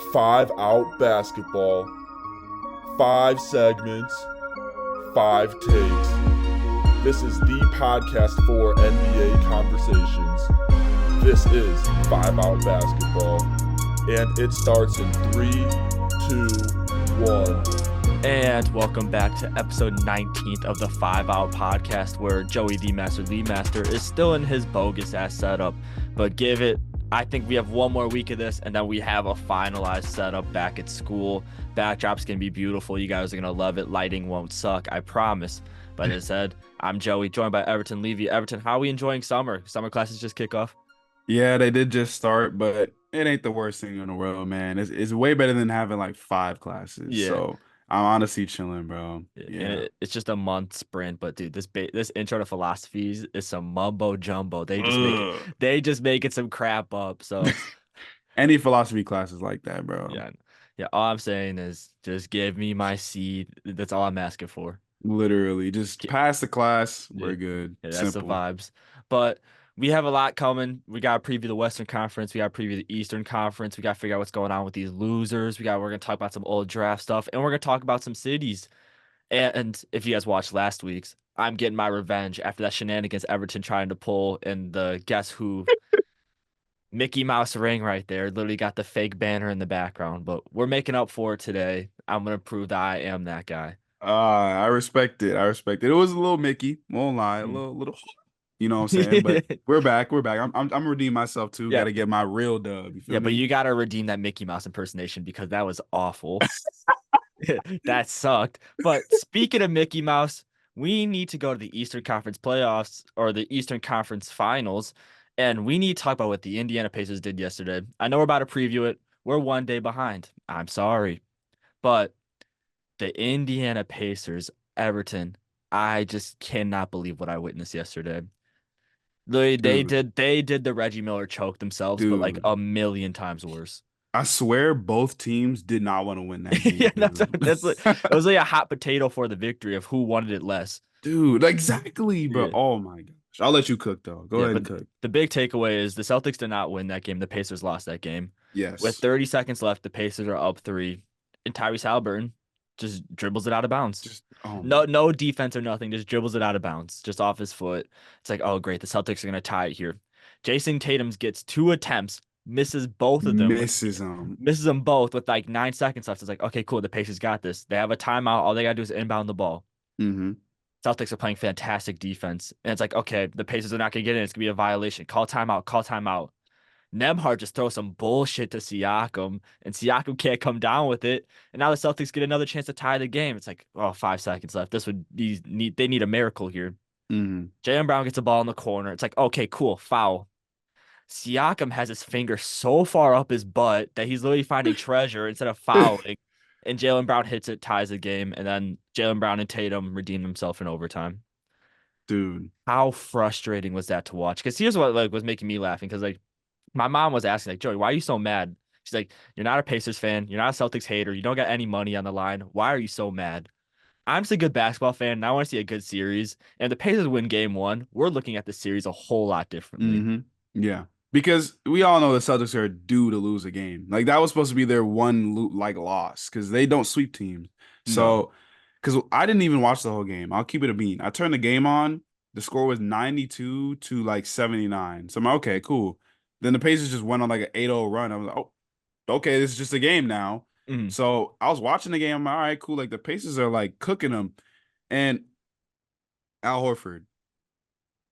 Five Out Basketball, 5 segments, 5 takes. This is the podcast for NBA conversations. This is 5 Out Basketball, and it starts in 3, 2, 1. And welcome back to episode 19th of the 5 Out podcast, where Joey LeMaster is still in his bogus ass setup, but I think we have one more week of this, and then we have a finalized setup back at school. Backdrop's going to be beautiful. You guys are going to love it. Lighting won't suck, I promise. But as said, I'm Joey, joined by Everton, Levy. Everton, how are we enjoying summer? Summer classes just kick off? Yeah, they did just start, but it ain't the worst thing in the world, man. It's way better than having like 5 classes. Yeah. So I'm honestly chilling, bro. Yeah. And it's just a month sprint, but dude, this intro to philosophies is some mumbo jumbo. They just making some crap up. So any philosophy classes like that, bro. Yeah. All I'm saying is just give me my seed. That's all I'm asking for. Literally, just pass the class. We're good. Yeah, that's Simple. the vibes. But we have a lot coming. We got to preview the Western Conference. We got to preview the Eastern Conference. We got to figure out what's going on with these losers. We're going to talk about some old draft stuff, and we're going to talk about some cities. And if you guys watched last week's, I'm getting my revenge after that shenanigans Everton trying to pull in the Guess Who Mickey Mouse ring right there. Literally got the fake banner in the background. But we're making up for it today. I'm going to prove that I am that guy. I respect it. It was a little Mickey, won't lie, a little. You know what I'm saying? But we're back. I'm redeeming myself too. Yeah. Got to get my real dub. You feel me? But you got to redeem that Mickey Mouse impersonation because that was awful. That sucked. But speaking of Mickey Mouse, we need to go to the Eastern Conference playoffs or the Eastern Conference finals, and we need to talk about what the Indiana Pacers did yesterday. I know we're about to preview it. We're one day behind. I'm sorry. But the Indiana Pacers, Everton, I just cannot believe what I witnessed yesterday. They did the Reggie Miller choke themselves, but like a million times worse. I swear both teams did not want to win that game. Yeah, it was like a hot potato for the victory of who wanted it less. Dude, exactly, bro. Yeah. Oh my gosh. I'll let you cook though. Go ahead and cook. The big takeaway is the Celtics did not win that game. The Pacers lost that game. Yes. With 30 seconds left, the Pacers are up 3. And Tyrese Haliburton just dribbles it out of bounds. No defense or nothing. Just dribbles it out of bounds, just off his foot. It's like, oh, great. The Celtics are going to tie it here. Jason Tatum gets 2 attempts, misses both of them. Misses them both with like 9 seconds left. It's like, okay, cool. The Pacers got this. They have a timeout. All they got to do is inbound the ball. Mm-hmm. Celtics are playing fantastic defense. And it's like, okay, the Pacers are not going to get in. It's going to be a violation. Call timeout. Nembhard just throws some bullshit to Siakam, and Siakam can't come down with it. And now the Celtics get another chance to tie the game. It's like, 5 seconds left. They need a miracle here. Mm-hmm. Jaylen Brown gets a ball in the corner. It's like, okay, cool, foul. Siakam has his finger so far up his butt that he's literally finding treasure instead of fouling. And Jaylen Brown hits it, ties the game, and then Jaylen Brown and Tatum redeem themselves in overtime. Dude, how frustrating was that to watch? Because here's what was making me laughing. Because my mom was asking, Joey, why are you so mad? She's like, you're not a Pacers fan. You're not a Celtics hater. You don't got any money on the line. Why are you so mad? I'm just a good basketball fan, and I want to see a good series. And if the Pacers win game 1, we're looking at the series a whole lot differently. Mm-hmm. Yeah, because we all know the Celtics are due to lose a game. Like, that was supposed to be their one loss because they don't sweep teams. So, because I didn't even watch the whole game. I'll keep it a bean. I turned the game on. The score was 92 to like 79. So I'm like, okay, cool. Then the Pacers just went on like an 8-0 run. I was like, oh, okay, this is just a game now. Mm-hmm. So I was watching the game. I'm like, all right, cool. Like, the Pacers are like cooking them. And Al Horford,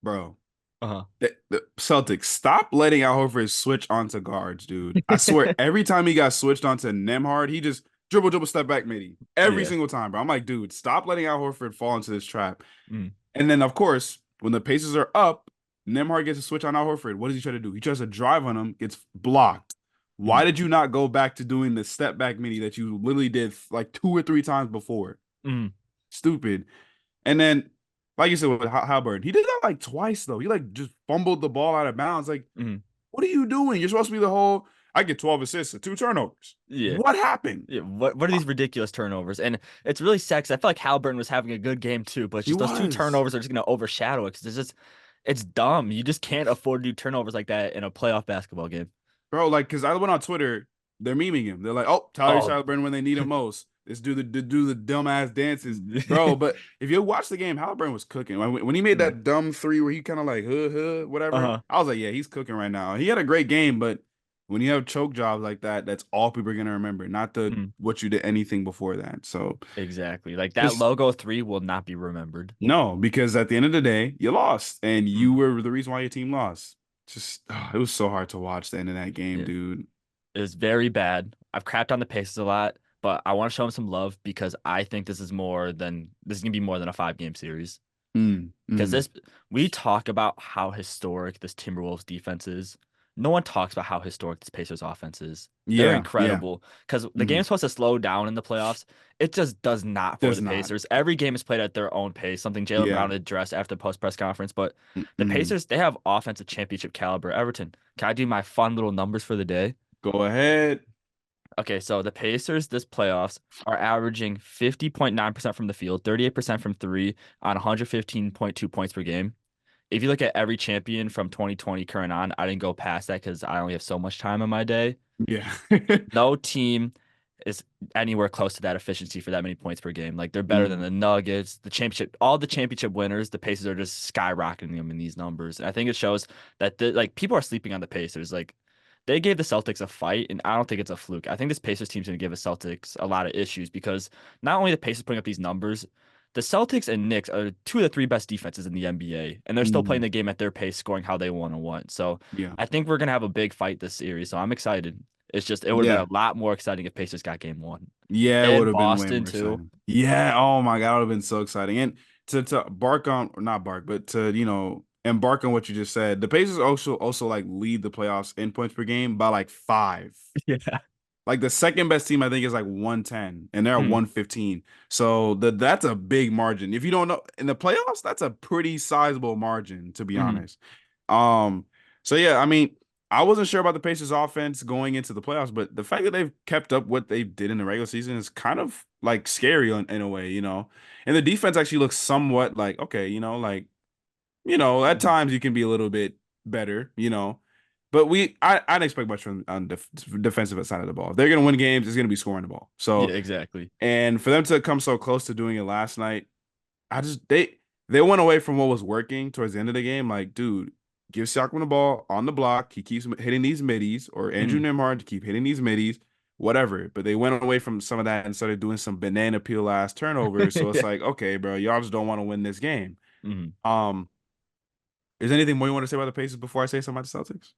bro. The Celtics, stop letting Al Horford switch onto guards, dude. I swear, every time he got switched onto Nembhard, he just dribble, step back, midi. Every single time, bro. I'm like, dude, stop letting Al Horford fall into this trap. Mm. And then, of course, when the Pacers are up, Nembhard gets a switch on Al Horford. What does he try to do? He tries to drive on him, gets blocked. Why did you not go back to doing the step back midi that you literally did like 2 or 3 times before? Stupid. And then, like you said with Haliburton, he did that like twice though. He like just fumbled the ball out of bounds. Like, what are you doing? You're supposed to be the whole. I get 12 assists and 2 turnovers. Yeah. What happened? Yeah. What are these ridiculous turnovers? And it's really sexy. I feel like Haliburton was having a good game too, but just those 2 turnovers are just going to overshadow it because it's dumb. You just can't afford to do turnovers like that in a playoff basketball game. Bro, like, because I went on Twitter they're memeing him. They're like, oh, Tyler Oh, Halliburton when they need him most. Let's do the dumbass dances, bro. But if you watch the game, Halliburton was cooking. When he made that dumb three where he kind of like whatever, uh-huh. I was like, yeah, he's cooking right now. He had a great game, but when you have choke jobs like that, that's all people are gonna remember, not the Mhm. what you did anything before that. So Exactly. Like that just logo 3 will not be remembered. no, because at the end of the day, you lost, and you Mhm. were the reason why your team lost. Just it was so hard to watch the end of that game, Yeah. dude. It was very bad. I've crapped on the Pacers a lot, but I want to show them some love because I think this is gonna be more than a 5 game series. Mm, Because mm, this we talk about how historic this Timberwolves defense is. No one talks about how historic this Pacers offense is. They're yeah, yeah. incredible because the Mm, game's supposed to slow down in the playoffs. It just does not for does the not. Pacers. Every game is played at their own pace, something Jalen Yeah. Brown addressed after the post press conference. But the Mm. Pacers, they have offensive championship caliber. Everton, can I do my fun little numbers for the day? Go ahead. Okay, so the Pacers this playoffs are averaging 50.9% from the field, 38% from three on 115.2 points per game. If you look at every champion from 2020 current on, I didn't go past that because I only have so much time in my day. Yeah. No team is anywhere close to that efficiency for that many points per game. Like they're better than Mm, the Nuggets, the championship, all the championship winners. The Pacers are just skyrocketing them in these numbers. And I think it shows that like people are sleeping on the Pacers. Like they gave the Celtics a fight, and I don't think it's a fluke. I think this Pacers team's gonna give the Celtics a lot of issues because not only the Pacers putting up these numbers, the Celtics and Knicks are two of the three best defenses in the NBA, and they're still playing mm, the game at their pace, scoring how they want to want. So yeah. I think we're gonna have a big fight this series. So I'm excited. It's just it would have Yeah. been a lot more exciting if Pacers got game one. Yeah, it would And have been way Boston more too. exciting. Yeah. Oh my God, it would have been so exciting. And to bark on, or not bark, but to, embark on what you just said, the Pacers also like lead the playoffs in points per game by like 5. Yeah. Like the second best team, I think, is like 110, and they're at Mm, 115. So that's a big margin. If you don't know in the playoffs, that's a pretty sizable margin, to be mhm, honest. Um, so yeah, I mean, I wasn't sure about the Pacers offense going into the playoffs, but the fact that they've kept up what they did in the regular season is kind of like scary in a way, And the defense actually looks somewhat like, okay, at mhm. times you can be a little bit better. But I didn't expect much from on the defensive side of the ball. If they're gonna win games, it's gonna be scoring the ball. Yeah, So, exactly. and for them to come so close to doing it last night, I just they went away from what was working towards the end of the game. Like, dude, give Siakam the ball on the block. He keeps hitting these middies, or Andrew Mhm. Nembhard to keep hitting these middies, whatever. But they went away from some of that and started doing some banana peel ass turnovers. So it's Yeah. like, okay, bro, y'all just don't want to win this game. Mhm. Um, is there anything more you want to say about the Pacers before I say something about the Celtics?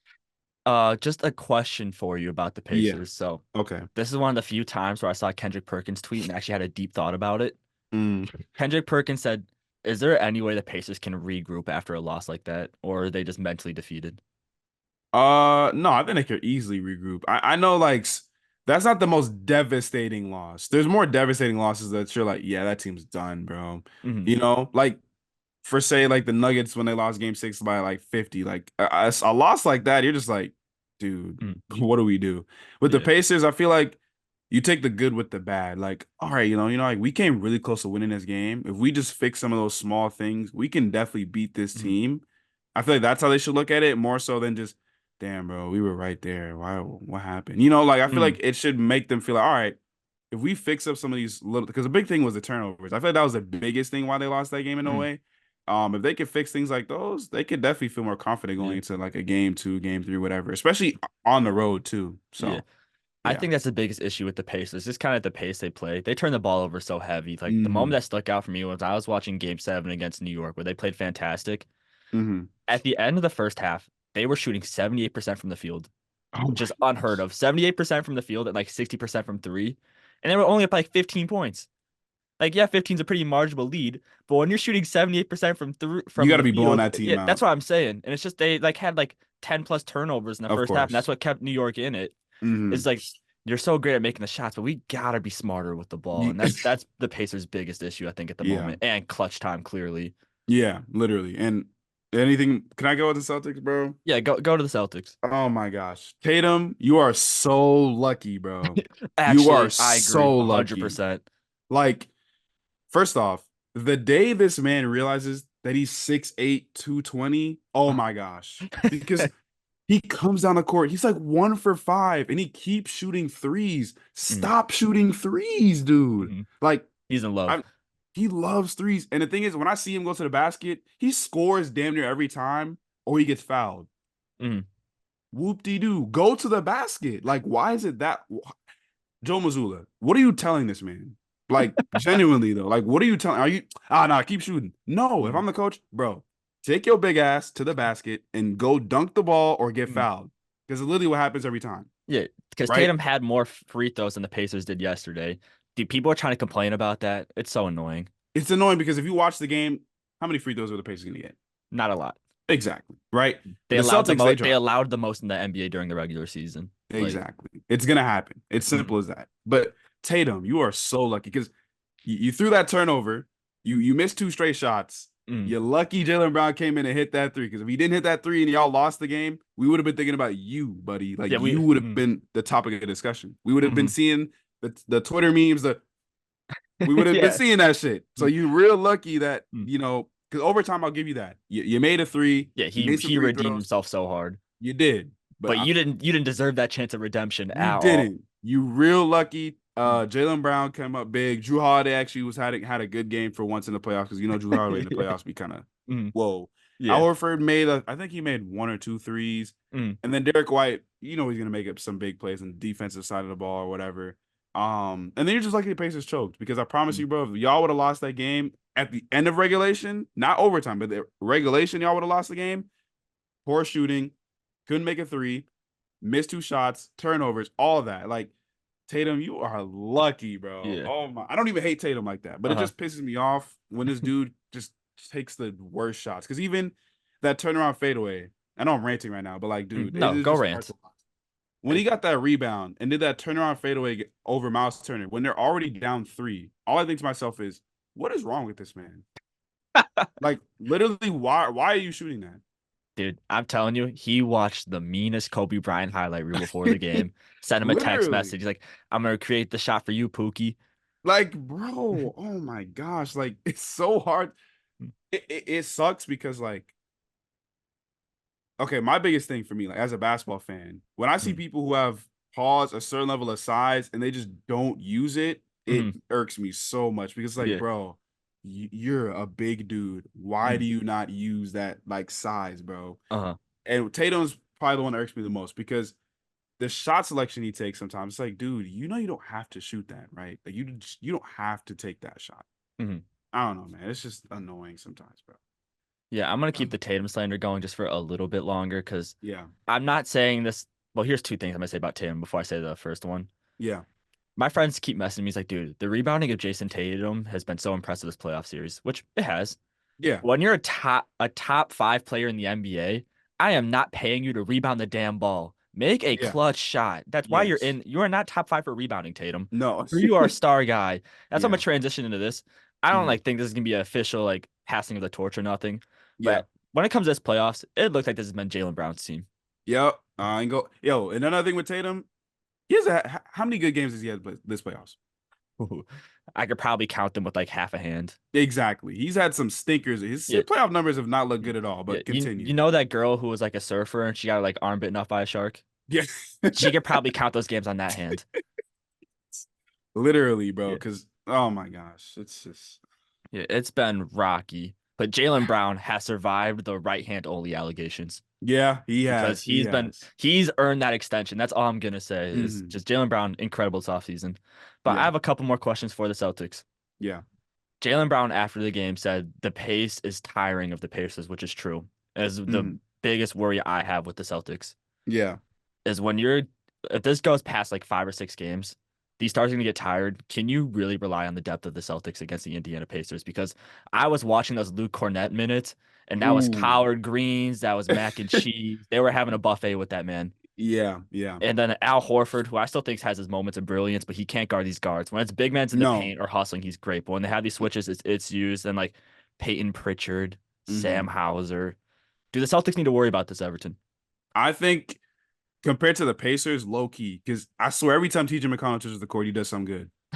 Just a question for you about the Yeah. Pacers. So Okay. this is one of the few times where I saw Kendrick Perkins tweet and actually had a deep thought about it. Mm. Kendrick Perkins said, "Is there any way the Pacers can regroup after a loss like that, or are they just mentally defeated?" No, I think they could easily regroup. I know, like, that's not the most devastating loss. There's more devastating losses that you're like, yeah, that team's done, bro. Mhm. Like, for say, like the Nuggets when they lost Game 6 by like 50, like a loss like that, you're just like, dude, Mhm. what do we do? With the Yeah. Pacers, I feel like you take the good with the bad. Like, all right, like we came really close to winning this game. If we just fix some of those small things, we can definitely beat this Mhm. team. I feel like that's how they should look at it, more so than just, damn, bro, we were right there. Why? What happened? Like I feel Mhm. like it should make them feel like, all right, if we fix up some of these little, because the big thing was the turnovers. I feel like that was the biggest thing why they lost that game in a Mhm. way. If they could fix things like those, they could definitely feel more confident going Yeah. into like a game 2, game 3, whatever, especially on the road too. Yeah. So I yeah. think that's the biggest issue with the Pacers. Just kind of the pace they play. They turn the ball over so heavy. Like the moment Mm-hmm. that stuck out for me was I was watching Game 7 against New York, where they played fantastic. Mm-hmm. At the end of the first half, they were shooting 78% from the field, Oh which my is unheard gosh. of. 78% from the field and like 60% from three. And they were only up like 15 points. Like, yeah, 15 is a pretty marginal lead, but when you're shooting 78% You from got the to be blowing field, that team yeah, that's out. what I'm saying. And it's just they like had like 10 plus turnovers in the Of first half, and that's course. what kept New York in it. Mm-hmm. It's like you're so great at making the shots, but we gotta be smarter with the ball. And that's the Pacers' biggest issue, I think, at the Yeah. moment. And clutch time, clearly. Yeah, literally. And anything, can I go with the Celtics, bro? Yeah, go to the Celtics. Oh my gosh. Tatum, you are so lucky, bro. You are Actually, I agree so lucky. 100%. Like, first off, the day this man realizes that he's 6'8", 220, oh my gosh. Because He comes down the court. He's like 1 for 5, and he keeps shooting threes. Mm, Stop shooting threes, dude. mhm. Like, He's in love. he loves threes. And the thing is, when I see him go to the basket, he scores damn near every time, or he gets fouled. Mhm. Whoop-de-doo. Go to the basket. Like, why is it that? Joe Mazzulla, what are you telling this man? Like, genuinely, though. Like, what are you telling? Are you, nah, keep shooting. No, if Mhm. I'm the coach, bro, take your big ass to the basket and go dunk the ball or get Mhm. fouled. Because it's literally what happens every time, Yeah, because right? Tatum had more free throws than the Pacers did yesterday. Dude, people are trying to complain about that. It's so annoying. It's annoying because if you watch the game, how many free throws are the Pacers going to get? Not a lot. Exactly, right? They The allowed the Celtics, they most. They drop. allowed the most in the NBA during the regular season. Like, Exactly. It's going to happen. It's mhm. simple as that. But Tatum, you are so lucky because you threw that turnover. You missed 2 straight shots. Mhm. You're lucky Jaylen Brown came in and hit that 3. Because if he didn't hit that 3 and y'all lost the game, we would have been thinking about you, buddy. Like Yeah, you we. would have Mhm. been the topic of discussion. We would have been Mhm. seeing the Twitter memes. We would have been Yeah. seeing that shit. So Mhm. you real lucky that Mhm. because overtime I'll give you that. You made a 3. Yeah, You he made some he free redeemed throws. himself so hard. You did, but But you didn't deserve that chance of redemption you at all. didn't. You real lucky. Mhm. Jaylen Brown came up big. Drew Holiday actually had a good game for once in the playoffs because Drew Holiday in the playoffs be kind of Mhm. whoa. Al Yeah. Horford I think he made 1 or 2 threes, Mhm. and then Derek White, he's gonna make up some big plays on the defensive side of the ball or whatever. And then you're just lucky the Pacers choked because I promise Mhm. you, bro, if y'all would have lost that game at the end of regulation, not overtime, but the regulation, y'all would have lost the game. Poor shooting, couldn't make a 3, missed 2 shots, turnovers, all of that. Like Tatum, you are lucky, bro. Yeah. Oh my, I don't even hate Tatum like that, but it Uh-huh. just pisses me off when this dude just takes the worst shots. Because even that turnaround fadeaway, I know I'm ranting right now, but like, dude, it No, is go just hard rant. to watch. When he got that rebound and did that turnaround fadeaway over Miles Turner, when they're already down 3, all I think to myself is, what is wrong with this man? Like, literally, why are you shooting Dude, I'm telling you, he watched the meanest Kobe Bryant highlight reel before the that? game. Sent him a text Literally. message. He's like, I'm gonna create the shot for you, Pookie. Like, bro, oh my gosh, like it's so hard. It sucks because like, okay, my biggest thing for me, like as a basketball fan, when I see Mhm. people who have paused a certain level of size and they just don't use it, it Mhm. irks me so much because like, Yeah. bro, you're a big dude. Why Mhm. do you not use that like size, bro? Uh-huh. And Tatum's probably the one that irks me the most because the shot selection he takes sometimes, it's like, dude, you don't have to shoot that, right? Like you don't have to take that shot. Mhm. I don't know, man. It's just annoying sometimes, bro. Yeah, I'm gonna keep the Tatum slander going just for a little bit longer because Yeah, I'm not saying this. Well, here's two things I'm gonna say about Tatum before I say the first one. yeah, My friends keep messaging me. He's like, dude, the rebounding of Jason Tatum has been so impressive this playoff series, which it has. yeah, When you're a top 5 player in the NBA, I am not paying you to rebound the damn ball. Make a yeah. clutch shot. That's why you're Yes. in. You are not top 5 for rebounding, Tatum. No. You are a star guy. That's how I'm gonna Yeah. transition into this. I don't Mhm. like think this is gonna be an official like passing of the torch or nothing. Yeah. But when it comes to this playoffs, it looks like this has been Jalen Brown's team. Yep. I ain't go. Yo, and another thing with Tatum, how many good games has he had this playoffs? I could probably count them with like half a hand. Exactly. He's had some stinkers. His Yeah, playoff numbers have not looked good at all. yeah. But You continue. know that girl who was like a surfer and she got like arm bitten off by a shark? Yeah. She could probably count those games on that hand. Literally, bro. Yeah. Because oh my gosh, it's just Yeah, it's been rocky. But Jalen Brown has survived the right hand only allegations yeah. He because has. He has. he's earned that extension. That's all I'm gonna say is Mhm. just Jalen Brown, incredible this offseason. But I Yeah. have a couple more questions for the Celtics. Yeah. Jalen Brown after the game said the pace is tiring of the Pacers, which is true. Is the Mhm. biggest worry I have with the Celtics Yeah. is when you're if this goes past like 5 or 6 games, these stars are gonna get tired. Can you really rely on the depth of the Celtics against the Indiana Pacers? Because I was watching those Luke Cornett minutes, and that was Ooh. collard greens, that was mac and cheese. They were having a buffet with that man. Yeah. Yeah. And then Al Horford, who I still think has his moments of brilliance, but he can't guard these guards. When it's big men's in the No. paint or hustling, he's great. But when they have these switches, it's used. And like Peyton Pritchard, Sam Mhm. Hauser. Do the Celtics need to worry about this, Everton? I think compared to the Pacers, low key, because I swear every time TJ McConnell touches the court, he does something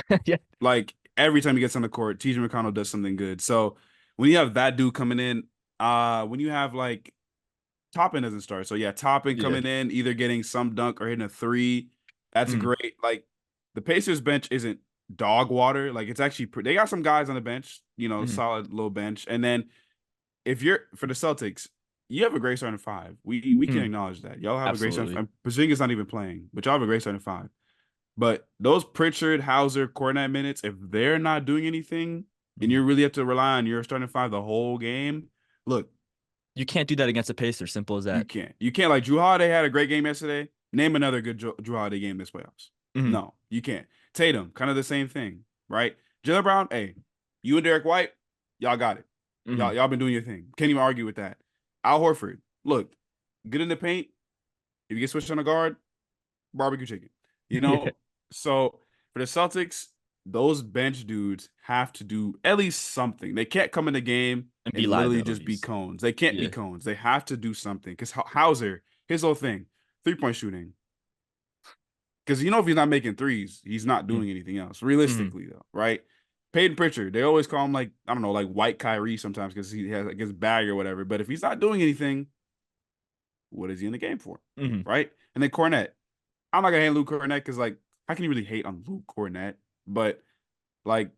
good. Yeah. Like every time he gets on the court, TJ McConnell does something good. So when you have that dude coming in, when you have like Toppin doesn't start. So yeah, Toppin Yeah. coming in, either getting some dunk or hitting a three. That's Mhm. great. Like the Pacers bench isn't dog water. Like it's actually they got some guys on the bench, Mhm. solid little bench. And then if you're for the Celtics, you have a great starting five. We can Mhm. acknowledge that. Y'all have a great starting Absolutely. five. Porzingis not even playing, but y'all have a great starting five. But those Pritchard, Hauser, Kornet minutes, if they're not doing anything, and Mhm. you really have to rely on your starting five the whole game, look, You can't do that against the Pacers. Simple as you that. can't. You can't. Like Drew Holiday had a great game yesterday. Name another good Drew Holiday game this playoffs. Mhm. No, you can't. Tatum, kind of the same thing, right? Jalen Brown, hey, you and Derek White, y'all got it. Mhm. Y'all been doing your thing. Can't even argue with that. Al Horford, look, good in the paint. If you get switched on a guard, barbecue chicken. You Yeah. know, so for the Celtics, those bench dudes have to do at least something. They can't come in the game And be and literally just be liabilities. cones. They can't be Yeah. cones. They have to do something. Because Hauser, his whole thing, 3-point shooting. Because if he's not making threes, he's not Mhm. doing anything else. Mhm. Realistically, though, right? Peyton Pritchard, they always call him like, I don't know, like white Kyrie sometimes because he has like his bag or whatever. But if he's not doing anything, what is he in the game for? Mhm. Right? And then Cornette. I'm not gonna hate Luke Cornette because like how can you really hate on Luke Cornette? But like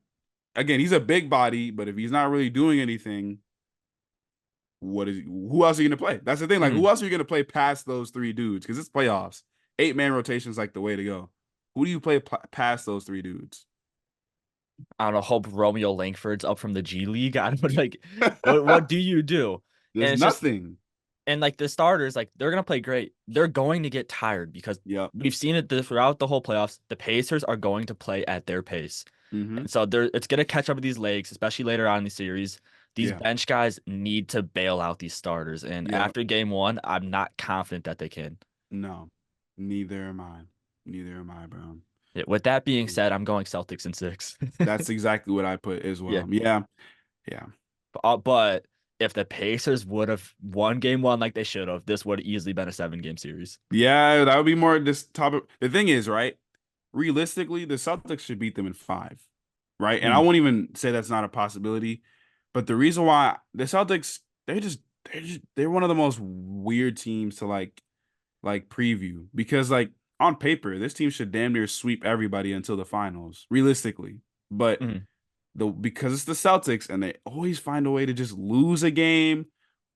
again, he's a big body, but if he's not really doing anything, who else are you gonna play? That's the thing. Like, who Mhm. else are you gonna play past those three dudes? Because it's playoffs. 8-man rotation is like the way to go. Who do you play past those three dudes? I don't know. Hope Romeo Langford's up from the G League. I don't like. What do you do? There's And it's just nothing. and like the starters, like they're gonna play great. They're going to get tired because Yep. we've seen it throughout the whole playoffs. The Pacers are going to play at their pace. Mm-hmm. And so it's gonna catch up with these legs, especially later on in the series. These Yeah. bench guys need to bail out these starters. And Yep. after game one, I'm not confident that they can. No. Neither am I. Neither am I, bro. Yeah, with that being said, I'm going Celtics in six. That's exactly what I put as Yeah. well. Yeah. Yeah. But if the Pacers would have won game one like they should have, this would have easily been a 7-game series. Yeah, that would be more this topic. The thing is, right? Realistically, the Celtics should beat them in five, right? And I Mm, won't even say that's not a possibility. But the reason why the Celtics, they're one of the most weird teams to like preview because like on paper, this team should damn near sweep everybody until the finals, realistically. But mm, because it's the Celtics and they always find a way to just lose a game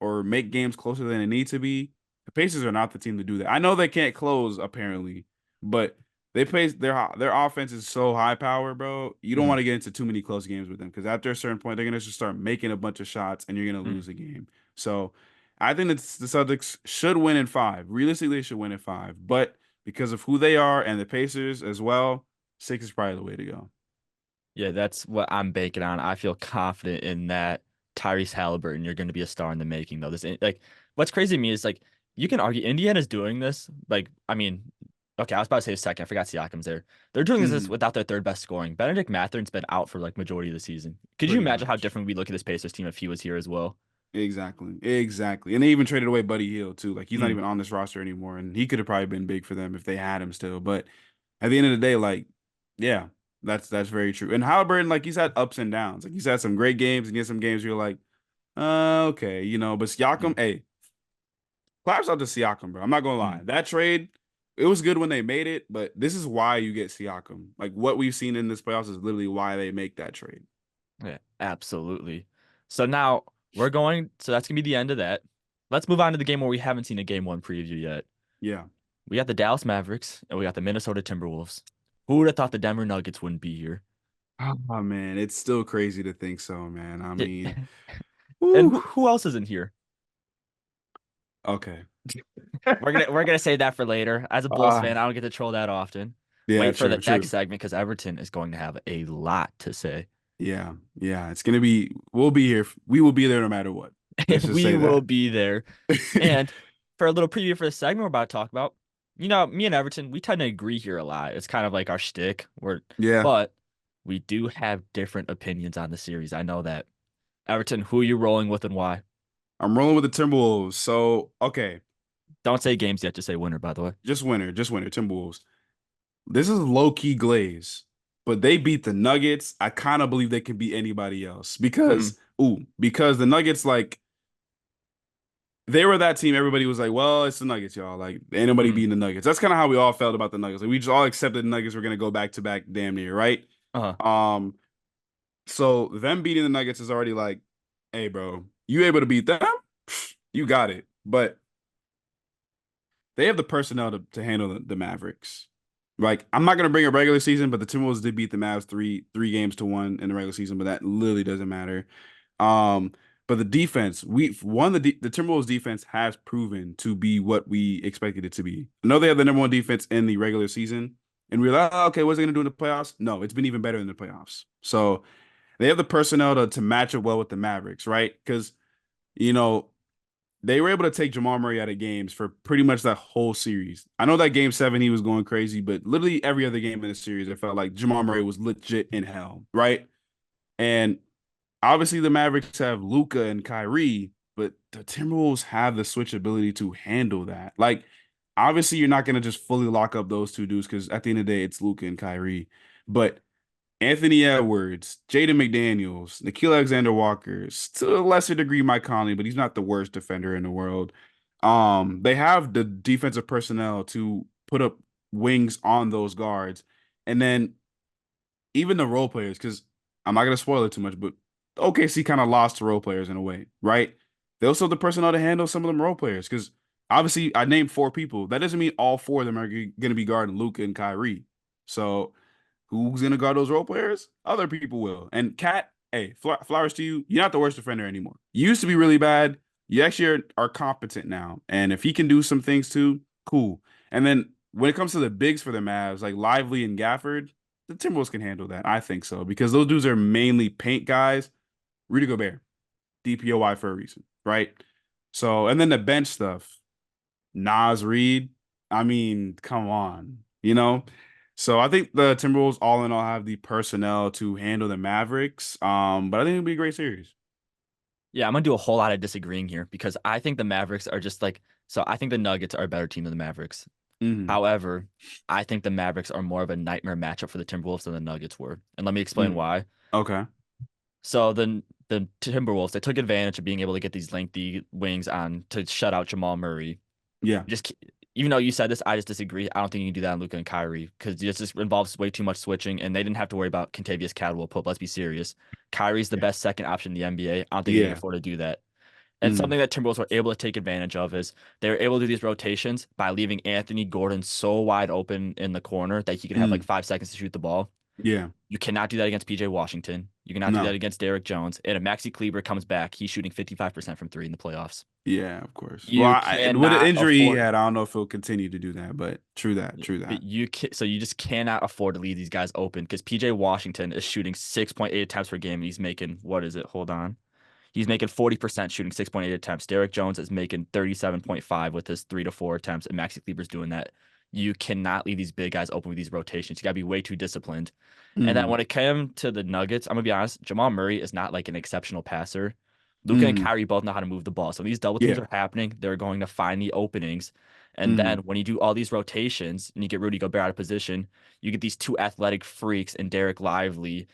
or make games closer than they need to be. The Pacers are not the team to do that. I know they can't close apparently, but they play their offense is so high power, bro. You don't mm, want to get into too many close games with them because after a certain point, they're gonna just start making a bunch of shots and you're gonna mm. lose the game. So I think that the Celtics should win in five. Realistically, they should win in five, but because of who they are and the Pacers as well, six is probably the way to go. Yeah, that's what I'm banking on. I feel confident in that. Tyrese Halliburton, you're going to be a star in the making, though. This like what's crazy to me is like you can argue Indiana's doing this. Like, I mean, okay, I was about to say a second. I forgot Siakam's there. They're doing this Mhm. without their third best scoring. Benedict Mathurin's been out for like majority of the season. Could you Pretty imagine how much. different we look at this Pacers team if he was here as well? Exactly. Exactly. And they even traded away Buddy Hield too. Like he's not Mm, even on this roster anymore. And he could have probably been big for them if they had him still. But at the end of the day, like, yeah, that's very true. And Halliburton, like he's had ups and downs. Like he's had some great games and he had some games where you're like, okay, but mm. Siakam, hey, claps out to Siakam, bro. I'm not gonna lie. Mm. That trade, it was good when they made it, but this is why you get Siakam. Like what we've seen in this playoffs is literally why they make that trade. Yeah, absolutely. So now so that's gonna be the end of that. Let's move on to the game where we haven't seen a game one preview yet. Yeah. We got the Dallas Mavericks and we got the Minnesota Timberwolves. Who would have thought the Denver Nuggets wouldn't be here? Oh man, it's still crazy to think so, man. I Yeah. mean, And whew. who else isn't here? Okay. We're gonna save that for later. As a Bulls Uh, fan, I don't get to troll that often. yeah, Wait for true, the next true. segment because Everton is going to have a lot to say. Yeah, yeah. It's gonna be. We'll be here. We will be there no matter what. Let's just We say will that. be there. And for a little preview for the segment we're about to talk about, me and Everton, we tend to agree here a lot. It's kind of like our shtick. Yeah, But we do have different opinions on the series. I know that. Everton, who are you rolling with and why? I'm rolling with the Timberwolves. So okay, Don't say games yet, just say winner, by the way. just winner, Timberwolves. This is low key glaze, but they beat the Nuggets. I kind of believe they can beat anybody else Mm, because the Nuggets like they were that team. Everybody was like, "Well, it's the Nuggets, y'all. Like, ain't nobody Mhm. beating the Nuggets." That's kind of how we all felt about the Nuggets. Like, we just all accepted the Nuggets were gonna go back to back, damn near, right? Uh-huh. Um, so them beating the Nuggets is already like, "Hey, bro, you able to beat them? You got it." But they have the personnel to handle the Mavericks. Like, I'm not gonna bring a regular season, but the Timberwolves did beat the Mavs three games to one in the regular season, but that literally doesn't matter. Um, but the defense, the Timberwolves defense has proven to be what we expected it to be. I know they have the number one defense in the regular season, and we're like, oh, okay, what's it gonna do in the playoffs? No, it's been even better in the playoffs. So they have the personnel to match up well with the Mavericks, right? Because you know they were able to take Jamal Murray out of games for pretty much that whole series. I know that game seven, he was going crazy, but literally every other game in the series, it felt like Jamal Murray was legit in hell, right? And obviously the Mavericks have Luka and Kyrie, but the Timberwolves have the switch ability to handle that. Like, obviously, you're not going to just fully lock up those two dudes because at the end of the day, it's Luka and Kyrie. But Anthony Edwards, Jaden McDaniels, Nikhil Alexander Walker, to a lesser degree, Mike Conley, but he's not the worst defender in the world. They have the defensive personnel to put up wings on those guards. And then even the role players, because I'm not going to spoil it too much, but OKC kind of lost to role players in a way, right? They also have the personnel to handle some of them role players because obviously I named four people. That doesn't mean all four of them are going to be guarding Luka and Kyrie. So who's going to guard those role players? Other people will. And Cat, hey, flowers to you. You're not the worst defender anymore. You used to be really bad. You actually are competent now. And if he can do some things too, cool. And then when it comes to the bigs for the Mavs, like Lively and Gafford, the Timberwolves can handle that. I think so because those dudes are mainly paint guys. Rudy Gobert, DPOY for a reason, right? So, and then the bench stuff, Nas Reed. I mean, come on, you know. So I think the Timberwolves, all in all, have the personnel to handle the Mavericks. But I think it'll be a great series. Yeah, I'm gonna do a whole lot of disagreeing here because I think the Mavericks are just like so. I think the Nuggets are a better team than the Mavericks. Mm-hmm. However, I think the Mavericks are more of a nightmare matchup for the Timberwolves than the Nuggets were, and let me explain Mm. why. Okay. So the Timberwolves they took advantage of being able to get these lengthy wings on to shut out Jamal Murray. Yeah. Just even though you said this, I just disagree. I don't think you can do that on Luka and Kyrie because it just involves way too much switching, and they didn't have to worry about Contavious Caldwell Pope. Let's be serious. Kyrie's the Yeah. best second option in the NBA. I don't think they can Yeah. afford to do that. And Mm. something that Timberwolves were able to take advantage of is they were able to do these rotations by leaving Anthony Gordon so wide open in the corner that he could have like Mm. 5 seconds to shoot the ball. Yeah. You cannot do that against PJ Washington. You cannot do that No. against Derek Jones. And if Maxi Kleber comes back, he's shooting 55% from three in the playoffs. Yeah, of course. Well, You and with the cannot injury he afford had, I don't know if he'll continue to do that, but true that. True but that. you can, so you just cannot afford to leave these guys open because PJ Washington is shooting 6.8 attempts per game and he's making what is it? Hold on. He's making 40% shooting 6.8 attempts. Derek Jones is making 37.5 with his 3 to 4 attempts, and Maxi Kleber's doing that. You cannot leave these big guys open with these rotations. You gotta be way too disciplined. And then Mm. when it came to the Nuggets, I'm gonna be honest, Jamal Murray is not like an exceptional passer. Luka and Mm. Kyrie both know how to move the ball. So when these double teams Yeah. are happening, they're going to find the openings. And then Mm. when you do all these rotations and you get Rudy Gobert out of position, you get these two athletic freaks and Derek Lively,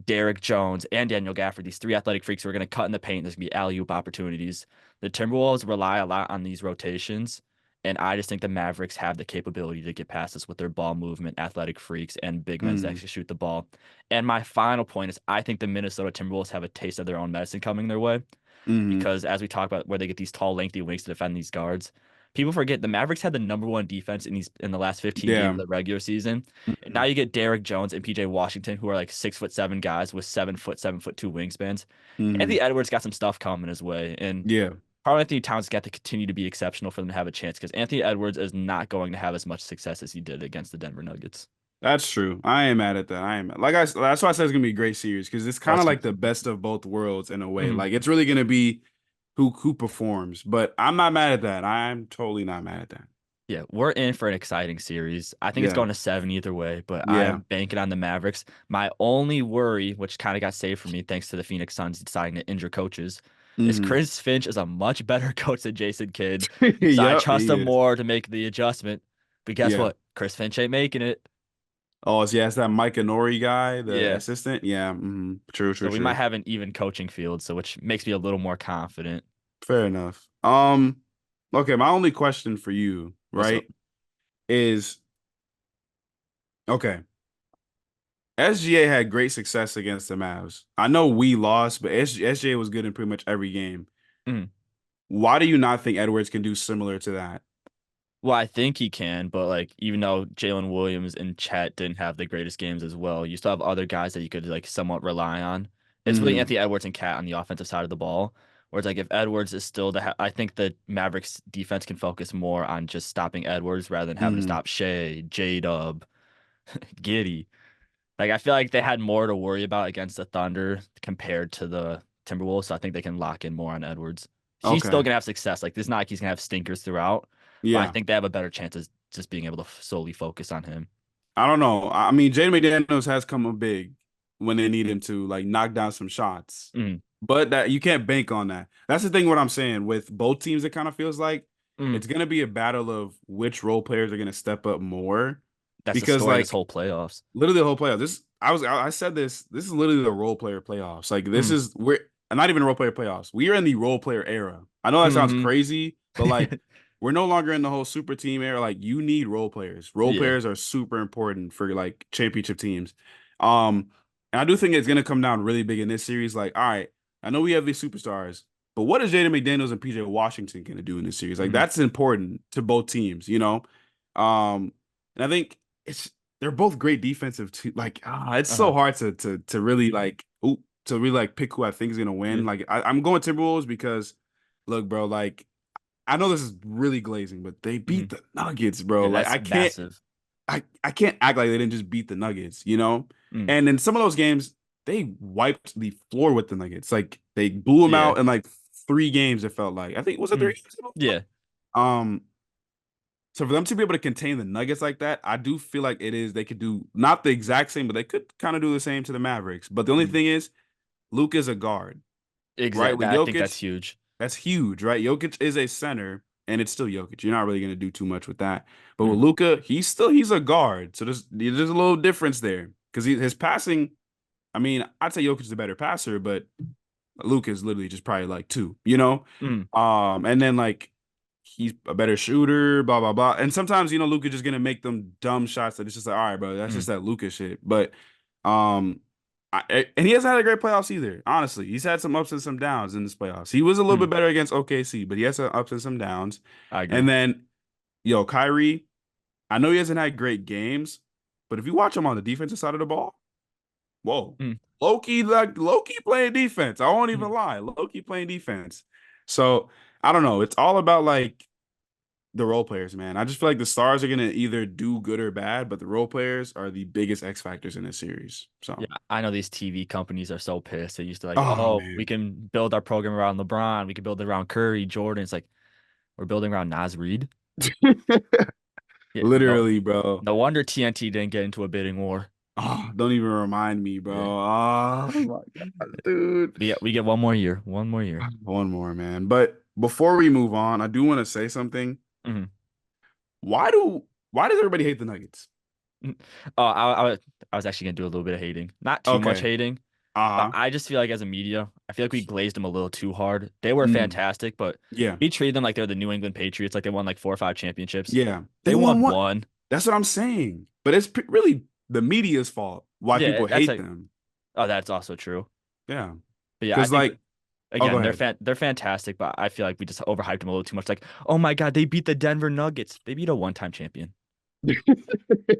Derek Jones, and Daniel Gafford, these three athletic freaks who are going to cut in the paint. There's going to be alley-oop opportunities. The Timberwolves rely a lot on these rotations, and I just think the Mavericks have the capability to get past this with their ball movement, athletic freaks, and big men to Mm. actually shoot the ball. And my final point is I think the Minnesota Timberwolves have a taste of their own medicine coming their way Mm. because as we talk about where they get these tall, lengthy wings to defend these guards, people forget the Mavericks had the number one defense in the last 15 games Yeah. of the regular season. And now Mm. you get Derek Jones and PJ Washington, who are like 6'7" guys with 7'2" wingspans. Mm. Anthony Edwards got some stuff coming his way, and Yeah. Karl Anthony Towns got to continue to be exceptional for them to have a chance because Anthony Edwards is not going to have as much success as he did against the Denver Nuggets. That's true. I am mad at that. I am like that's why I said it's gonna be a great series because it's kind of Trust me. like the best of both worlds in a way. Mhm. Like it's really gonna be who performs. But I'm not mad at that. I'm totally not mad at that. Yeah, we're in for an exciting series. I think it's Yeah. going to 7 either way, but I Yeah. am banking on the Mavericks. My only worry, which kind of got saved for me thanks to the Phoenix Suns deciding to injure coaches, is Hmm. Chris Finch is a much better coach than Jason Kidd. So I Yep. trust He him is. more to make the adjustment. But guess Yeah. what? Chris Finch ain't making it. Oh, yeah. It's that Mike Nori guy, the Yeah. assistant. Yeah. True. So True. we might True. have an even coaching field, so which makes me a little more confident. Fair enough. Um, okay, my only question for you, What's up? right, is okay. SGA had great success against the Mavs. I know we lost, but SGA was good in pretty much every game. Mhm. Why do you not think Edwards can do similar to that? Well, I think he can, but like even though Jalen Williams and Chet didn't have the greatest games as well, you still have other guys that you could like somewhat rely on. It's really Mm, Anthony Edwards and Cat on the offensive side of the ball. Whereas like if Edwards is still I think the Mavericks defense can focus more on just stopping Edwards rather than having to mm. stop Shea, J-Dub, Giddy. Like I feel like they had more to worry about against the Thunder compared to the Timberwolves, so I think they can lock in more on Edwards. He's still Okay. gonna have success. Like this, not like he's gonna have stinkers throughout, but I Yeah. think they have a better chance of just being able to solely focus on him. I don't know. I mean, Jaden McDaniels has come up big when they need him to, like, knock down some shots. Mm, But that you can't bank on that. That's the thing what I'm saying. With both teams, it kind of feels like mm. it's gonna be a battle of which role players are gonna step up more. That's the Because story of this like whole playoffs. literally the whole playoff. I said this is literally the role player playoffs. Like this Mm, is we're not even role player playoffs. We are in the role player era. I know that sounds hmm crazy, but like we're no longer in the whole super team era. Like you need role players. Role Yeah. players are super important for like championship teams. Um, and I do think it's gonna come down really big in this series. Like, all right, I know we have these superstars, but what is Jaden McDaniels and PJ Washington gonna do in this series? Like Mm, that's important to both teams, you know? And I think it's they're both great defensive too. Like, it's so uh-huh. hard to really like to really like pick who I think is gonna Yeah. win. Like, I'm going Timberwolves because look, bro, like I know this is really glazing, but they beat Mhm. the Nuggets, bro. Yeah, Like, that's I can't massive. I can't act like they didn't just beat the Nuggets, you know? Mm, And in some of those games, they wiped the floor with the Nuggets. Like they blew them yeah. out in like 3 games, it felt like. I think was it Mm, 3 games? yeah. Um, so for them to be able to contain the Nuggets like that, I do feel like they could do not the exact same, but they could kind of do the same to the Mavericks. But the only Mm. thing is, Luke is a guard, right? Exactly. With I think that's Jokic, huge. that's huge, right? Jokic is a center, and it's still Jokic. You're not really gonna do too much with that. But with Mm, Luca, he's a guard, so there's a little difference there because his passing. I mean, I'd say Jokic is a better passer, but Luke is literally just probably like two, you know? mm, And then like he's a better shooter, blah, blah, blah. And sometimes, Luke is just gonna make them dumb shots that it's just like, all right, bro, that's just mm, that Luka shit. But um and he hasn't had a great playoffs either. Honestly, he's had some ups and some downs in this playoffs. He was a little bit mm. better against OKC, but he has some ups and some downs. I And agree. then, Kyrie, I know he hasn't had great games, but if you watch him on the defensive side of the ball, whoa. Mm, Low-key playing defense. I won't even mm. lie. Low-key playing defense. So I don't know. It's all about like the role players, man. I just feel like the stars are gonna either do good or bad, but the role players are the biggest X factors in this series. Yeah, So I know these TV companies are so pissed. They used to like, oh oh, we man. can build our program around LeBron. We can build it around Curry, Jordan. It's like we're building around Nas Reed. Yeah, no, Literally, bro. no wonder TNT didn't get into a bidding war. Oh, don't even remind me, bro. Yeah, Oh my God, dude. we get one more year. One more year. One more, man. But before we move on, I do want to say something. Mhm. Why does everybody hate the Nuggets? Oh, I was actually gonna do a little bit of hating. Not too much Okay. hating, but Uh-huh. I just feel like as a media, I feel like we glazed them a little too hard. They were Mm. fantastic, but Yeah. we treated them like they're the New England Patriots, like they won like 4 or 5 championships. Yeah. They They won won one. one. That's what I'm saying. But it's really the media's fault why Yeah, people that's hate like them. oh, that's also true. Yeah. But yeah, I Because think like, oh, go again, ahead. they're fantastic, but I feel like we just overhyped them a little too much. Like, oh my God, they beat the Denver Nuggets. They beat a one-time champion.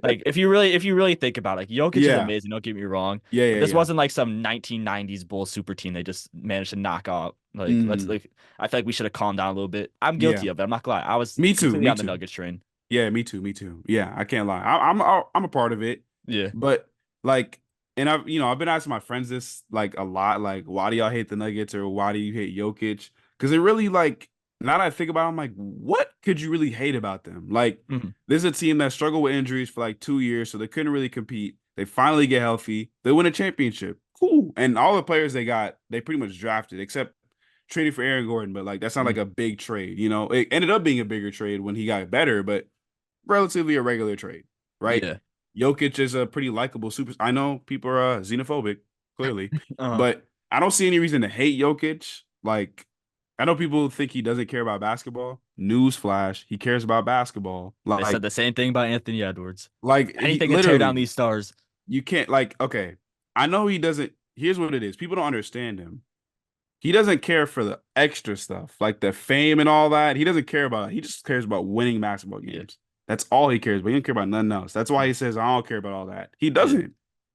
Like, if you really think about it, like Jokic is Yeah. amazing, don't get me wrong. Yeah, But yeah, this yeah. wasn't like some 1990s Bulls super team they just managed to knock out. Like, let's Mm, like I feel like we should have calmed down a little bit. I'm yeah. guilty of it. I'm not gonna lie. I was Me too. completely Me on the too. Nuggets train. Yeah, me too. Me too. Yeah, I can't lie. I'm a part of it. Yeah. But like, and I've been asking my friends this like a lot. Like, why do y'all hate the Nuggets or why do you hate Jokic? Because it really like now that I think about it, I'm like, what could you really hate about them? Like, Mhm. this is a team that struggled with injuries for like 2 years, so they couldn't really compete. They finally get healthy. They win a championship. Cool. And all the players they got, they pretty much drafted, except trading for Aaron Gordon. But like that's not like Mhm. a big trade. It ended up being a bigger trade when he got better, but relatively a regular trade, right? Yeah. Jokic is a pretty likable super. I know people are xenophobic, clearly, Uh-huh. but I don't see any reason to hate Jokic. Like, I know people think he doesn't care about basketball. Newsflash, he cares about basketball. They said the same thing about Anthony Edwards. He Anything to tear down literally, these stars. you can't okay. I know he doesn't. Here's what it is. People don't understand him. He doesn't care for the extra stuff, like the fame and all that. He doesn't care about it. He just cares about winning basketball games. Yeah. That's all he cares about. He don't care about nothing else. That's why he says, I don't care about all that. He doesn't.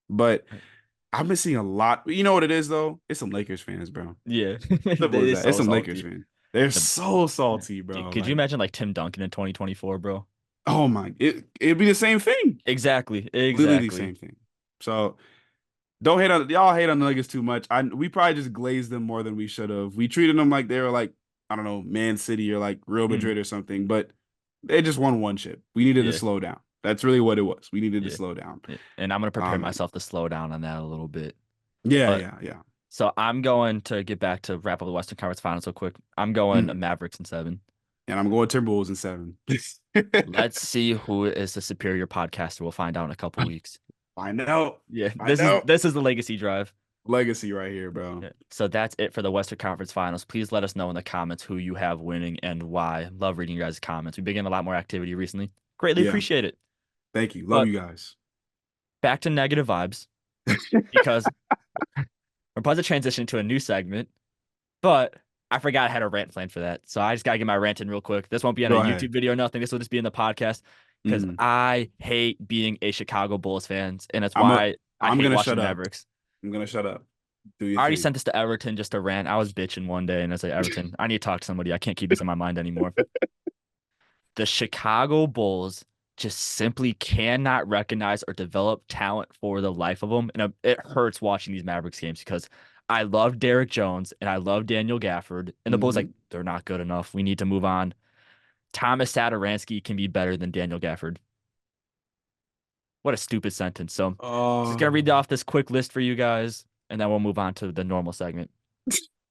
But I've been seeing a lot. You know what it is, though? It's some Lakers fans, bro. Yeah. Simple as that. It's some Lakers fans. They're so salty, bro. Could you imagine like Tim Duncan in 2024, bro? Oh my, it'd be the same thing. Exactly. Literally the same thing. So don't hate on y'all hate on the Nuggets too much. We probably just glazed them more than we should have. We treated them like they were like, I don't know, Man City or like Real Madrid or something, but they just won one chip. We needed to slow down. That's really what it was. We needed to slow down. And I'm gonna prepare myself to slow down on that a little bit. Yeah. So I'm going to get back to wrap up the Western Conference Finals real quick. I'm going Mavericks in 7. And I'm going Timberwolves in 7. Let's see who is the superior podcaster. We'll find out in a couple weeks. I know. Yeah, this is the legacy drive. Legacy right here, bro. Yeah. So that's it for the Western Conference Finals. Please let us know in the comments who you have winning and why. Love reading your guys' comments. We've been getting a lot more activity recently. Greatly appreciate it. Thank you. Love you guys. Back to negative vibes because we're about to transition to a new segment, but I forgot I had a rant planned for that. So I just got to get my rant in real quick. This won't be on a YouTube video or nothing. This will just be in the podcast because I hate being a Chicago Bulls fan, and that's why I hate watching Mavericks. I'm going to shut up. I already sent this to Everton just to rant. I was bitching one day, and I was like, Everton, I need to talk to somebody. I can't keep this in my mind anymore. The Chicago Bulls just simply cannot recognize or develop talent for the life of them. And it hurts watching these Mavericks games because I love Derek Jones and I love Daniel Gafford. And the Bulls, like, they're not good enough. We need to move on. Thomas Satoransky can be better than Daniel Gafford. What a stupid sentence. So just going to read off this quick list for you guys, and then we'll move on to the normal segment.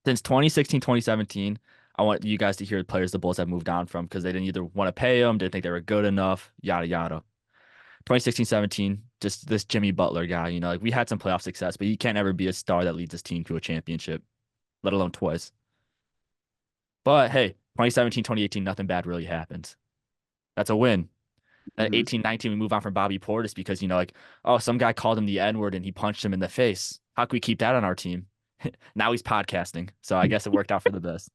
Since 2016, 2017, I want you guys to hear the players the Bulls have moved on from because they didn't either want to pay them, didn't think they were good enough, yada, yada. 2016, 17, just this Jimmy Butler guy, you know, like we had some playoff success, but he can't ever be a star that leads his team to a championship, let alone twice. But hey, 2017, 2018, nothing bad really happens. That's a win. At 18, 19, we move on from Bobby Portis because, you know, like, oh, some guy called him the N-word and he punched him in the face. How can we keep that on our team? Now he's podcasting, so I guess it worked out for the best.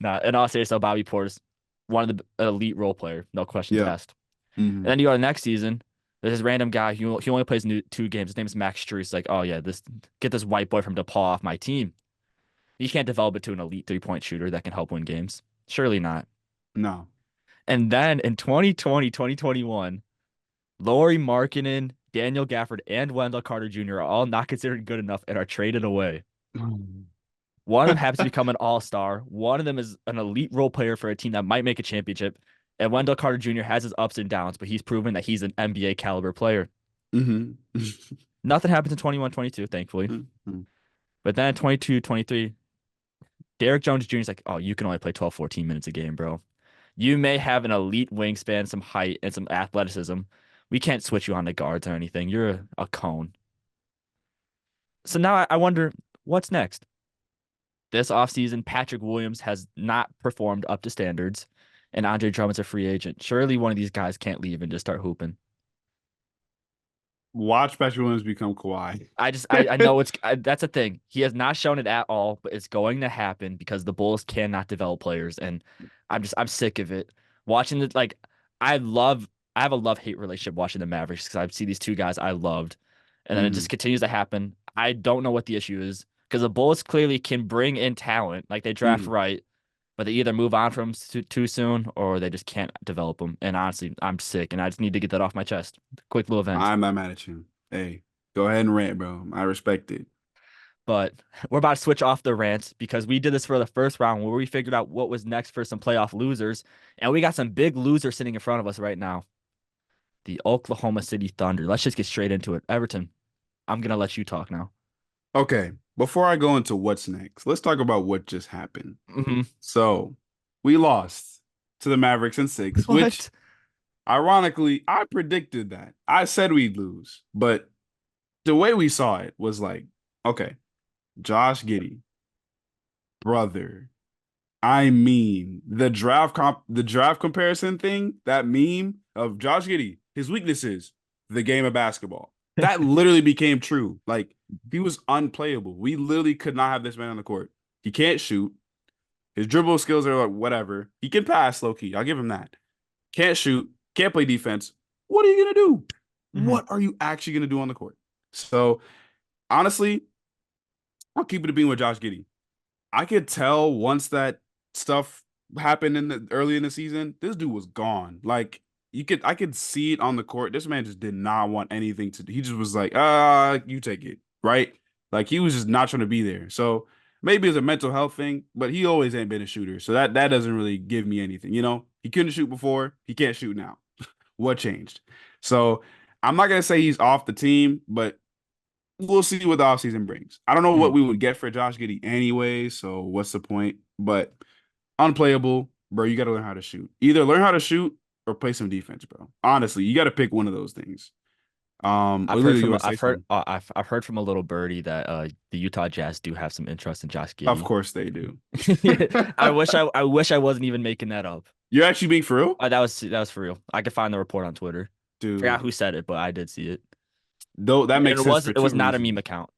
Nah, in all seriousness, Bobby Portis, one of the elite role player, no questions asked. And then you go to next season, there's this random guy, he only plays 2 games. His name is Max Strus. Like, oh yeah, get this white boy from DePaul off my team. You can't develop it to an elite 3-point shooter that can help win games. Surely not. No. And then in 2020, 2021, Lauri Markkanen, Daniel Gafford, and Wendell Carter Jr. are all not considered good enough and are traded away. One of them happens to become an all-star. One of them is an elite role player for a team that might make a championship. And Wendell Carter Jr. has his ups and downs, but he's proven that he's an NBA caliber player. Nothing happens in 21-22, thankfully. But then 22-23, Derek Jones Jr. is like, oh, you can only play 12, 14 minutes a game, bro. You may have an elite wingspan, some height, and some athleticism. We can't switch you on to guards or anything. You're a cone. So now I wonder, what's next? This offseason, Patrick Williams has not performed up to standards, and Andre Drummond's a free agent. Surely one of these guys can't leave and just start hooping. Watch Patrick Williams become Kawhi. I know that's a thing. He has not shown it at all, but it's going to happen because the Bulls cannot develop players, and I'm sick of it. Watching it, like I have a love-hate relationship watching the Mavericks because I see these 2 guys I loved, and then it just continues to happen. I don't know what the issue is because the Bulls clearly can bring in talent, like they draft right, but they either move on from too soon or they just can't develop them. And honestly, I'm sick, and I just need to get that off my chest. Quick little event. I'm not mad at you. Hey, go ahead and rant, bro. I respect it. But we're about to switch off the rants because we did this for the first round where we figured out what was next for some playoff losers, and we got some big losers sitting in front of us right now. The Oklahoma City Thunder. Let's just get straight into it. Everton, I'm going to let you talk now. Okay. Before I go into what's next, let's talk about what just happened. So we lost to the Mavericks in 6, which ironically, I predicted that. I said we'd lose, but the way we saw it was like, okay, Josh Giddey, brother, I mean, the draft comparison thing, that meme of Josh Giddey, his weaknesses, the game of basketball. That literally became true. Like, he was unplayable. We literally could not have this man on the court. He can't shoot. His dribble skills are like whatever. He can pass low key. I'll give him that. Can't shoot. Can't play defense. What are you gonna do? Mhm. What are you actually gonna do on the court? So honestly, I'll keep it a being with Josh Giddey. I could tell once that stuff happened in the early in the season, this dude was gone. Like I could see it on the court. This man just did not want anything to do. He just was like, you take it, right? Like he was just not trying to be there. So maybe it's a mental health thing, but he always ain't been a shooter. So that doesn't really give me anything. You know, he couldn't shoot before, he can't shoot now. What changed? So I'm not gonna say he's off the team, but we'll see what the offseason brings. I don't know what Mhm. we would get for Josh Giddey anyway, so what's the point? But unplayable, bro. You got to learn how to shoot. Either learn how to shoot or play some defense, bro. Honestly, you got to pick one of those things. Literally, you want to say something? I've heard from a little birdie that the Utah Jazz do have some interest in Josh Of Giddey. course they do. I wish I wasn't even making that up. You're actually being for real, That was for real. I could find the report on Twitter. Forgot dude. who said it, but I did see it. Though that And makes it sense was for it was two not a meme reasons. account.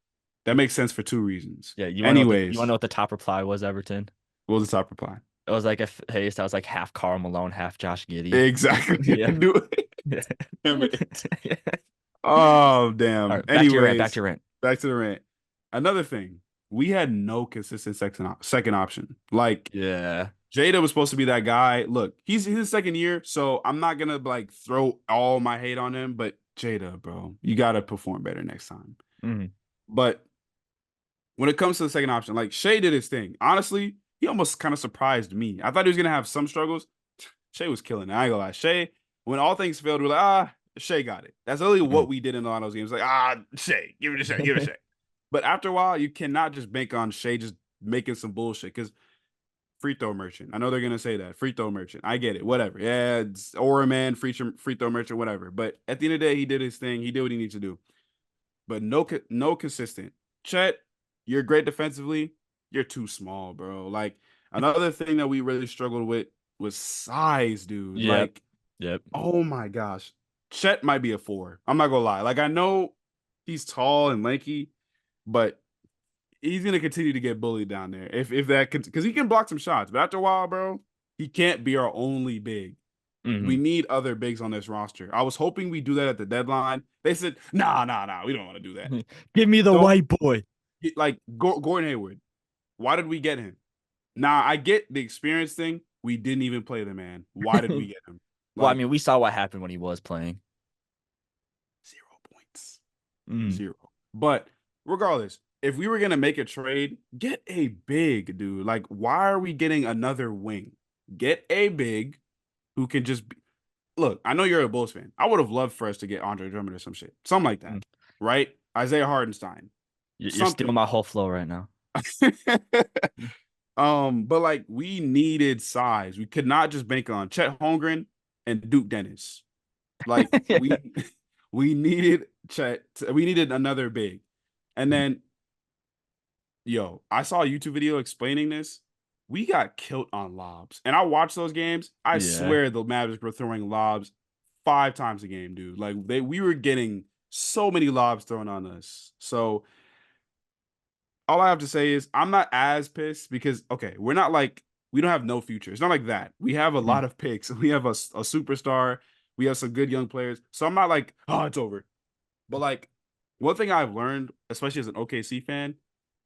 That makes sense for two reasons. Yeah, you want to know Anyways, what the top reply was, Everton? what was the top reply? It was like hey, so I was like half Karl Malone, half Josh Giddey. Exactly. I Yeah. knew it. Damn it. Oh, All damn. right, back to your rant. Back to Anyways, your rant. back to the rant. Another thing, we had no consistent second option. Like Yeah. Jada was supposed to be that guy. Look, he's in his second year, so I'm not gonna like throw all my hate on him. But Jada, bro, you gotta perform better next time. Mhm. But when it comes to the second option, like Shea did his thing. Honestly, he almost kind of surprised me. I thought he was gonna have some struggles. Shea was killing it. I ain't gonna lie. Shea, when all things failed, we're like, Shea got it. That's literally what Mhm. we did in a lot of those games. Like, Shea, give it to Shea, give it to Shea. But after a while, you cannot just bank on Shea just making some bullshit because free throw merchant. I know they're gonna say that free throw merchant. I get it. Whatever. Yeah, it's Aura man, free throw merchant, whatever. But at the end of the day, he did his thing. He did what he needs to do. But no consistent. Chet, you're great defensively. You're too small, bro. Like another thing that we really struggled with was size, dude. Yep. Like, Yep. oh my gosh, Chet might be a 4. I'm not gonna lie. Like I know he's tall and lanky, but he's gonna continue to get bullied down there if that because he can block some shots. But after a while, bro, he can't be our only big. We Mhm. need other bigs on this roster. I was hoping we do that at the deadline. They said, nah, we don't want to do that. Give me the Don't white boy. like Gordon Hayward. Why did we get him? Now I get the experience thing. We didn't even play the man. Why did we get him? Well, I Like mean, we saw what happened when he was playing. 0 points. Mm. 0. But regardless, if we were gonna make a trade, get a big dude. Like, why are we getting another wing? Get a big who can just be. Look, I know you're a Bulls fan. I would have loved for us to get Andre Drummond or some shit, something like that, Mm. right? Isaiah Hardenstein, You're stealing something. my whole flow right now. But like we needed size. We could not just bank on Chet Holmgren and Duke Dennis. Like we needed Chet. We needed another big. And then, yo, I saw a YouTube video explaining this. We got killed on lobs, and I watched those games. I Yeah. swear the Mavericks were throwing lobs 5 times a game, dude. Like we were getting so many lobs thrown on us. So all I have to say is I'm not as pissed because okay, we're not like we don't have no future. It's not like that. We have a Mhm. lot of picks. We have a superstar. We have some good young players. So I'm not like, oh, it's over. But like one thing I've learned, especially as an OKC fan,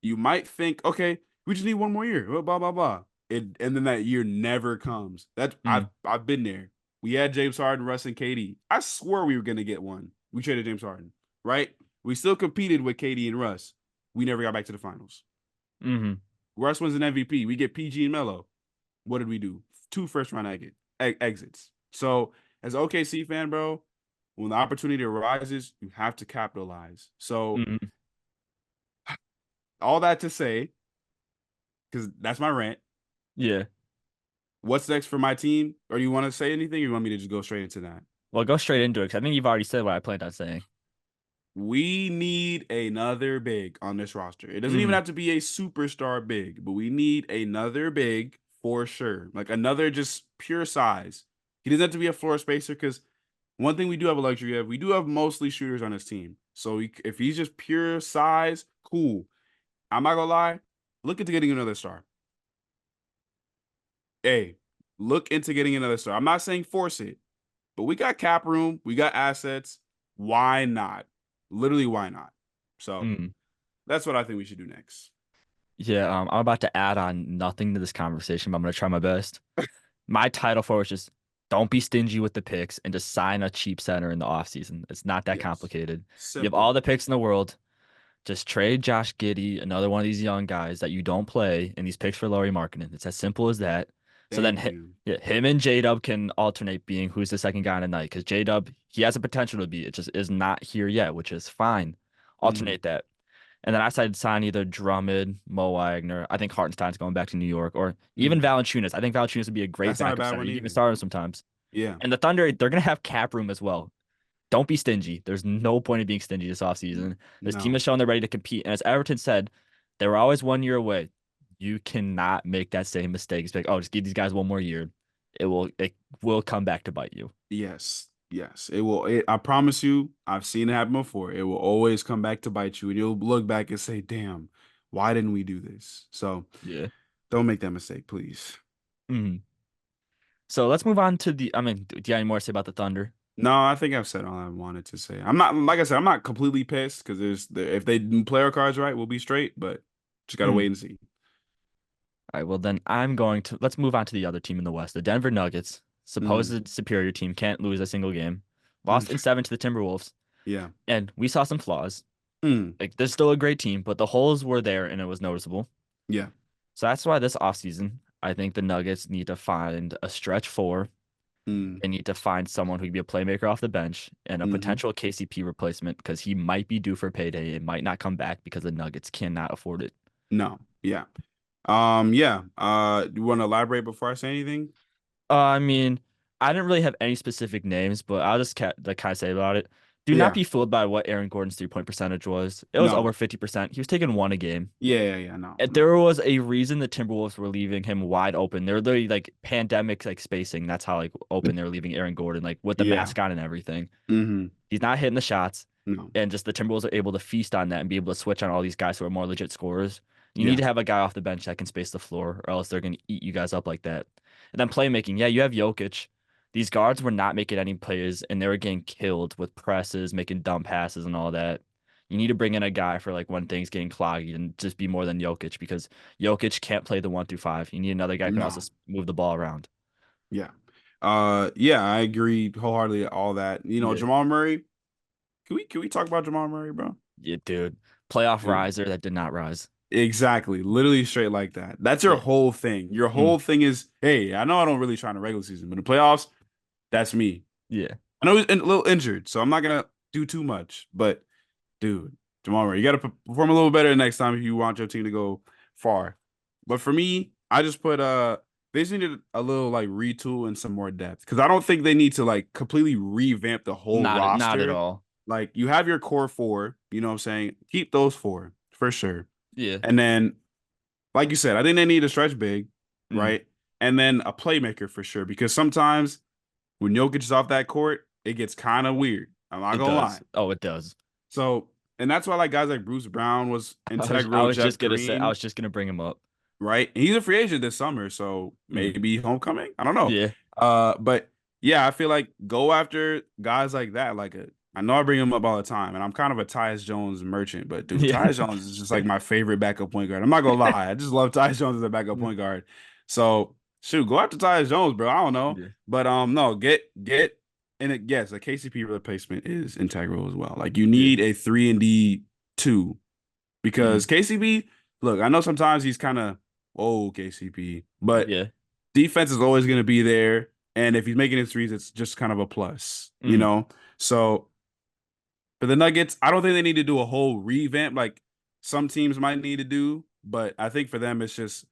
you might think, okay, we just need one more year. Blah blah blah. And then that year never comes. That Mm. I've been there. We had James Harden, Russ, and KD. I swore we were gonna get one. We traded James Harden, right? We still competed with KD and Russ. We never got back to the finals. Mhm. Russ wins an MVP. We get PG and Melo. What did we do? 2 first-round exits. So as an OKC fan, bro, when the opportunity arises, you have to capitalize. So Mhm. all that to say, because that's my rant. Yeah. What's next for my team? Or do you want to say anything? Or you want me to just go straight into that? Well, go straight into it because I think you've already said what I planned on saying. We need another big on this roster. It doesn't even Mhm. have to be a superstar big, but we need another big for sure. Like another just pure size. He doesn't have to be a floor spacer because one thing we do have a luxury of, we do have mostly shooters on his team. So if he's just pure size, cool. I'm not gonna lie, look into getting another star. Hey, look into getting another star. I'm not saying force it, but we got cap room, we got assets. Why not? Literally, why not? So Mm. that's what I think we should do next. Yeah, I'm about to add on nothing to this conversation, but I'm gonna try my best. My title for it is just don't be stingy with the picks and just sign a cheap center in the offseason. It's not that Yes. complicated. You have all Simple. the picks in the world. Just trade Josh Giddey, another one of these young guys that you don't play, and these picks for Laurie Markkinen. It's as simple as that. So then Thank you. yeah, him and J Dub can alternate being who's the second guy on the night because J Dub, he has a potential to be. It just is not here yet, which is fine. Mhm. Alternate that. And then I decided to sign either Drummond, Mo Wagner. I think Hartenstein's going back to New York, or even Mhm. Valanciunas. I think Valanciunas would be a great That's not a backup bad center. one You can even either. start him sometimes. Yeah. And the Thunder, they're gonna have cap room as well. Don't be stingy. There's no point in being stingy this offseason. This team No. has shown they're ready to compete. And as Everton said, they were always 1 year away. You cannot make that same mistake. It's like, oh, just give these guys one more year. It will come back to bite you. Yes. Yes. It will. I promise you, I've seen it happen before. It will always come back to bite you, and you'll look back and say, damn, why didn't we do this? So Yeah. don't make that mistake, please. Mhm. So let's move on to the. I mean, do you have any more to say about the Thunder? No, I think I've said all I wanted to say. I'm not, like I said, I'm not completely pissed because if they play our cards right, we'll be straight, but just gotta Mhm. wait and see. All right. Well, then I'm going to let's move on to the other team in the West, the Denver Nuggets, Mm, supposed superior team, can't lose a single game, mm, lost in seven to the Timberwolves, yeah. and we saw some flaws. Mm, Like, they're still a great team, but the holes were there and it was noticeable. yeah. So that's why this offseason, I think the Nuggets need to find a stretch four. Mm, They need to find someone who can be a playmaker off the bench and a hmm. potential KCP replacement because he might be due for payday. It might not come back because the Nuggets cannot afford it. No. Yeah. Yeah. You want to elaborate before I say anything? I mean, I didn't really have any specific names, but I'll just like kind of say about it. Do not Yeah. be fooled by what Aaron Gordon's 3-point percentage was. It was No. over 50%. He was taking one a game. Yeah. No. And No. there was a reason the Timberwolves were leaving him wide open. They're literally like pandemic like spacing. That's how like open they were leaving Aaron Gordon, like with the Yeah. mask on and everything. Hmm. He's not hitting the shots, No. and just the Timberwolves are able to feast on that and be able to switch on all these guys who are more legit scorers. You need Yeah. to have a guy off the bench that can space the floor, or else they're going to eat you guys up like that. And then playmaking, yeah, you have Jokic. These guards were not making any plays, and they were getting killed with presses, making dumb passes, and all that. You need to bring in a guy for like when things getting cloggy and just be more than Jokic because Jokic can't play the 1 through 5. You need another guy who can also No. move the ball around. Yeah. Yeah, I agree wholeheartedly all that. Yeah, Jamal Murray. Can we talk about Jamal Murray, bro? yeah, dude. Playoff Dude. riser that did not rise. Exactly. Literally straight like that. That's your Yeah. whole thing. Your Mm, whole thing is, hey, I know I don't really try in the regular season, but in the playoffs, that's me. yeah. I know he's a little injured, so I'm not gonna do too much. But dude, Jamal Murray, you gotta perform a little better next time if you want your team to go far. But for me, I just put they just needed a little like retool and some more depth because I don't think they need to like completely revamp the whole Not at roster. all. Like you have your core four, you know what I'm saying? Keep those four for sure. Yeah. And then, like you said, I think they need a stretch big, Mm, right? And then a playmaker for sure. Because sometimes when Jokic is off that court, it gets kind of weird. I'm not it gonna lie. does. Oh, it does. So, and that's why like guys like Bruce Brown was I integral, was Jeff just gonna say I Green, was just gonna bring him up. right? And he's a free agent this summer, so Mm, maybe homecoming. I don't know. yeah. But yeah, I feel like go after guys like that. I know I bring him up all the time, and I'm kind of a Tyus Jones merchant, but dude, Yeah. Tyus Jones is just like my favorite backup point guard. I'm not gonna lie, I just love Tyus Jones as a backup point guard. So shoot, go after Tyus Jones, bro. I don't know, Yeah. but no, get and yes, a KCP replacement is integral as well. Like you Yeah. need a 3-and-D 2 Mm, because KCP. Look, I know sometimes he's kind of KCP, but yeah. defense is always going to be there. And if he's making his threes, it's just kind of a plus, you Mm, know? So for the Nuggets, I don't think they need to do a whole revamp like some teams might need to do. But I think for them, it's just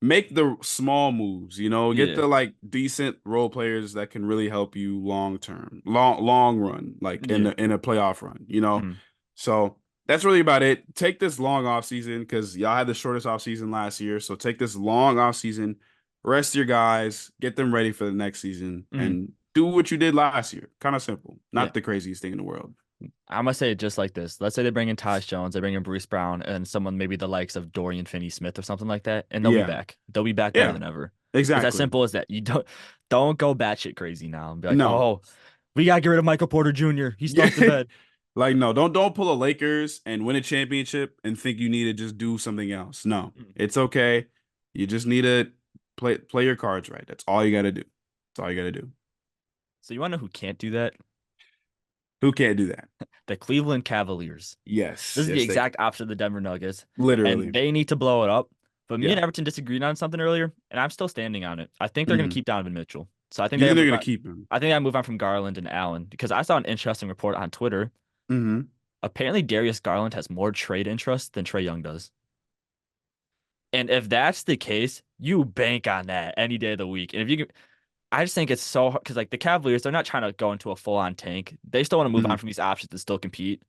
make the small moves, get yeah. the like decent role players that can really help you long term, long run, like in Yeah. a playoff run. Mm, So that's really about it. Take this long off season because y'all had the shortest off season last year. So take this long off season, rest your guys, get them ready for the next season, Mhm. and do what you did last year. Kind of simple. Yeah. Not the craziest thing in the world. I'm gonna say it just like this. Let's say they bring in Tyus Jones, they bring in Bruce Brown, and someone maybe the likes of Dorian Finney-Smith or something like that, and they'll be Yeah. back. They'll be back better Yeah. than ever. It's as Exactly. simple as that. You don't go batshit crazy now and be like, No. oh, we gotta get rid of Michael Porter Jr. He Yeah. stunk the bed. Like, no, don't pull a Lakers and win a championship and think you need to just do something else. No, Mm. it's okay. You just need to play your cards right. That's all you got to do. That's all you got to do. So you wanna know who can't do that? Who can't do that? The Cleveland Cavaliers. Yes. This is the Yes, they exact opposite of the Denver Nuggets, and literally. they need to blow it up. But me Yeah. and Everton disagreed on something earlier, and I'm still standing on it. I think they're gonna Mhm. keep Donovan Mitchell. So I think You they think they're move gonna on. keep him? I think I move on from Garland and Allen because I saw an interesting report on Twitter. Mm-hmm. Apparently, Darius Garland has more trade interest than Trae Young does. And if that's the case, you bank on that any day of the week. And if you can, I just think it's so hard because like the Cavaliers, they're not trying to go into a full on tank. They still want to move Mm-hmm. on from these options to still compete.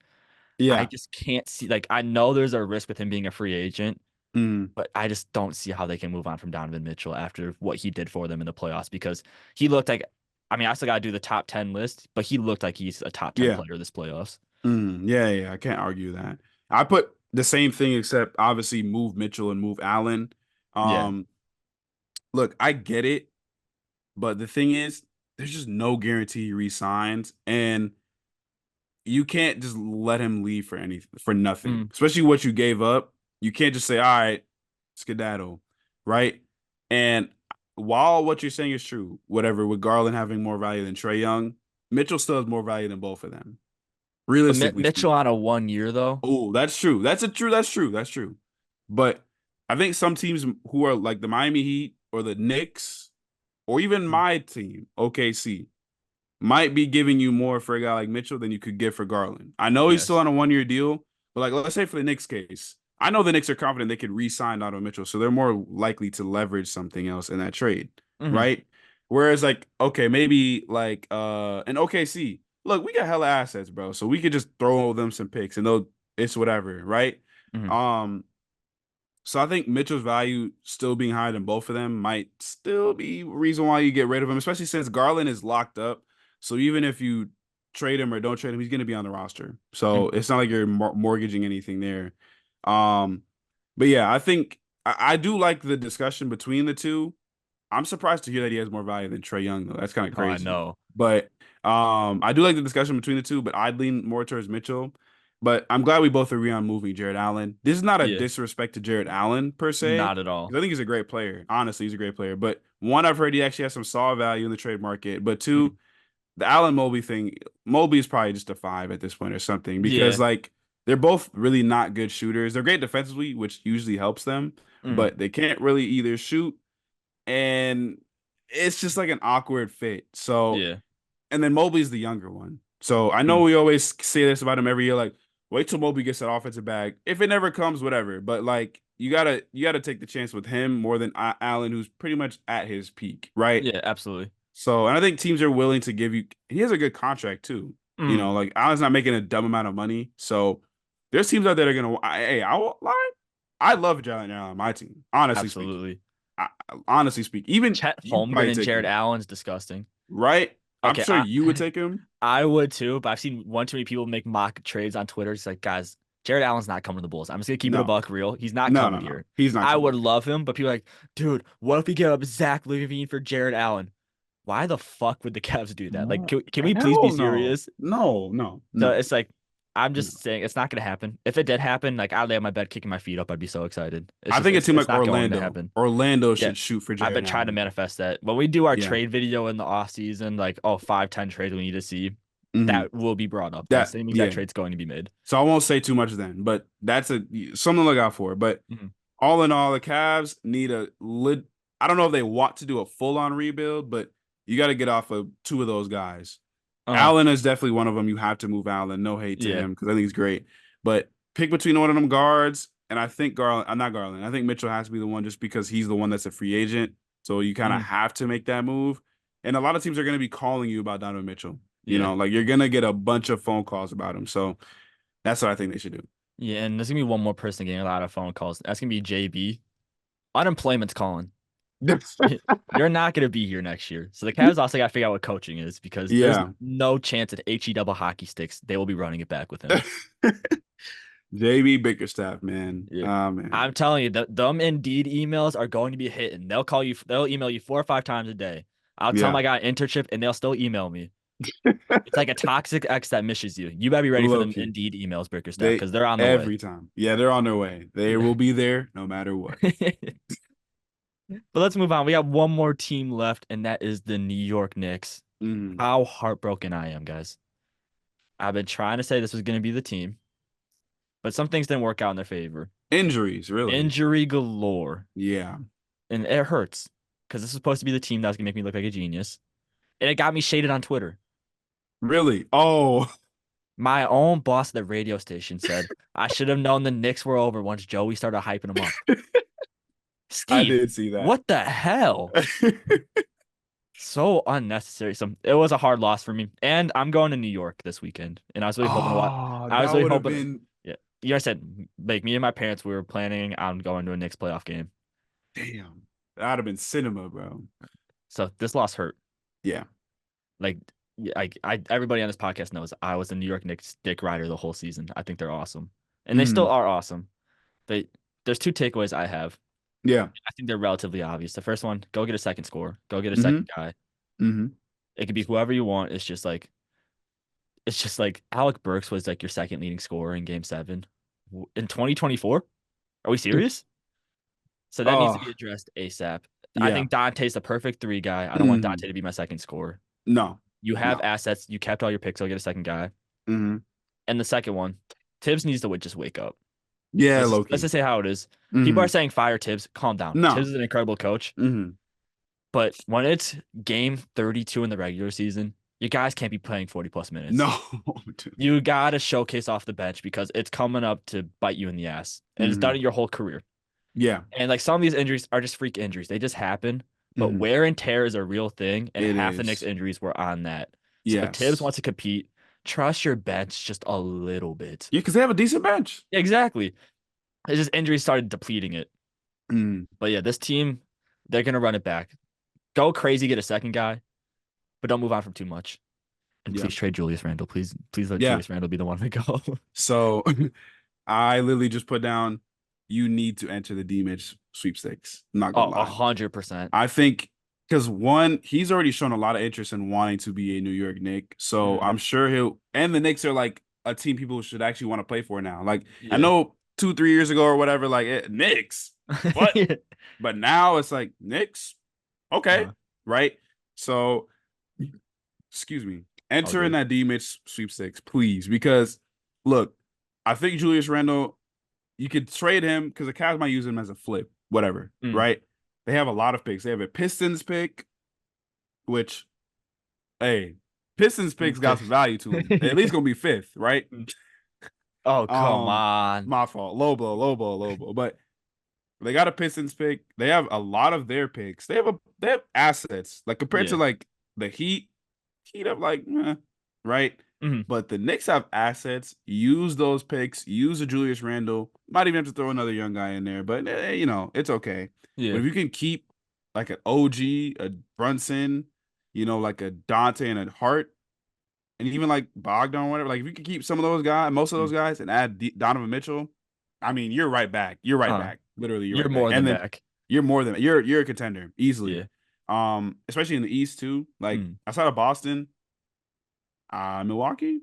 I Yeah. just can't see like I know there's a risk with him being a free agent, Mm-hmm. but I just don't see how they can move on from Donovan Mitchell after what he did for them in the playoffs because he looked like I mean, I still gotta do the top 10 list, but he looked like he's a top 10 Yeah. player this playoffs. Yeah. Yeah. I can't argue that. I put the same thing except obviously move Mitchell and move Allen. Yeah. Um, Look, I get it. But the thing is, there's just no guarantee he resigns, and you can't just let him leave for nothing, Mm. especially what you gave up. You can't just say, "All right, skedaddle," right? And while what you're saying is true, whatever, with Garland having more value than Trae Young, Mitchell still has more value than both of them, But realistically Mitchell speaking. on a 1 year though. Oh, that's true. That's true. But I think some teams who are like the Miami Heat or the Knicks or even Mm. my team, OKC, might be giving you more for a guy like Mitchell than you could get for Garland. I know he's still Yes. on a 1 year deal, but like let's say for the Knicks case, I know the Knicks are confident they could re-sign Donovan Mitchell, so they're more likely to leverage something else in that trade, Hmm. right? Whereas like okay, maybe like an OKC, look, we got hella assets, bro, so we could just throw them some picks and they'll it's whatever, right? Hmm. Um, so I think Mitchell's value still being higher than both of them might still be a reason why you get rid of him, especially since Garland is locked up. So even if you trade him or don't trade him, he's going to be on the roster. So Hmm. it's not like you're mortgaging anything there. Um, but yeah, I think I do like the discussion between the two. I'm surprised to hear that he has more value than Trae Young, though. That's kind of Oh, I crazy. know. But I do like the discussion between the two, but I'd lean more towards Mitchell. But I'm glad we both agree on moving Jared Allen. This is not a Yeah. disrespect to Jared Allen per se, Not at all. because I think he's a great player. Honestly, he's a great player. But one, I've heard he actually has some solid value in the trade market. But Mhm. two, the Allen Mobley thing, Mobley is probably just a 5 at this point or something because Yeah. like they're both really not good shooters. They're great defensively, which usually helps them, Mm. but they can't really either shoot and it's just like an awkward fit. So, Yeah. and then Mobley's the younger one. So I know Mm. we always say this about him every year, like wait till Mobley gets that offensive bag. If it never comes, whatever. But like you gotta take the chance with him more than Allen, who's pretty much at his peak, right? Yeah, absolutely. So, and I think teams are willing to give you. He has a good contract too. You Mm. know, like Allen's not making a dumb amount of money. So there's teams out there that are gonna. Hey, I won't lie. I love Jalen Allen on my team. Honestly speaking. Absolutely. I, honestly speaking, even Chet you Holmgren probably and take Jared him, Allen's disgusting. right? I'm Okay, sure you would take him. I would too, but I've seen one too many people make mock trades on Twitter. It's like, guys, Jared Allen's not coming to the Bulls. I'm just gonna keep it a No, buck real. He's not no, no, coming no. here. He's not I would coming. love him, but people are like, dude, what if we give up Zach LaVine for Jared Allen? Why the fuck would the Cavs do that? Like, No, can we please be hell no, serious? no, no, So no, it's like, I'm no. just saying it's not gonna happen. If it did happen, like I'd lay on my bed kicking my feet up. I'd be so excited. It's I just think a team it's like not going to Orlando, happen. Orlando Yeah. should shoot for I've Jared been trying to Allen. manifest that. When we do our Yeah. trade video in the off season, like 5, 10 trades we need to see, Hmm. that will be brought up. That That same exact yeah. trade's going to be made. So I won't say too much then, but that's something to look out for. But Mhm. all in all, the Cavs need a lid. I don't know if they want to do a full on rebuild, but you got to get off of two of those guys. Uh-huh. Allen is definitely one of them. You have to move Allen. No hate to Yeah. him because I think he's great. But pick between one of them guards, and I think Garland. I'm not Garland. I think Mitchell has to be the one just because he's the one that's a free agent. So you kind of Mhm. have to make that move. And a lot of teams are going to be calling you about Donovan Mitchell. You Yeah. know, like you're gonna get a bunch of phone calls about him. So that's what I think they should do. Yeah. And there's gonna be one more person getting a lot of phone calls. That's gonna be JB. Unemployment's calling. You're not going to be here next year. So the Cavs also got to figure out what coaching is because there's Yeah. no chance at HE double hockey sticks. They will be running it back with him. JB Bickerstaff, man. Yeah. Man. I'm telling you, them Indeed emails are going to be hitting. They'll call you. They'll email you 4 or 5 times a day. I'll tell them Yeah. I got an internship, and they'll still email me. It's like a toxic ex that misses you. You better be ready for them Low-key. Indeed emails, Bickerstaff, They because they're on the every way. time. Yeah, they're on their way. They will be there no matter what. But let's move on. We got one more team left, and that is the New York Knicks. Mhm. How heartbroken I am, guys. I've been trying to say this was going to be the team, but some things didn't work out in their favor. Injuries, really. Injury galore. Yeah. And it hurts because this is supposed to be the team that's going to make me look like a genius. And it got me shaded on Twitter. Really? Oh. My own boss at the radio station said, I should have known the Knicks were over once Joey started hyping them up. Steve, I did see that. what the hell? So unnecessary. So it was a hard loss for me. And I'm going to New York this weekend. And I was really hoping to watch. I was that really would have hoping. been Yeah. You guys said, like, me and my parents, we were planning on going to a Knicks playoff game. damn. That'd have been cinema, bro. So this loss hurt. Yeah. Like, everybody on this podcast knows I was the New York Knicks dick rider the whole season. I think they're awesome. And they still are awesome. There's 2 takeaways I have. Yeah. I think they're relatively obvious. The first one, go get a second score. Go get a second guy. Mm-hmm. It could be whoever you want. It's just like Alec Burks was like your second leading scorer in Game 7 in 2024. Are we serious? So that needs to be addressed ASAP. Yeah. I think Dante's the perfect 3 guy. I don't want Dante to be my second scorer. No. You have assets. You kept all your picks. I'll get a second guy. Mm-hmm. And the second one, Tibbs needs to just wake up. Yeah, let's just say how it is. People are saying fire Tibbs. Calm down. No. Tibbs is an incredible coach. But when it's game 32 in the regular season, you guys can't be playing 40+ minutes. No. You got to showcase off the bench because it's coming up to bite you in the ass. And it's done in your whole career. Yeah. And like some of these injuries are just freak injuries. They just happen. But wear and tear is a real thing. And half the Knicks injuries were on that. So if Tibbs wants to compete, trust your bench just a little bit. Yeah, because they have a decent bench. Exactly. It's just injuries started depleting it. But yeah, this team, they're going to run it back. Go crazy, get a second guy, but don't move on from too much. And please trade Julius Randle. Please let Julius Randle be the one to go. So I literally just put down, you need to enter the D-Mitch sweepstakes. I'm not gonna lie. 100%. I think because one, he's already shown a lot of interest in wanting to be a New York Knick. So I'm sure and the Knicks are like a team people should actually want to play for now. Like I know 2-3 years ago or whatever, like Knicks. What? But now it's like Knicks. Okay. Right. So excuse me. Enter in that D-Mitch sweepstakes, please. Because look, I think Julius Randle, you could trade him because the Cavs might use him as a flip, whatever. Right. They have a lot of picks. They have a Pistons pick, which, hey, Pistons picks got some value to them. At least gonna be 5th, right? Oh, come on. My fault. Low blow. But they got a Pistons pick. They have a lot of their picks. They have assets. Like compared to like the Heat have like, right? But the Knicks have assets. Use those picks. Use a Julius Randle. Might even have to throw another young guy in there, but it's okay. Yeah. But if you can keep like an OG, a Brunson, like a Dante and a Hart, and even like Bogdan or whatever, like if you can keep some of those guys, most of those guys, and add Donovan Mitchell, I mean, you're right back. You're right back. Literally, you're right more back. than back. You're more than you're a contender easily. Yeah. Especially in the East too. Like outside of Boston, Milwaukee.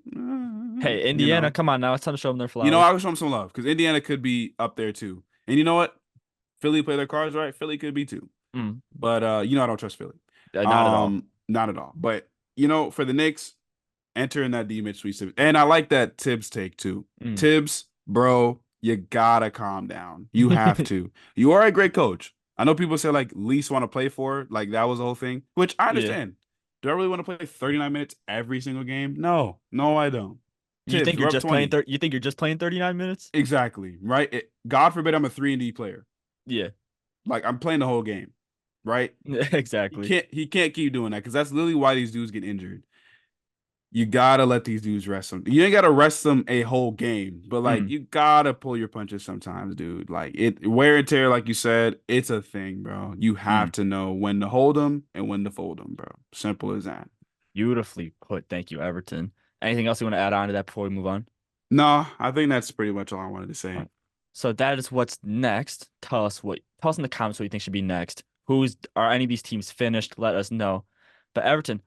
Hey, Indiana, come on now. It's time to show them their flowers. I will show them some love because Indiana could be up there too. And you know what? Philly play their cards right. Philly could be too. But I don't trust Philly. Not at all. Not at all. But for the Knicks, enter in that D-Mitch sweepstakes. And I like that Tibbs take too. Tibbs, bro, you gotta calm down. You have to. You are a great coach. I know people say like least want to play for, like that was the whole thing, which I understand. Do I really want to play 39 minutes every single game? No, I don't. You think you're just playing? You think you're just playing 39 minutes? Exactly. Right. God forbid I'm a 3-and-D player. Yeah. Like I'm playing the whole game. Right. Exactly. He can't keep doing that because that's literally why these dudes get injured. you gotta let these dudes rest them. You ain't gotta rest them a whole game, but like Mm, you gotta pull your punches sometimes, dude. Like it wear and tear, like you said, it's a thing, bro. You have mm. to know when to hold them and when to fold them, bro. Simple as that. Beautifully put. Thank you, Everton. Anything else you want to add on to that before we move on? No, I think that's pretty much all I wanted to All say. right. So that is what's next. Tell us in the comments what you think should be next. Who's are any of these teams finished? Let us know. But Everton,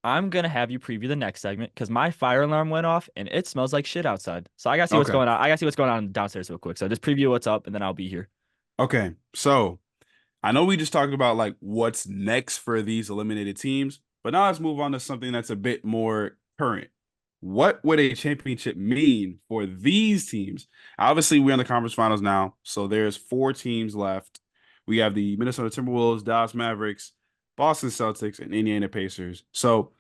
I'm gonna have you preview the next segment because my fire alarm went off and it smells like shit outside. So I gotta see what's Okay. going on. I gotta see what's going on downstairs real quick. So just preview what's up and then I'll be here. Okay. So I know we just talked about like what's next for these eliminated teams, but now let's move on to something that's a bit more current. What would a championship mean for these teams? Obviously, we're in the conference finals now, so there's 4 teams left. We have the Minnesota Timberwolves, Dallas Mavericks, Boston Celtics, and Indiana Pacers. So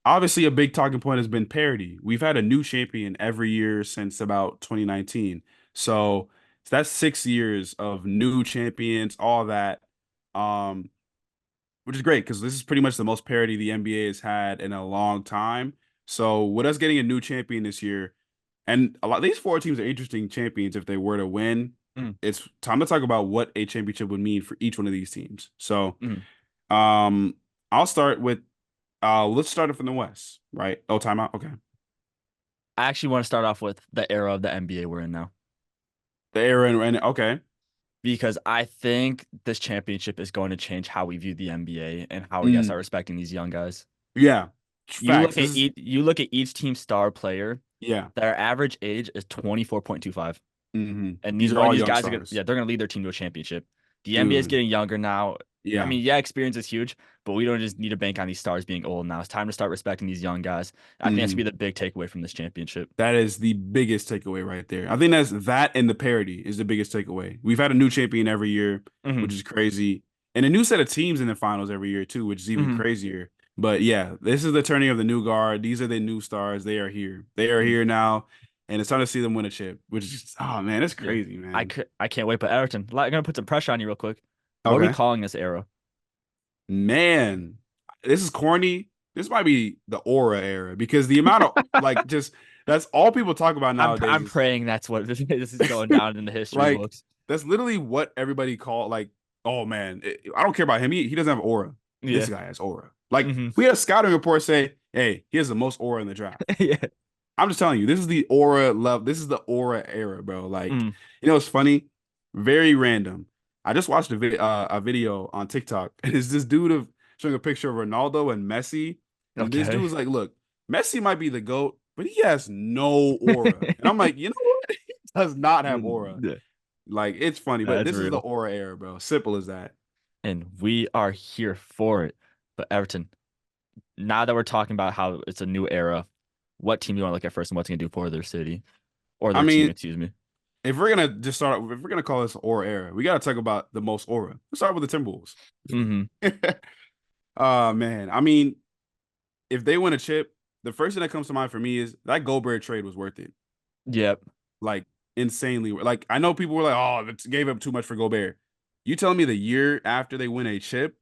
obviously, a big talking point has been parity. We've had a new champion every year since about 2019. So that's 6 years of new champions, all that. Um, which is great because this is pretty much the most parity the NBA has had in a long time. So with us getting a new champion this year, and a lot these 4 teams are interesting champions if they were to win. Mm, It's time to talk about what a championship would mean for each one of these teams. So mm. um I'll start with let's start it from the West, right? Oh, timeout. Okay. I actually want to start off with the era of the NBA we're in now The era and okay. because I think this championship is going to change how we view the NBA and how we gotta Mm, start respecting these young guys. yeah. Facts. This is You look at each team star player, yeah. their average age is 24.25. And These are all these young guys are gonna stars. they're gonna lead their team to a championship. The NBA is Dude. getting younger now. I Yeah. mean, yeah, experience is huge, but we don't just need to bank on these stars being old now. It's time to start respecting these young guys. I think that should be hmm the big takeaway from this championship. That is the biggest takeaway right there. I think that's that and the parity is the biggest takeaway. We've had a new champion every year, Hmm. which is crazy, and a new set of teams in the finals every year too, which is even Hmm. crazier. But yeah, this is the turning of the new guard. These are the new stars. They are here. They are here now, and it's time to see them win a chip. Which is just, oh man, it's Yeah, crazy, man. I can't wait. But Everton, I'm gonna put some pressure on you real quick. What are we Okay, calling this era? man, this is corny. This might be the aura era because the amount of like just that's all people talk about nowadays I'm is praying that's what this is going down in the history like books. that's literally what everybody call like. Oh man, I don't care about him. He doesn't have aura. This Yeah. guy has aura. Like Hmm. we had a scouting report say, hey, he has the most aura in the draft. Yeah. I'm just telling you, this is the aura love. This is the aura era, bro. Like, Mm. it's funny, very random. I just watched a video on TikTok, and it's this dude of showing a picture of Ronaldo and Messi, and this dude Okay. was like, "Look, Messi might be the goat, but he has no aura." And I'm like, you know what? He does not have aura. Yeah, Like, it's funny, but that's this is the real. aura era, bro. Simple as that. And we are here for it. But Everton, now that we're talking about how it's a new era, what team do you want to look at first and what's going to do for their city or I their team, mean, excuse me? if we're gonna just start, if we're gonna call this aura era, we gotta talk about the most aura. Let's start with the Timberwolves. Hmm. Oh man, I mean, if they win a chip, the first thing that comes to mind for me is that Gobert trade was worth it. Yep. Like insanely. Like I know people were like, "Oh, it gave up too much for Gobert." You telling me the year after they win a chip,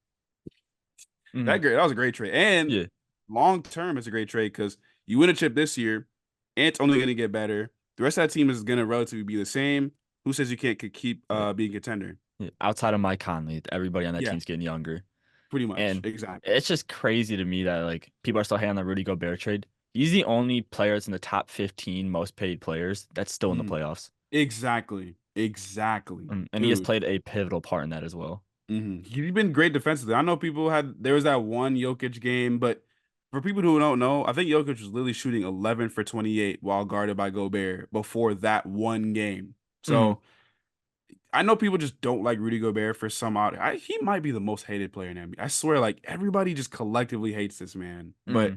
Hmm. that was a great trade. And Yeah. long term, it's a great trade because you win a chip this year, and it's only going to get better. The rest of that team is going to relatively be the same. Who says you can't could keep Yeah. being a contender? Yeah. Outside of Mike Conley, everybody on that Yeah, team's getting younger. pretty much. And Exactly. it's just crazy to me that like people are still hating on the Rudy Gobert trade. He's the only player that's in the top 15 most paid players that's still in the Mhm. playoffs. Exactly. Exactly. And he has Dude. played a pivotal part in that as well. He's been great defensively. I know people there was that one Jokic game, but for people who don't know, I think Jokic was literally shooting 11 for 28 while guarded by Gobert before that one game. Hmm. So I know people just don't like Rudy Gobert for some odd. He might be the most hated player in NBA. I swear, like everybody just collectively hates this man. Hmm. But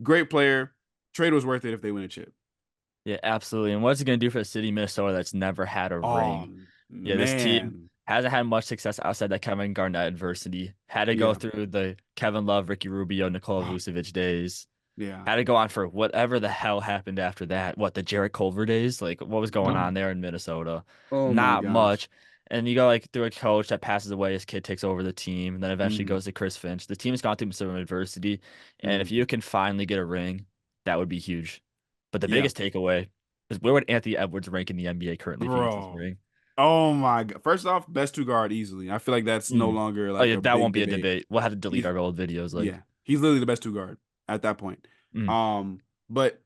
great player. Trade was worth it if they win a chip. Yeah, absolutely. And what's it going to do for a city, Minnesota, that's never had a Oh ring? Yeah, this team man. hasn't had much success outside that Kevin Garnett adversity. Had to go Yeah. through the Kevin Love, Ricky Rubio, Nikola Vucevic days. Yeah. Had to go on for whatever the hell happened after that. What, the Jarrett Culver days? Like, what was going on there in Minnesota? Oh my Not gosh. much. And you go like through a coach that passes away, his kid takes over the team, and then eventually Mhm. goes to Chris Finch. The team's gone through some adversity, and if Mhm. you can finally get a ring, That would be huge. But the Yeah, biggest takeaway is where would Anthony Edwards rank in the NBA currently if he gets his bro. ring? Oh my god! First off, best two guard easily. I feel like that's no Mm. longer Oh like yeah, a that big won't be a debate. debate. We'll have to delete He's our old videos. Like, Yeah, he's literally the best two guard at that point. mm, But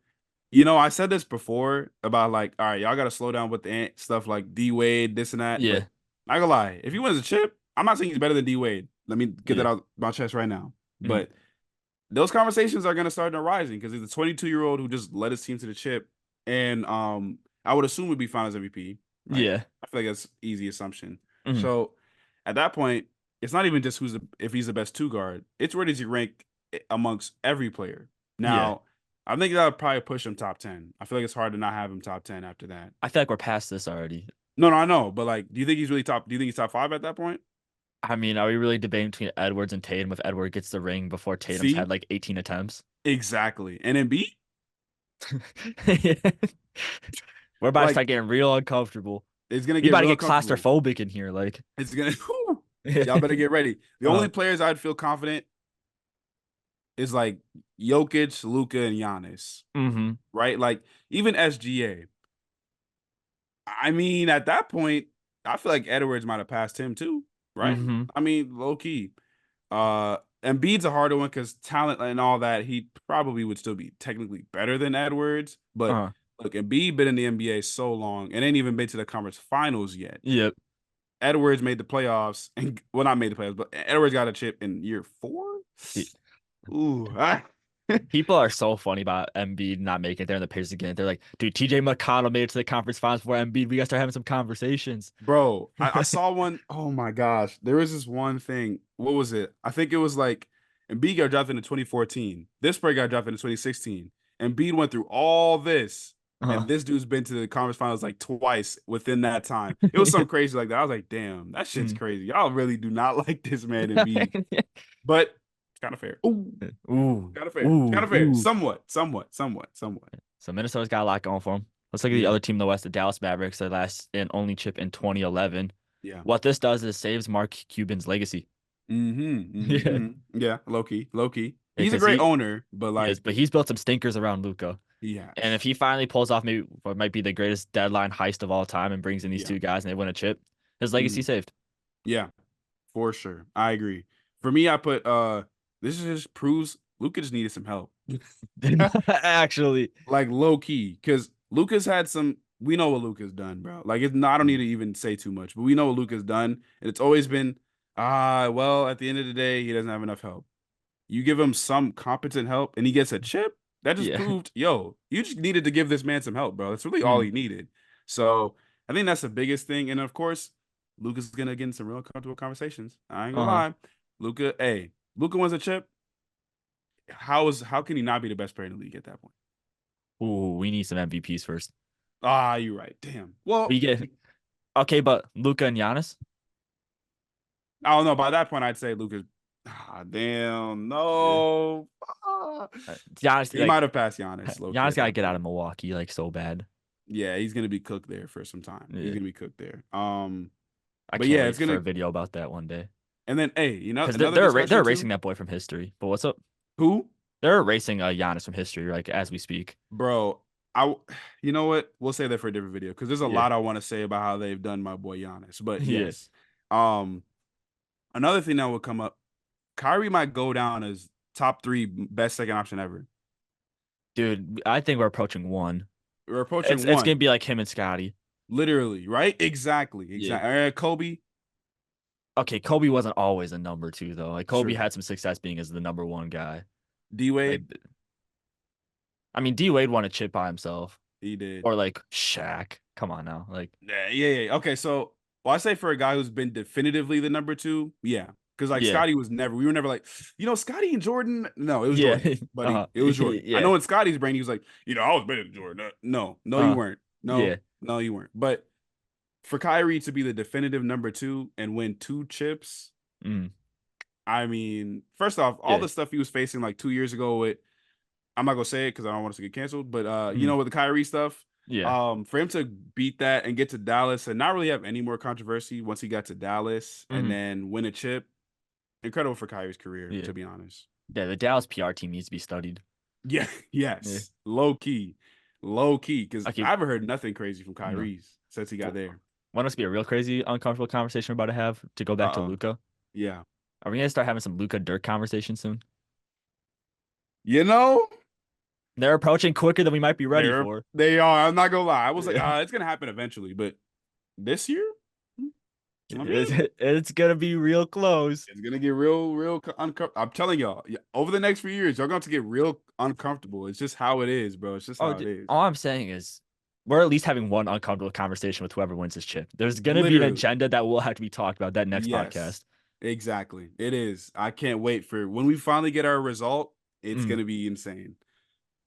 I said this before about like, all right, y'all got to slow down with the stuff like D Wade, this and that. yeah, But not gonna lie, if he wins a chip, I'm not saying he's better than D Wade. Let me get yeah, that out my chest right now. mm, But those conversations are gonna start rising because he's a 22-year-old who just led his team to the chip, and I would assume would be Finals MVP. Right? yeah, I feel like that's easy assumption. mm, So at that point, it's not even just if he's the best two guard. It's where does he rank amongst every player. yeah. Now, I think that would probably push him top 10. I feel like it's hard to not have him top 10 after that. I feel like we're past this already. No, I know, but like, do you think he's really top? Do you think he's top 5 at that point? I mean, are we really debating between Edwards and Tatum if Edward gets the ring before Tatum's See, had like 18 attempts? exactly. And Embiid, We're about to like, start getting real uncomfortable. it's gonna We get about to real get uncomfortable. claustrophobic in here. Like, It's gonna. Y'all better get ready. The only uh, players I'd feel confident is like Jokic, Luka, and Giannis. mm-hmm, Right? Like even SGA. I mean, at that point, I feel like Edwards might have passed him too, right? mm-hmm, I mean, low key. Embiid's a harder one because talent and all that, he probably would still be technically better than Edwards. But uh, look, Embiid been in the NBA so long and ain't even been to the conference finals yet. yep. Edwards made the playoffs and not made the playoffs, but Edwards got a chip in year 4. Ooh, People are so funny about Embiid not making it there in the Pacers again. They're like, dude, TJ McConnell made it to the conference finals for Embiid. We gotta start having some conversations. bro, I saw one. Oh my gosh. There was this one thing. What was it? I think it was like Embiid got drafted in 2014. This player got drafted in 2016. Embiid went through all this. Uh-huh. And this dude's been to the conference finals like twice within that time. It was something crazy like that. I was like, damn, that shit's Mm. crazy. Y'all really do not like this man Embiid. But it's kind of fair. Ooh, Ooh, kind of fair. ooh, Kind of fair. ooh. Somewhat. So Minnesota's got a lot going for them. Let's look at the Yeah. other team in the West, the Dallas Mavericks, their last and only chip in 2011. Yeah. What this does is saves Mark Cuban's legacy. Yeah. Low key. He's a Because great owner, but he like, is, but he's built some stinkers around Luca. yeah. And if he finally pulls off maybe what might be the greatest deadline heist of all time and brings in these Yeah. two guys and they win a chip, his legacy saved. Yeah, for sure. I agree. For me, I put this just proves Luka just needed some help. Actually, Like low key, because Luka's had some. We know what Luka's done, bro. Like it's not. I don't need to even say too much, but we know what Luka's done, and it's always been well, at the end of the day, he doesn't have enough help. You give him some competent help, and he gets a chip. That just yeah. proved, yo, you just needed to give this man some help, bro. That's really all he needed. So I think that's the biggest thing, and of course, Luka's gonna get in some real comfortable conversations. I ain't gonna lie, Luka wins a chip. How can he not be the best player in the league at that point? Ooh, we need some MVPs first. You're right. Damn. Well, We get okay, but Luca and Giannis. I don't know. By that point, I'd say Luka's. Damn. No. Giannis, He like, might have passed Giannis. Giannis gotta get out of Milwaukee like so bad. Yeah, he's gonna be cooked there for some time. Yeah. He's gonna be cooked there. I But can't yeah, wait it's for gonna. a video about that one day. And then, hey, Because another they're discussion erasing too? that boy from history. But what's up? Who, They're erasing Giannis from history, like as we speak. bro? You know what? We'll say that for a different video because there's a lot I want to say about how they've done my boy Giannis. But Yeah. yes, another thing that would come up, Kyrie might go down as top 3 best second option ever. Dude, I think we're approaching one. We're approaching It's one. gonna be like him and Scotty. Literally, right? Exactly. Kobe. Okay, Kobe wasn't always a number 2 though. Like Kobe Sure. had some success being as the number 1 guy. D Wade. Like, I mean, D Wade won a chip by himself, He did. or like Shaq. Come on now, like Yeah. Okay, so I say for a guy who's been definitively the number 2, yeah. Because like Yeah. Scotty was never, we were never like, Scotty and Jordan. No, it was Yeah. Jordan, buddy. It was Jordan. Yeah. I know in Scotty's brain, he was like, I was better than Jordan. No, you weren't. Yeah. No, you weren't. But for Kyrie to be the definitive number 2 and win 2 chips, I mean, first off, all the stuff he was facing like 2 years ago with, I'm not gonna say it because I don't want us to get canceled, but with the Kyrie stuff, for him to beat that and get to Dallas and not really have any more controversy once he got to Dallas and then win a chip, incredible for Kyrie's career, to be honest. Yeah, the Dallas PR team needs to be studied. Yeah, Yeah. yes, low key, because Okay, I haven't heard nothing crazy from no. Kyrie since he got there. Want us to be a real crazy, uncomfortable conversation we're about to have to go back to Uh-oh. Luca? Yeah. Are we gonna start having some Luca Dirk conversation soon? You know, They're approaching quicker than we might be ready they're for. they are. I'm not gonna lie. I was like, Yeah. it's gonna happen eventually, but this year, I It's, mean, it's gonna be real close. it's gonna get real uncomfortable. I'm telling y'all, over the next few years, y'all going to get real uncomfortable. It's just how it is, bro. It's just Oh, how it is. all I'm saying is we're at least having one uncomfortable conversation with whoever wins this chip. There's gonna be an Literally, agenda that will have to be talked about that next yes, podcast. exactly. It is. I can't wait for when we finally get our result. It's Mm. gonna be insane.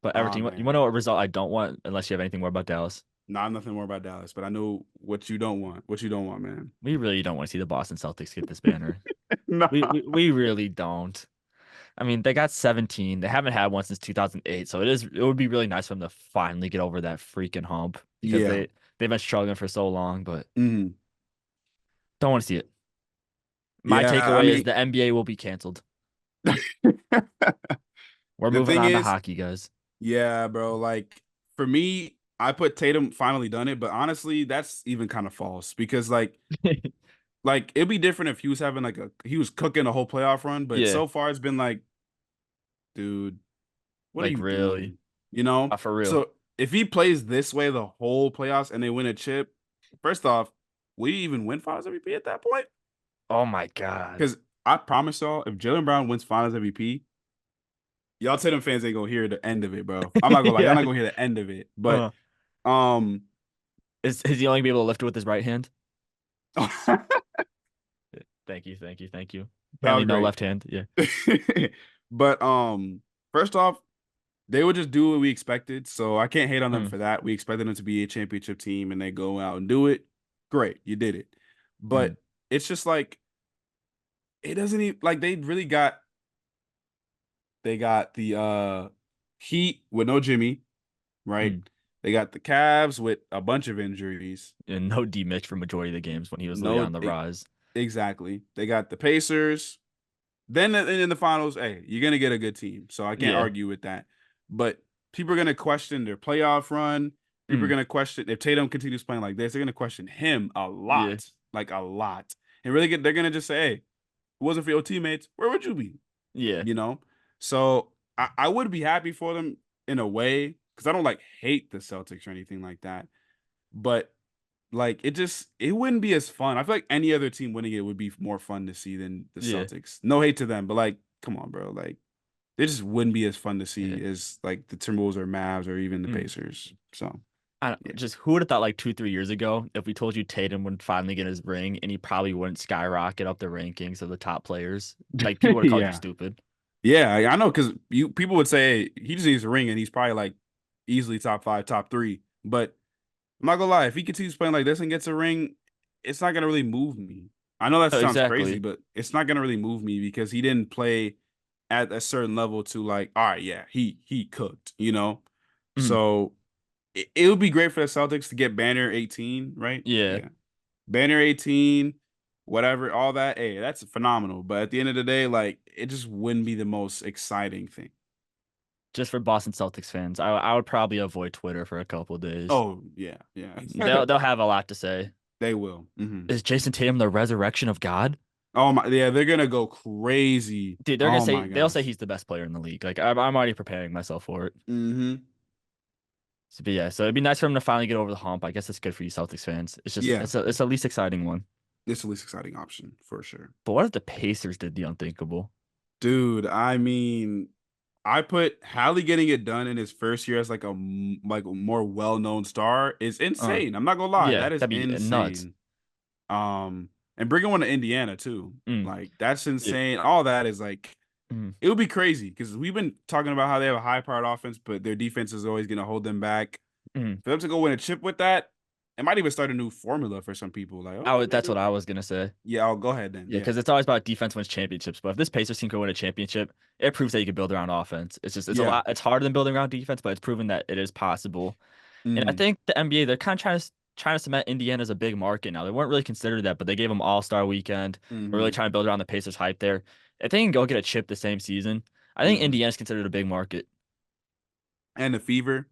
But Oh Everton, you want to man. know what result I don't want unless you have anything more about Dallas? Nah, nothing more about Dallas, but I know what you don't want. What you don't want, man. We really don't want to see the Boston Celtics get this banner. Nah. We really don't. I mean, they got 17. They haven't had one since 2008, so it would be really nice for them to finally get over that freaking hump because Yeah. they've been struggling for so long, but Mhm. don't want to see it. My Yeah. I takeaway is mean, the NBA will be canceled. We're the moving thing on to is, hockey, guys. yeah, bro. Like for me, I put Tatum finally done it, but honestly, that's even kind of false because like it'd be different if he was having like he was cooking a whole playoff run, but Yeah, so far it's been like, dude, what are like you really, doing? You know? for real. So if he plays this way the whole playoffs and they win a chip, first off, we even win Finals MVP at that point? Oh my God. Because I promise y'all, if Jalen Brown wins Finals MVP, y'all Tatum fans ain't gonna hear the end of it, bro. I'm not gonna lie, y'all Yeah. not gonna hear the end of it. But Uh, um, is he only gonna be able to lift it with his right hand? that Thank you. was Apparently, no great. left hand. Yeah. But first off, they would just do what we expected, so I can't hate on them Mm, for that. We expected them to be a championship team, and they go out and do it. Great, you did it. mm, But it's just like it doesn't even like they got the Heat with no Jimmy, right? mm. They got the Cavs with a bunch of injuries. And no D Mitch for majority of the games when he was literally No, on the rise. exactly. They got the Pacers. Then in the finals, hey, you're gonna get a good team, so I can't Yeah. argue with that. But people are gonna question their playoff run. People are Mm, gonna question if Tatum continues playing like this. They're gonna question him a yeah. lot, like a lot, and really get. They're gonna just say, "Hey, if it wasn't for your teammates, where would you be?" Yeah. You know. So I would be happy for them in a way because I don't like hate the Celtics or anything like that, but like it wouldn't be as fun. I feel like any other team winning it would be more fun to see than the Yeah. Celtics. No hate to them, but like, come on, bro. Like, it just wouldn't be as fun to Yeah. see as like the Timberwolves or Mavs or even the Mm. Pacers. So I don't, yeah, just who would have thought like 2, 3 years ago if we told you Tatum would finally get his ring and he probably wouldn't skyrocket up the rankings of the top players? Like people would have called you yeah, stupid. yeah. I know because people would say hey, he just needs a ring and he's probably like easily top 5, top 3. But I'm not gonna lie, if he continues playing like this and gets a ring, it's not gonna really move me. I know that Oh, sounds crazy, exactly. but it's not gonna really move me because he didn't play at a certain level to like, all right, yeah, he cooked, you know. Mhm. So it would be great for the Celtics to get Banner 18, right? Yeah. Yeah, Banner 18, whatever, all that. Hey, that's phenomenal. But at the end of the day, like, it just wouldn't be the most exciting thing. Just for Boston Celtics fans, I would probably avoid Twitter for a couple of days. Oh yeah, yeah, They'll have a lot to say. they will. Mhm. Is Jason Tatum the resurrection of God? Oh my, yeah, they're gonna go crazy. Dude, Oh my they'll say gosh. he's the best player in the league. Like I'm already preparing myself for it. Mm-hmm. So, but yeah, so it'd be nice for him to finally get over the hump. I guess it's good for you Celtics fans. It's just Yeah, it's the least exciting one. it's the least exciting option for sure. But what if the Pacers did the unthinkable? Dude, I mean, I put Hallie getting it done in his first year as like like a more well-known star is Uh, insane. I'm not gonna lie, yeah, that is that'd be nuts. insane. And bringing one to Indiana too, Mm, like that's yeah, insane. All that is like mm, it would be crazy because we've been talking about how they have a high-powered offense, but their defense is always gonna hold them back. mm. For them to go win a chip with that, it might even start a new formula for some people. Like, oh, That's maybe, what I was gonna say. yeah, I'll go ahead then. Yeah, Yeah, because it's always about defense wins championships. But if this Pacers team can win a championship, it proves that you can build around offense. It's a yeah. lot. It's harder than building around defense, but it's proven that it is possible. And I Mhm, think the NBA they're kind of trying to cement Indiana as a big market now. They weren't really considered that, but they gave them All-Star weekend. We're really mhm, trying to build around the Pacers hype there. If they can go get a chip the same season, I think mhm. Indiana's considered a big market. and the Fever.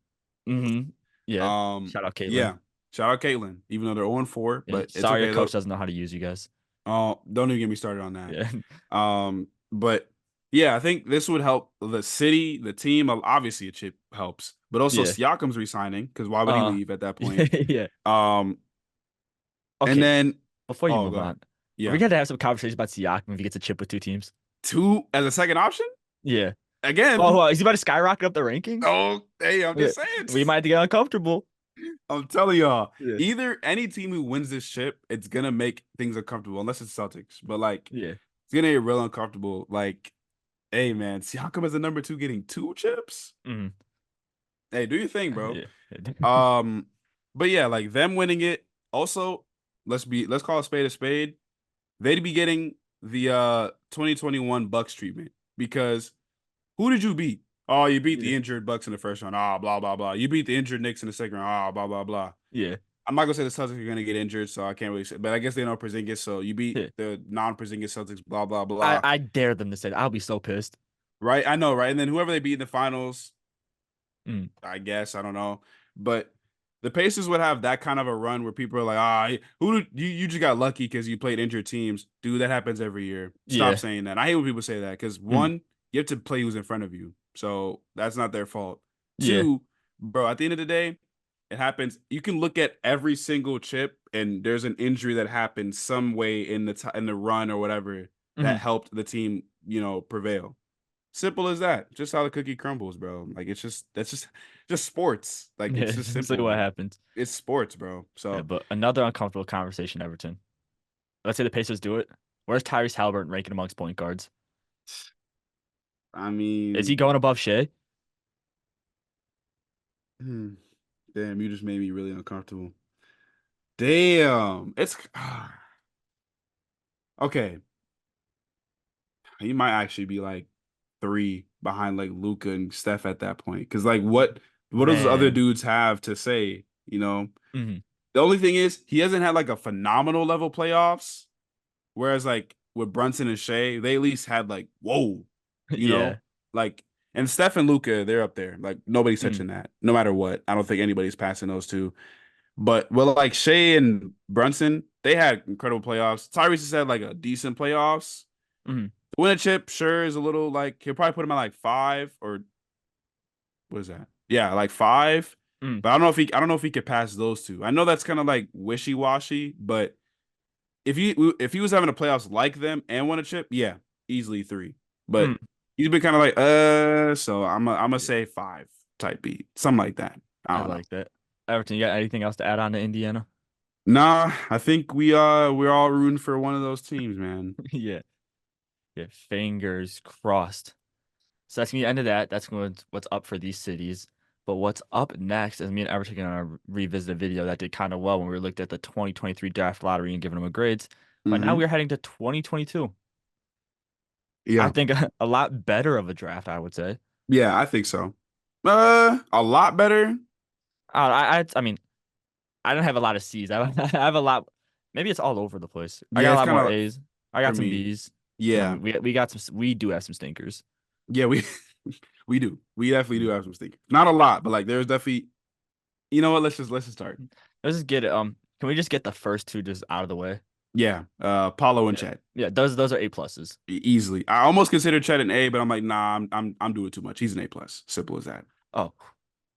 Mm-hmm. Yeah. Shout out Caitlin. Yeah. Shout out Caitlin, even though they're 0-4, Yeah. but it's Sorry, okay. your coach doesn't know how to use you guys. Oh, don't even get me started on that. Yeah. But yeah, I think this would help the city, the team. Obviously, a chip helps, but also Yeah. Siakam's resigning because why would he leave at that point? Yeah. And Okay. then Before you move go ahead. on, Yeah, we got to have some conversations about Siakam if he gets a chip with 2 teams. 2 as a second option Yeah. again. Oh, is he about to skyrocket up the rankings? Oh, hey, I'm Yeah. just saying. We might have to get uncomfortable. I'm telling y'all, Yeah. either any team who wins this chip, it's gonna make things uncomfortable, unless it's Celtics. But like, Yeah. it's gonna get real uncomfortable. Like, hey man, Siakam is the number 2 getting 2 chips. Mm-hmm. Hey, do your thing, bro. Yeah. But yeah, like them winning it. Also, let's call a spade a spade. They'd be getting the 2021 Bucks treatment because who did you beat? Oh, you beat the injured Bucks in the first round. Ah, blah blah blah. You beat the injured Knicks in the second round. Ah, blah blah blah. Yeah. I'm not gonna say the Celtics are gonna get injured, so I can't really say. But I guess they know Porzingis, so you beat Yeah. the non-Porzingis Celtics. Blah blah blah. I dare them to say that. I'll be so pissed. Right, I know, right? And then whoever they beat in the finals, Mm. I guess I don't know, but the Pacers would have that kind of a run where people are like, who did you just got lucky because you played injured teams, dude. That happens every year. Stop Yeah. saying that. I hate when people say that because one, you have to play who's in front of you, so that's not their fault. Yeah. 2, bro, at the end of the day, it happens. You can look at every single chip, and there's an injury that happened some way in the run or whatever that helped the team, prevail. Simple as that. Just how the cookie crumbles, bro. Like that's just sports. Like Yeah. it's just It's simple. like what happens. It's sports, bro. So Yeah, but another uncomfortable conversation, Everton. Let's say the Pacers do it. Where's Tyrese Halliburton ranking amongst point guards? I mean, Is he going above Shea? damn, you just made me really uncomfortable. Damn, it's okay. He might actually be like 3 behind like Luka and Steph at that point. Because like, what does the other Man. dudes have to say? Mhm. The only thing is he hasn't had like a phenomenal level playoffs. Whereas like with Brunson and Shea, they at least had like, whoa, Yeah. like, and Steph and Luka, they're up there. Like nobody's touching that, no matter what. I don't think anybody's passing those 2. But well, like Shea and Brunson, they had incredible playoffs. Tyrese has had like a decent playoffs. Mhm. To win a chip, sure, is a little like he'll probably put him at like 5 or what is that? Yeah, like 5. But I don't know if he could pass those 2. I know that's kind of like wishy-washy, but if he was having a playoffs like them and won a chip, yeah, easily 3. But he's been kind of like, so I'm gonna say 5 type beat, something like that. I don't know. like that. Everton, you got anything else to add on to Indiana? Nah, I think we're all rooting for one of those teams, man. Yeah. Yeah. Fingers crossed. So that's gonna be the end of that. That's what's up for these cities. But what's up next is me and Everton are gonna revisit a video that did kind of well when we looked at the 2023 draft lottery and giving them a grades. But now we're heading to 2022. Yeah, I think a lot better of a draft, I would say. yeah, I think so. A lot better. I mean, I don't have a lot of C's. I have a lot. Maybe it's all over the place. I Yeah, got a it's lot kinda more like- A's. I got for some me. B's. Yeah, We got some. We do have some stinkers. yeah, we do. We definitely do have some stinkers. Not a lot, but like there's definitely. You know what? Let's just start. Let's just get it. Can we just get the first 2 just out of the way? Yeah, Paulo and Chet. Yeah, those are A+. Easily. I almost considered Chet an A, but I'm like, nah, I'm doing too much. He's an A+. Simple as that. Oh,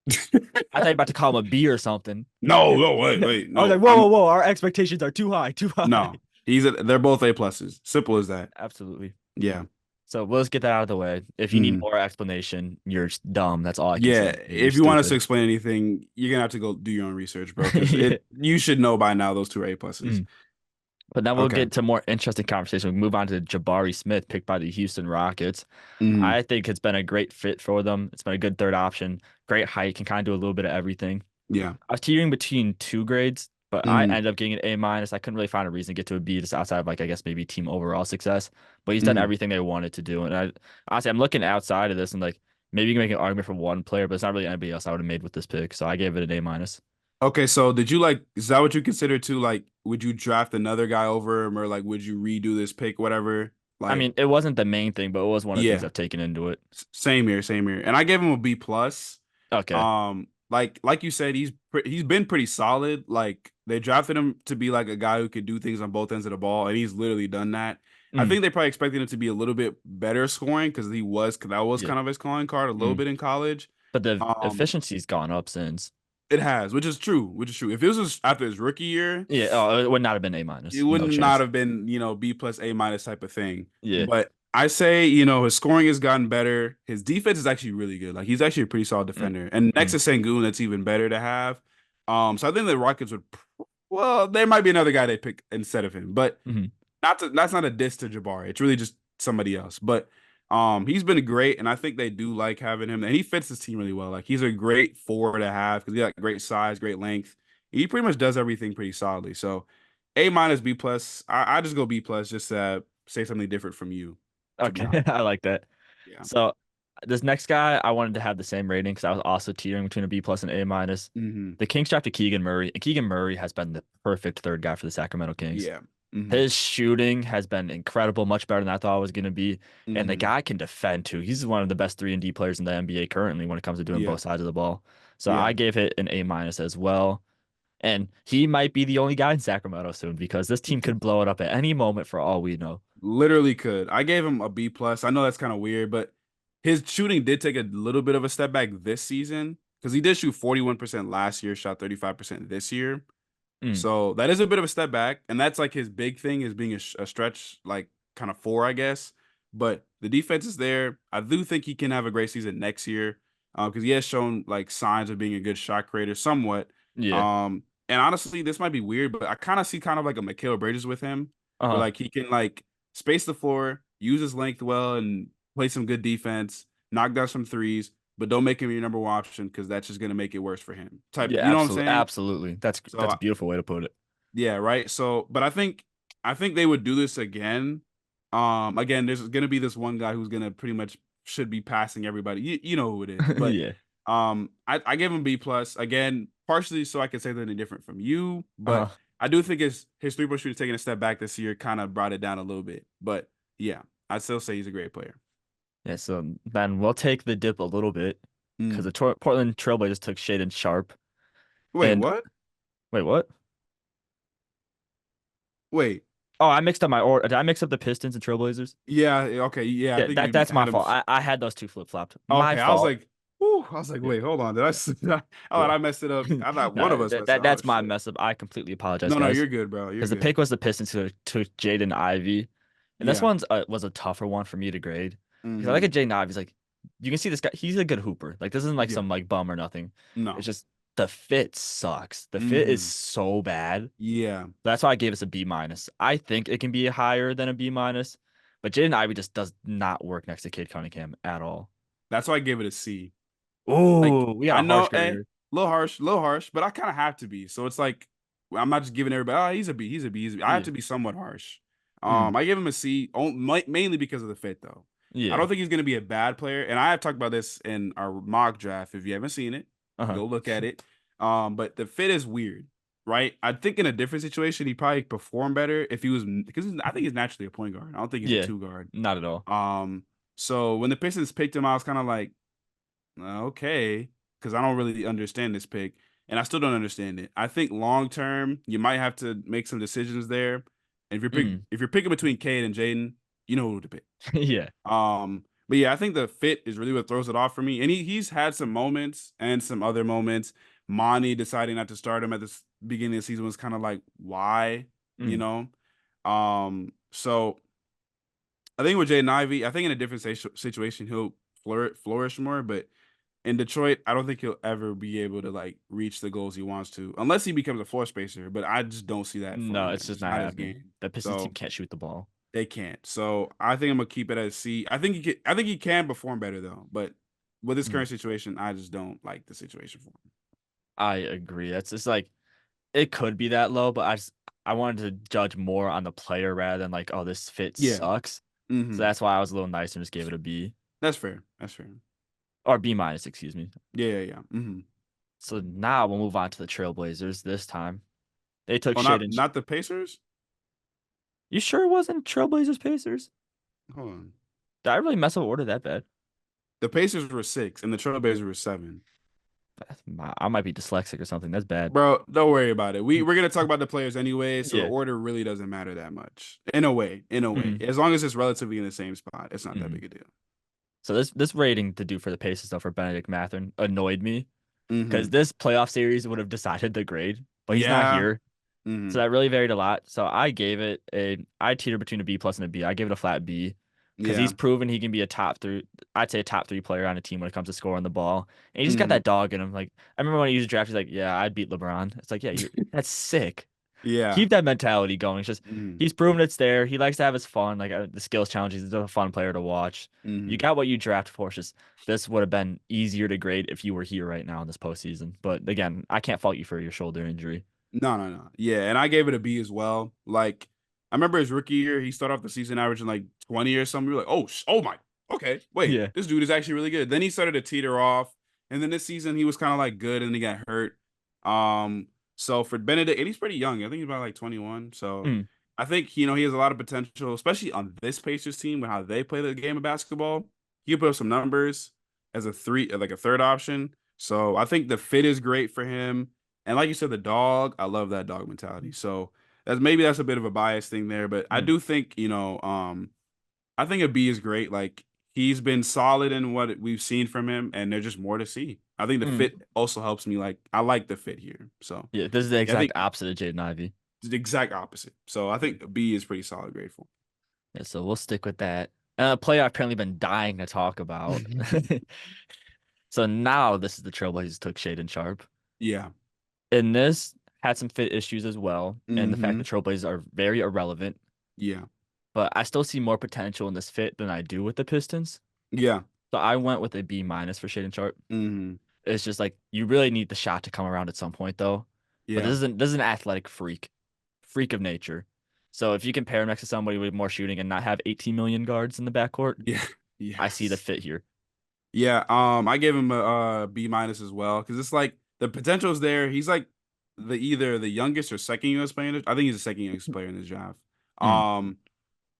I thought you were about to call him a B or something. No, wait. No, I was like, whoa. Our expectations are too high. No, they're both A+. Simple as that. Absolutely. Yeah. So let's get that out of the way. If you need more explanation, you're just dumb. That's all I can Yeah, say. if you want us to explain anything, you're gonna have to go do your own research, bro. 'Cause you should know by now those 2 are A+. But then we'll get to more interesting conversation. We move on to Jabari Smith, picked by the Houston Rockets. I think it's been a great fit for them. It's been a good third option. Great height, can kind of do a little bit of everything. Yeah. I was teetering between 2 grades, but I ended up getting an A-. I couldn't really find a reason to get to a B just outside of like I guess maybe team overall success. But he's done everything they wanted to do. And honestly, I'm looking outside of this and like maybe you can make an argument for one player, but it's not really anybody else I would have made with this pick. So I gave it an A-. Okay, so did you is that what you consider too? Like, would you draft another guy over him or like would you redo this pick, whatever? Like, I mean, it wasn't the main thing, but it was one of the things I've taken into it. Same here. And I gave him a B+. Okay. Like you said, he's been pretty solid. Like they drafted him to be like a guy who could do things on both ends of the ball, and he's literally done that. I Mm, think they probably expected him to be a little bit better scoring because that was yeah. kind of his calling card a little Mm. bit in college. But the Um, efficiency's gone up since. it has, which is true, which is true. If it was after his rookie year, Yeah. Oh, it would not have been A it minus. would No not chance. have been, B plus A minus type of thing. Yeah. But I say, his scoring has gotten better. His defense is actually really good. Like he's actually a pretty solid Mm, defender. And next mm, to Sengun, that's even better to have. So I think the Rockets would, well, there might be another guy they pick instead of him, but mhm. that's not a diss to Jabari. It's really just somebody else. But he's been great, and I think they do like having him, and he fits this team really well. Like he's a great forward to have because he got great size, great length. He pretty much does everything pretty solidly. So A minus B plus. I just go B plus just to say something different from you, to be Okay. honest. I like that. Yeah. So this next guy, I wanted to have the same rating because I was also teetering between a B plus and A minus. Hmm. The Kings drafted Keegan Murray, and Keegan Murray has been the perfect third guy for the Sacramento Kings. Yeah. Hmm. His shooting has been incredible, much better than I thought it was going to be. And the Hmm. guy can defend too. He's one of the best 3 and D players in the NBA currently when it comes to doing Yeah. both sides of the ball. So Yeah. I gave it an A minus as well. And he might be the only guy in Sacramento soon because this team could blow it up at any moment for all we know. Literally could. I gave him a B plus. I know that's kind of weird, but his shooting did take a little bit of a step back this season because he did shoot 41% last year, shot 35% this year. Mm, So that is a bit of a step back, and that's like his big thing is being a stretch like kind of four, I guess. But the defense is there. I do think he can have a great season next year because he has shown like signs of being a good shot creator somewhat. yeah. And honestly, this might be weird, but I kind of see kind of like a Mikal Bridges with him, where Uh-huh. like he can like space the floor, use his length well, and play some good defense, knock down some threes, but don't make him your number one option because that's just gonna make it worse for him. Type, Yeah, you know what I'm absolutely. saying? Absolutely. That's So a beautiful way to put it. yeah, right. So, but I think they would do this again. Again, there's gonna be this one guy who's gonna pretty much should be passing everybody. You know who it is, but Yeah. I gave him B plus again, partially so I can say something different from you, but Uh-huh. I do think his 3-point shooting taking a step back this year kind of brought it down a little bit. But yeah, I still say he's a great player. Yeah, so then we'll take the dip a little bit because Mm. the Portland Trailblazers took Shaden Sharp. Wait, And what? wait, what? Wait, Oh, I mixed up my order. Did I mix up the Pistons and Trailblazers? yeah, okay, yeah. I Yeah, think you that's my had him. fault. I had those two flip-flopped. My Okay, I was fault. like, whew, I was like, Yeah, wait, hold on. Did I? I yeah. thought I messed it up. I thought one of No, us messed it up. Oh that's my shit. mess up. I completely apologize, No, guys. you're good, bro. You're Because the good. pick was the Pistons who took Jaden Ivey, and this Yeah. one's was a tougher one for me to grade because I look Hmm. at Jaden Ivey. He's like, you can see this guy. He's a good hooper. Like this isn't like Yeah. some like bum or nothing. It's No. just the fit sucks. The fit is Hmm. so bad. Yeah. That's why I gave us a B minus. I think it can be higher than a B minus, but Jaden Ivey just does not work next to Cade Cunningham at all. That's why I gave it a C. Like Oh, we got I a harsh know, grader. little harsh, but I kind of have to be. So it's like I'm not just giving everybody, oh, he's a B, he's a B, he's a B. I have Yeah. to be somewhat harsh. Mm, I give him a C, mainly because of the fit, though. I yeah. don't think he's gonna be a bad player, and I have talked about this in our mock draft. If you haven't seen it, Uh-huh. go look at it. But the fit is weird, right? I think in a different situation, he'd probably perform better if he was because I think he's naturally a point guard. I don't think he's a Yeah. two guard. Not at all. So when the Pistons picked him, I was kind of like, okay, because I don't really understand this pick, and I still don't understand it. I think long term, you might have to make some decisions there. And Mm. if you're picking between Cade and Jaden, you know who to pick. Yeah. But yeah, I think the fit is really what throws it off for me. And he's had some moments and some other moments. Monty deciding not to start him at the beginning of the season was kind of like, why? You Mm. know? So I think with Jaden Ivey, I think in a different situation he'll flourish more. But in Detroit, I don't think he'll ever be able to like reach the goals he wants to, unless he becomes a floor spacer. But I just don't see that for No, him, it's man. just It's not not his happening. game. That Pistons team So can't shoot the ball. they can't. So I think I'm gonna keep it as C. I think he can. I think he can perform better though. But with this Mm. current situation, I just don't like the situation for him. I agree. That's just like it could be that low, but I wanted to judge more on the player rather than like, oh, this fit Yeah. sucks. So Hmm. that's why I was a little nicer and just gave it a B That's fair. That's fair. or B minus, excuse me. Yeah. Yeah. Yeah. Hmm. So now we'll move on to the Trailblazers this time. They took Oh, not Shaden. not the Pacers. You sure it wasn't Trailblazers Pacers? Hold on. Did I really mess up order that bad? The Pacers were 6, and the Trailblazers were 7. I might be dyslexic or something. That's bad. Bro, don't worry about it. We're gonna talk about the players anyway, so the Yeah. order really doesn't matter that much. In a way, in a way, Mhm. as long as it's relatively in the same spot, it's not that Mhm. big a deal. So this rating to do for the Pacers stuff for Benedict Mathurin annoyed me because Hmm. this playoff series would have decided the grade, but he's not Yeah. here. So Hmm. that really varied a lot. So I teetered between a B plus and a B. I gave it a flat B because Yeah. he's proven he can be a top three. I'd say a top three player on a team when it comes to scoring the ball. And he just got Hmm. that dog in him. Like I remember when he was drafted, he's like, "Yeah, I'd beat LeBron." It's like, yeah, that's sick. Yeah. Keep that mentality going. It's just Hmm. he's proven it's there. He likes to have his fun, like the skills challenges. He's a fun player to watch. You Hmm. got what you drafted for. It's just this would have been easier to grade if you were here right now in this postseason. But again, I can't fault you for your shoulder injury. No, no, no. Yeah, and I gave it a B as well. Like, I remember his rookie year, he started off the season averaging like 20 or something. We were like, oh my, okay, wait, Yeah. this dude is actually really good. Then he started to teeter off, and then this season he was kind of like good, and he got hurt. Um, so for Benedict, and he's pretty young. I think he's about like 21. So Mm, I think he has a lot of potential, especially on this Pacers team and how they play the game of basketball. He can put up some numbers as a like a third option. So I think the fit is great for him. And like you said, the dog, I love that dog mentality. So that's a bit of a bias thing there, but I mm, do think, I think a B is great. Like he's been solid in what we've seen from him, and there's just more to see. I think the mm. fit also helps me. Like I like the fit here. So Yeah, this is the yeah, I exact think opposite of Jaden Ivey. it's the exact opposite. So I think B is pretty solid, grateful. Yeah, so we'll stick with that. A player I've apparently been dying to talk about. So now this is the Trailblazers took Shaden Sharp. Yeah. And this had some fit issues as well. And the fact Hmm. that Trailblazers are very irrelevant. Yeah. But I still see more potential in this fit than I do with the Pistons. Yeah. So I went with a B minus for Shaden Sharp. Hmm. It's just like you really need the shot to come around at some point though. But Yeah. this is an athletic freak of nature. So if you can pair him next to somebody with more shooting and not have 18 million guards in the backcourt, Yeah. I see the Yes. fit here. Yeah. I gave him a B minus as well because it's like the potential is there. He's like either the youngest or second youngest player. I think he's the second youngest player in this draft. Mm, Um,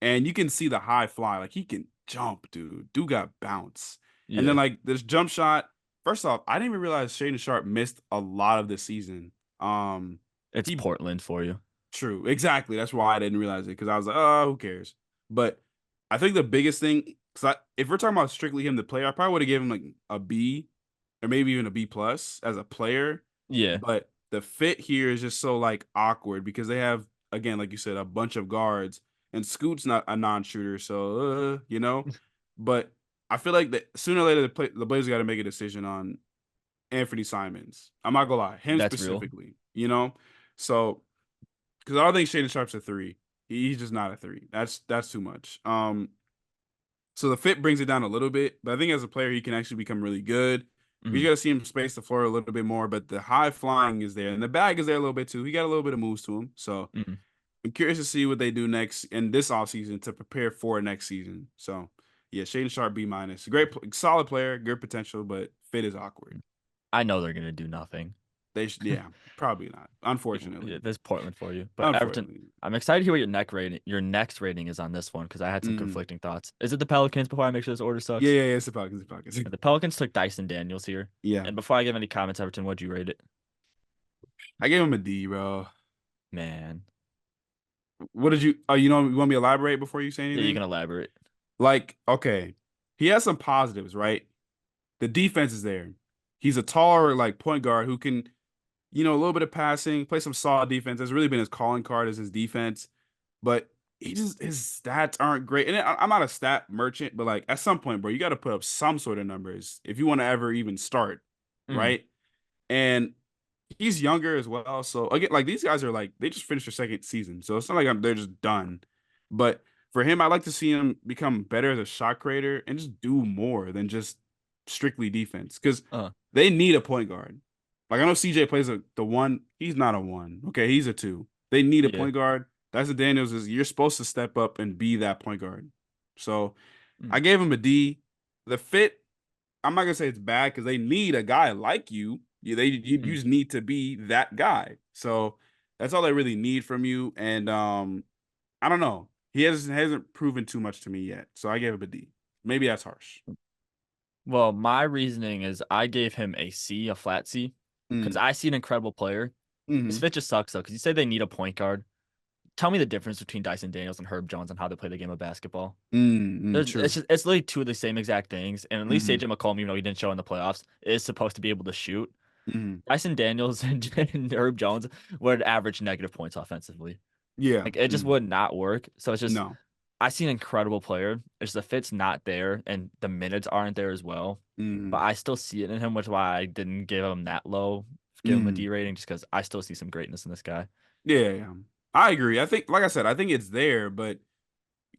and you can see the high fly. Like he can jump, dude. Dude got bounce. And then yeah, like this jump shot. First off, I didn't even realize Shaden Sharp missed a lot of this season. it's He Portland for you. True. Exactly. That's why I didn't realize it because I was like, oh, who cares? But I think the biggest thing, if we're talking about strictly him, the player, I probably would have given him like a B or maybe even a B plus as a player. Yeah, But the fit here is just so like awkward because they have, again, like you said, a bunch of guards and Scoot's not a non-shooter. So, but I feel like that sooner or later the Blazers got to make a decision on Anthony Simons. I'm not gonna lie, him that's real. specifically. So because I don't think Shaden Sharp's a three. He's just not a three. That's too much. So the fit brings it down a little bit, but I think as a player he can actually become really good. We Mhm, got to see him space the floor a little bit more, but the high flying is there, and the bag is there a little bit too. He got a little bit of moves to him, so mhm. I'm curious to see what they do next in this offseason to prepare for next season. So yeah, Shaden Sharp B minus, great, solid player, good potential, but fit is awkward. I know they're gonna do nothing. Yeah, probably not. Yeah, Unfortunately, there's Portland for you. But Everton, unfortunately. I'm excited to hear what your next rating is on this one because I had some Mm. conflicting thoughts. Is it the Pelicans before I make sure this order Yeah, sucks? yeah, yeah. It's the Pelicans. The Pelicans. The Pelicans took Dyson Daniels here. Yeah. And before I give any comments, Everton, what'd you rate it? I gave him a D, bro. Man. What did you? Oh, you want me to elaborate before you say Yeah, you anything? can elaborate. Like, okay, he has some positives, right? The defense is there. He's a taller, like point guard who can, a little bit of passing, play some solid defense. That's really been his calling card as his defense. But his stats aren't great. And I'm not a stat merchant, but like at some point, bro, you got to put up some sort of numbers if you want to ever even start, Mm, right? And he's younger as well. So again, like these guys are like they just finished their second season, so it's not like they're just done. But for him, I like to see him become better as a shot creator and just do more than just strictly defense because uh, they need a point guard. Like I know CJ plays the one. He's not a one. Okay, he's a two. They need a yeah. point guard. That's what Daniels is. You're supposed to step up and be that point guard. So I Mm, gave him a D. The fit, I'm not gonna say it's bad because they need a guy like you. You mm. just need to be that guy. So that's all they really need from you. And I don't know. He hasn't proven too much to me yet. So I gave him a D. Maybe that's harsh. Well, my reasoning is I gave him a C, a flat C, because Mm. I see an incredible player. His Mm-hmm. fit just sucks though, because you say they need a point guard. Tell me the difference between Dyson Daniels and Herb Jones and how they play the game of basketball. True. It's literally two of the same exact things. And at least Mm-hmm. AJ McCollum, even though he didn't show in the playoffs, is supposed to be able to shoot. Mm-hmm. Dyson Daniels and Herb Jones would average negative points offensively. Yeah. Like it just Mm. would not work. So it's just No. I see an incredible player. It's the fit's not there and the minutes aren't there as well. But Mm. I still see it in him, which is why I didn't give him that low, give him a Mm. D rating, just because I still see some greatness in this guy. Yeah, yeah. I agree. I think, like I said, I think it's there, but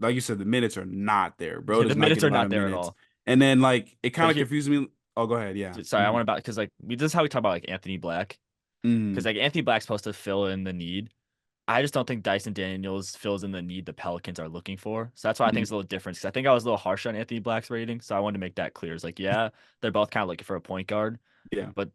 like you said, the minutes are not there. Bro Yeah, the does not minutes get a are lot not of there at minutes. all. And then like it kind But of here, confuses me. Oh, go ahead. Yeah. sorry, I want about because like this is how we talk about like Anthony Black, because Mm. like Anthony Black's supposed to fill in the need. I just don't think Dyson Daniels fills in the need the Pelicans are looking for. So that's why I think Mm. it's a little different. Because I think I was a little harsh on Anthony Black's rating. So I wanted to make that clear. It's like, yeah, they're both kind of looking for a point guard, Yeah. but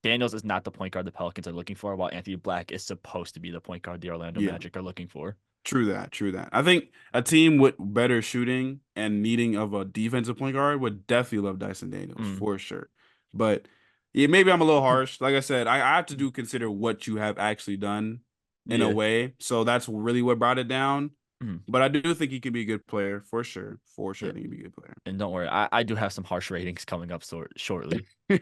Daniels is not the point guard the Pelicans are looking for, while Anthony Black is supposed to be the point guard the Orlando Yeah. Magic are looking for. True that. True that. I think a team with better shooting and needing of a defensive point guard would definitely love Dyson Daniels Mm. for sure. But yeah, maybe I'm a little harsh. Like I said, I have to do consider what you have actually done in a Yeah. way. So that's really what brought it down. Mm. But I do think he can be a good player for sure. For sure, Yeah. I think he can be a good player. And don't worry, I do have some harsh ratings coming up shortly. Yeah,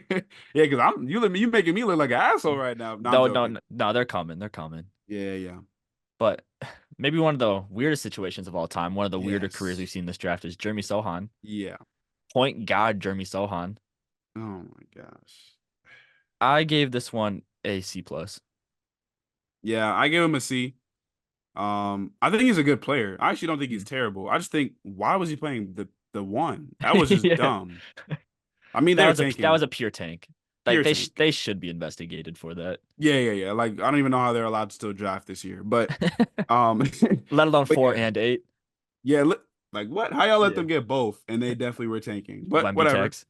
because you making me look like an asshole right now. No, I'm No, no, joking. no, they're coming. They're coming. Yeah, yeah. But maybe one of the weirdest situations of all time, one of the weirder careers we've Yes. seen in this draft is Jeremy Sohan. Yeah. Point guard Jeremy Sohan. Oh my gosh. I gave this one a C plus. Yeah, I give him a C. I think he's a good player. I actually don't think he's terrible. I just think why was he playing the one? That was just Yeah, dumb. I mean, that they're was tanking. a pure tank. Like Pure tank. they should be investigated for that. Yeah, yeah, yeah. Like I don't even know how they're allowed to still draft this year. But Let alone but 4 and 8. yeah, like what? How y'all let Yeah, them get both? And they definitely were tanking. But Wemby whatever. tax.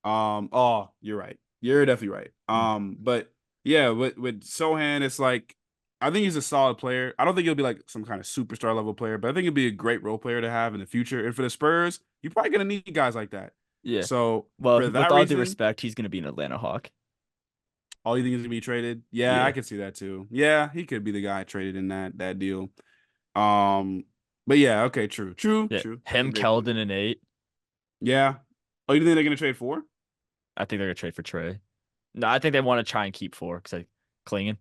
Oh, you're right. You're definitely right. Mm. But yeah, with Sohan, it's like I think he's a solid player. I don't think he'll be like some kind of superstar level player, but I think he'll be a great role player to have in the future. And for the Spurs, you're probably gonna need guys like that. Yeah. So Well, for with that all due reason, respect, he's gonna be an Atlanta Hawk. all you think is gonna be traded? Yeah, I Yeah. can see that too. Yeah, he could be the guy traded in that deal. Um, but yeah, okay, true, true, Yeah. true. That's a Him, great point. Keldon, and 8. Yeah. Oh, you think they're gonna trade for? I think they're gonna trade for Trey. No, I think they want to try and keep 4 because clinging.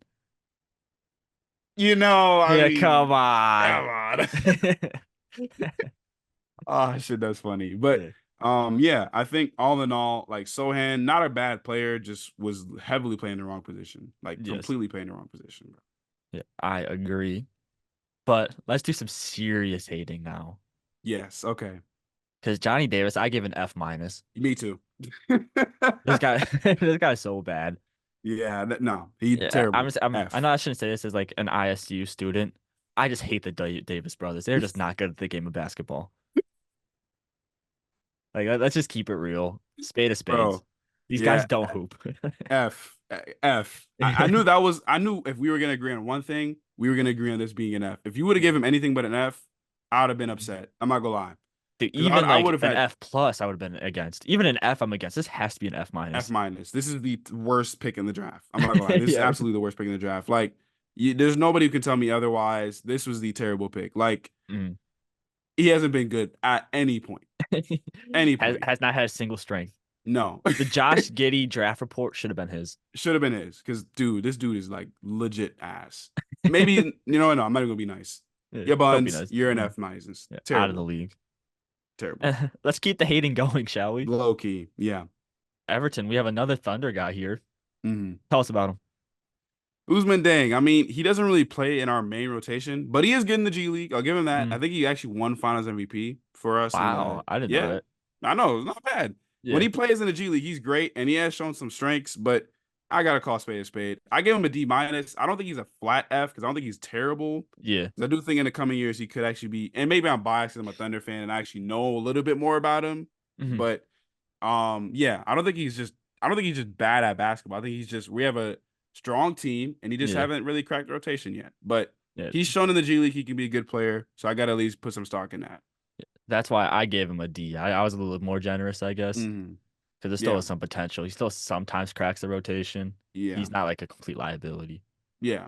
You know, I Yeah, mean, come on. come on. Oh shit, that's funny. But Yeah. yeah, I think all in all, like Sohan, not a bad player, just was heavily playing the wrong position. Like Yes. completely playing the wrong position, bro. Yeah, I agree. But let's do some serious hating now. Yes, okay. Because Johnny Davis, I give an F minus. Me too. This guy, this guy's so bad. Yeah, no, he Yeah, terrible. I know I shouldn't say this as like an ISU student. I just hate the Davis brothers. They're just not good at the game of basketball. Like, let's just keep it real. Spade of spades. Bro. These Yeah, guys don't hoop. F. I knew I knew if we were gonna agree on one thing, we were gonna agree on this being an F. If you would have given him anything but an F, I would have been upset. I'm not gonna lie. Dude, 'Cause even I like would have an had F plus, I would have been against. Even an F, I'm against. This has to be an F minus. F minus. This is the worst pick in the draft. I'm not gonna lie. This is Yeah. absolutely the worst pick in the draft. Like, there's nobody who can tell me otherwise. This was the terrible pick. Like, Mm. he hasn't been good at any point. Any point. has not had a single strength. No. The Josh Giddey draft report should have been his. Should have been his. Because, dude, this dude is like legit ass. Maybe, you know what? No, I'm not even gonna be nice. Yeah, Don't be Buns, nice. you're an F minus. Yeah, Terrible. out of the league. Terrible. Let's keep the hating going, shall we? Low key. Yeah. Everton, we have another Thunder guy here. Mm-hmm. Tell us about him. Usman Dang. I mean, he doesn't really play in our main rotation, but he is good in the G League. I'll give him that. Mm. I think he actually won Finals MVP for us. Wow, I didn't know that. I know, it's not bad. Yeah. When he plays in the G League, he's great, and he has shown some strengths, but I gotta call spade a spade. I give him a D minus. I don't think he's a flat F because I don't think he's terrible. Yeah. I do think in the coming years he could actually be, and maybe I'm biased because I'm a Thunder fan and I actually know a little bit more about him. Mhm. But yeah, I don't think he's just bad at basketball. I think we have a strong team and he just haven't really cracked the rotation yet. But he's shown in the G League he can be a good player. So I gotta at least put some stock in that. That's why I gave him a D. I was a little more generous, I guess. Mm-hmm. because there still Yeah. has some potential. He still sometimes cracks the rotation. Yeah. He's not like a complete liability. Yeah.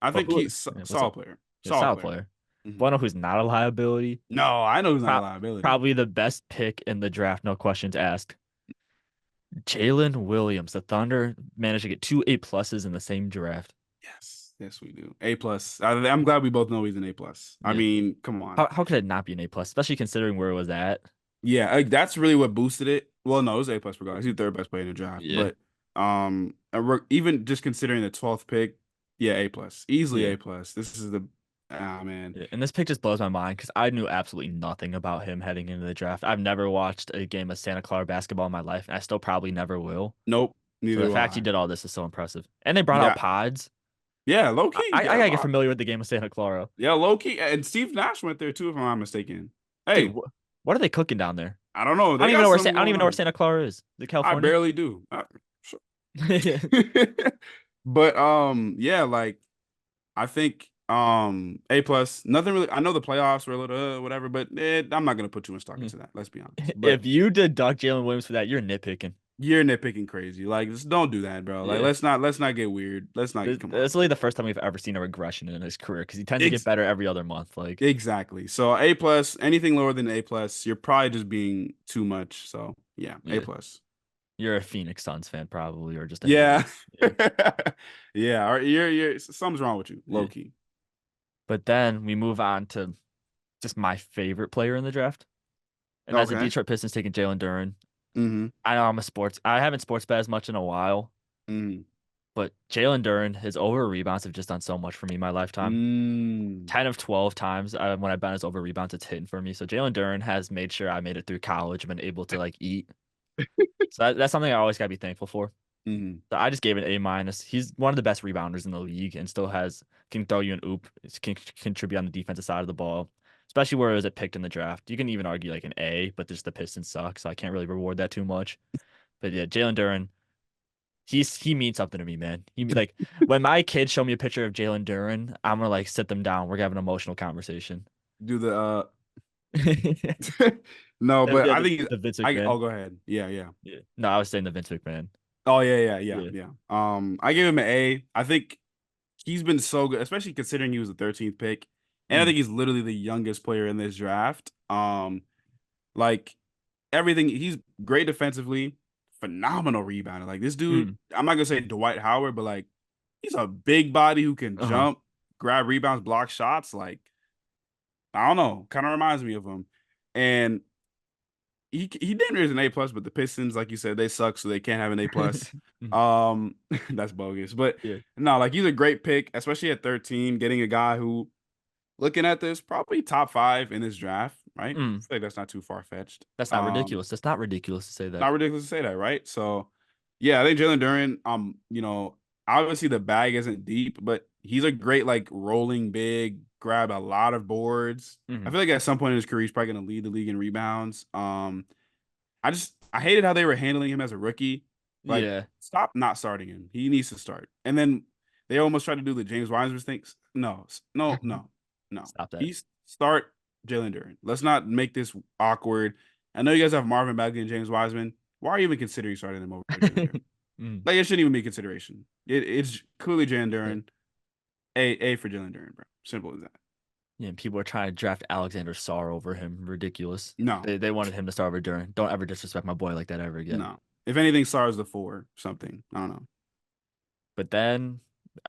I But think who? he's Yeah, what's solid up? player. Yeah, Solid solid player. player. Mhm. Wanna know who's not a liability? No, I know he's not a Pro- liability. Probably the best pick in the draft, no questions asked. Jalen Williams. The Thunder managed to get two A+s in the same draft. Yes. Yes, we do. A+. I'm glad we both know he's an A+. I Yeah. mean, come on. How could it not be an A+, especially considering where it was at? Yeah, like, that's really what boosted it. Well, no, it was A+ regardless. He's the third best player in the draft. Yeah. But even just considering the 12th pick, yeah, A+. Easily Yeah. A+. This is man. Yeah, and this pick just blows my mind because I knew absolutely nothing about him heading into the draft. I've never watched a game of Santa Clara basketball in my life, and I still probably never will. Nope. So Neither the will fact he I. did all this is so impressive. And they brought out Yeah. pods. Yeah, low key. I Yeah, gotta get familiar with the game of Santa Clara. yeah, low key. And Steve Nash went there too, if I'm not mistaken. Hey, Dude, what are they cooking down there? I don't know. I don't They even got know where something I don't even going know where on. Santa Clara is. Is it I California? barely do. Sure. But yeah, like I think A+. Nothing really. I know the playoffs were a little whatever, but I'm not gonna put too much stock into that. Let's be honest. But If you deduct Jalen Williams for that, you're nitpicking. you're nitpicking crazy. Like, just don't do that, bro. Like, Yeah. let's not get weird. Let's not come on. That's really the first time we've ever seen a regression in his career because he tends to get better every other month. Like Exactly. So A+, anything lower than A+, you're probably just being too much. So yeah, Yeah. A+. You're a Phoenix Suns fan probably, or just Yeah. yeah. Yeah. Or you're something's wrong with you, low Yeah. key. But then we move on to just my favorite player in the draft, and that's the Okay. Detroit Pistons taking Jalen Duren. Mm-hmm. I know I haven't sports bet as much in a while, Mm. but Jalen Duren, his over rebounds have just done so much for me in my lifetime. Mm. 10 of 12 times when I bet his over rebounds, it's hitting for me. So Jalen Duren has made sure I made it through college and been able to like eat. So that's something I always gotta be thankful for. Mm-hmm. So I just gave it A-. He's one of the best rebounders in the league and still can throw you an oop, can contribute on the defensive side of the ball, especially where it was picked in the draft. You can even argue like an A, but just the Pistons suck, so I can't really reward that too much. But yeah, Jalen Duren, he means something to me, man. Like when my kids show me a picture of Jalen Duren, I'm gonna like sit them down. We're gonna have an emotional conversation. Do the no, but Yeah, I think the Vince McMahon. I'll go ahead. Yeah. Yeah. No, I was saying the Vince McMahon. Oh yeah. I gave him an A. I think he's been so good, especially considering he was the 13th pick. And I think he's literally the youngest player in this draft. Like everything, he's great defensively, phenomenal rebounder. Like this dude, I'm not gonna say Dwight Howard, but like he's a big body who can jump, grab rebounds, block shots. Like, I don't know, kind of reminds me of him. And he didn't raise an A+, but the Pistons, like you said, they suck, so they can't have an A+. That's bogus. But Yeah. no, like he's a great pick, especially at 13, getting a guy who, looking at this, probably top 5 in this draft, right? I feel like that's not too far-fetched. That's not ridiculous. That's not ridiculous to say that. Not ridiculous to say that, right? So yeah, I think Jalen Duren, obviously the bag isn't deep, but he's a great like rolling big, grab a lot of boards. I feel like at some point in his career, he's probably gonna lead the league in rebounds. I hated how they were handling him as a rookie. Like, stop not starting him. He needs to start. And then they almost tried to do the James Wiseman things. No. Stop that. Start Jalen Duren. Let's not make this awkward. I know you guys have Marvin Bagley and James Wiseman. Why are you even considering starting them over Jalen Duren? Like, it shouldn't even be a consideration. It's clearly Jalen Duren. A for Jalen Duren, bro. Simple as that. Yeah, and people are trying to draft Alexander Sarr over him. Ridiculous. No. They wanted him to start over Duren. Don't ever disrespect my boy like that ever again. No. If anything, Sarr's the 4, something. I don't know. But then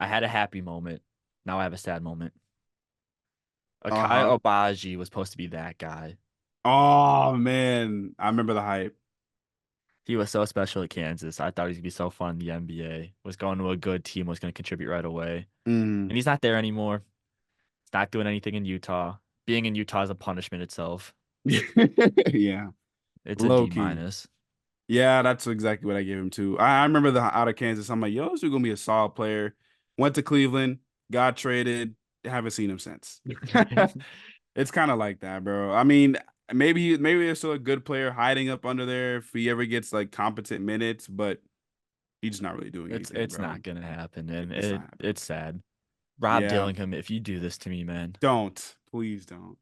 I had a happy moment. Now I have a sad moment. Akai Obaji was supposed to be that guy. Oh, man. I remember the hype. He was so special at Kansas. I thought he was going to be so fun in the NBA. Was going to a good team, was going to contribute right away. And he's not there anymore. He's not doing anything in Utah. Being in Utah is a punishment itself. Yeah. It's Low a D-. Yeah, that's exactly what I gave him too. I remember out of Kansas. I'm like, yo, this is going to be a solid player. Went to Cleveland, got traded. Haven't seen him since. It's kind of like that, bro. I mean, maybe there's still a good player hiding up under there if he ever gets like competent minutes, but he's just not really doing anything. It's bro. Not gonna happen, and It's it's sad. Rob Dillingham, if you do this to me, man, don't. Please don't.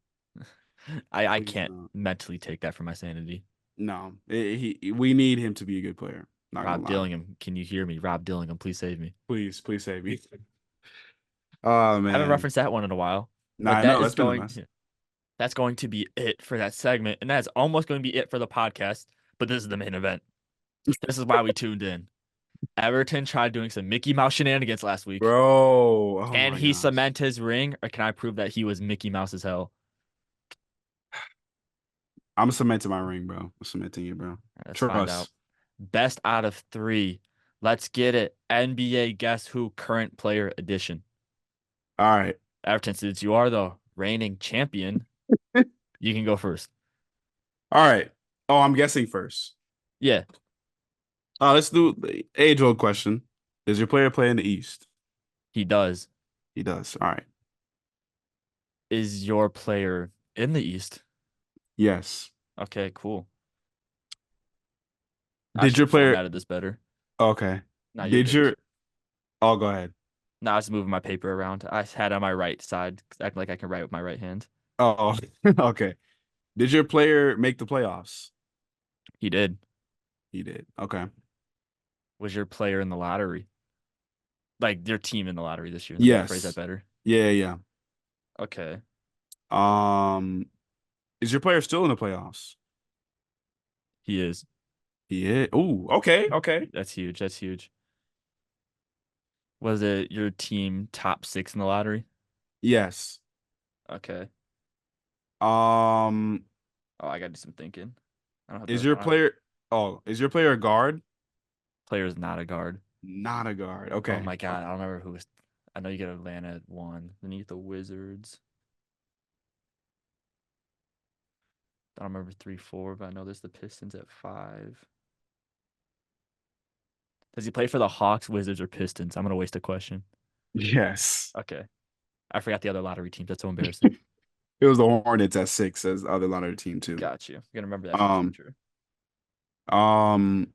I can't mentally take that for my sanity. No, we need him to be a good player. Not gonna Rob lie. Dillingham, can you hear me? Rob Dillingham, please save me. Please save me. Oh I haven't man. referenced that one in a while, Nah, but I know that's been a mess. that's going to be it for that segment, and that's almost going to be it for the podcast. But this is the main event. This is why we tuned in. Everton tried doing some Mickey Mouse shenanigans last week. Bro, oh Can my he gosh. cement his ring, or can I prove that he was Mickey Mouse as hell? I'm cementing my ring, bro. I'm cementing it, bro. Let's find out. Trust. Best out of three. Let's get it. NBA Guess Who current player edition. All right. Everton, since you are the reigning champion, you can go first. All right. Oh, I'm guessing first. Yeah, Let's do the age-old question. Does your player play in the East? he does. He does. All right. Is your player in the East? Yes. Okay, cool. I Did should your have player formatted this better. Okay. No, you're Did good. your Oh, go ahead. No, I was moving my paper around. I had it on my right side, acting like I can write with my right hand. Oh, okay. Did your player make the playoffs? He did. He did. Okay. Was your player in the lottery? Like your team in the lottery this year? Let me phrase that Yes. better. Yeah. Okay. Um, is your player still in the playoffs? He is. He is. Oh, okay. That's huge. That's huge. Was it your team top 6 in the lottery? Yes. Okay. Um, Oh, I gotta do some thinking. I don't have is the your player is your player a guard? player is not a guard. Not a guard. Oh Okay. my god, I don't remember who was. I know you get Atlanta at 1. Then you get the Wizards. I don't remember 3, 4, but I know there's the Pistons at 5. Does he play for the Hawks, Wizards, or Pistons? I'm gonna waste a question. Yes. Okay. I forgot the other lottery teams. That's so embarrassing. It was the Hornets at 6 as the other lottery team too. Got you. I'm gonna remember that for the Um, future. um,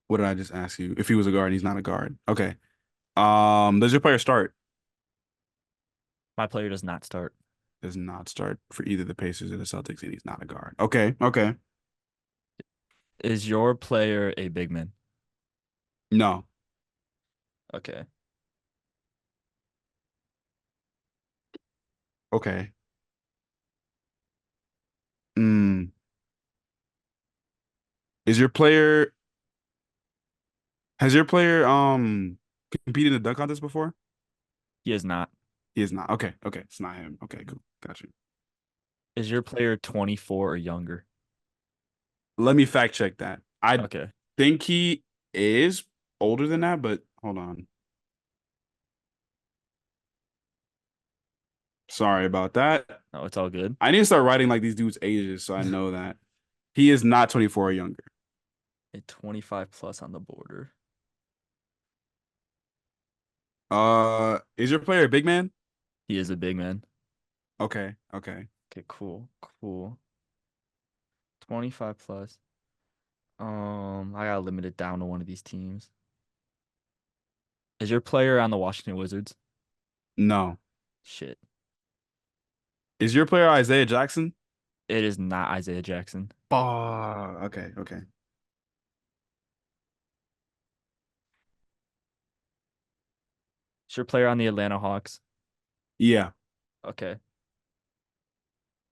what did I just ask you? If he was a guard, he's not a guard. Okay. Does your player start? My player does not start. Does not start for either the Pacers or the Celtics, and he's not a guard. Okay. Is your player a big man? No. Okay. Okay. Mm. Is your player Has your player competed in a dunk contest before? He is not. He is not. Okay. It's not him. Okay, cool. Got you. Is your player 24 or younger? Let me fact check that. I Okay. think he is older than that, but hold on. Sorry about that. No, it's all good. I need to start writing like these dudes' ages so I know that. He is not 24 or younger. A 25 plus on the border. Is your player a big man? He is a big man. Okay. Okay, cool. 25 plus. I gotta limit it down to one of these teams. Is your player on the Washington Wizards? No. Shit. Is your player Isaiah Jackson? It is not Isaiah Jackson. Okay. Is your player on the Atlanta Hawks? Yeah. Okay.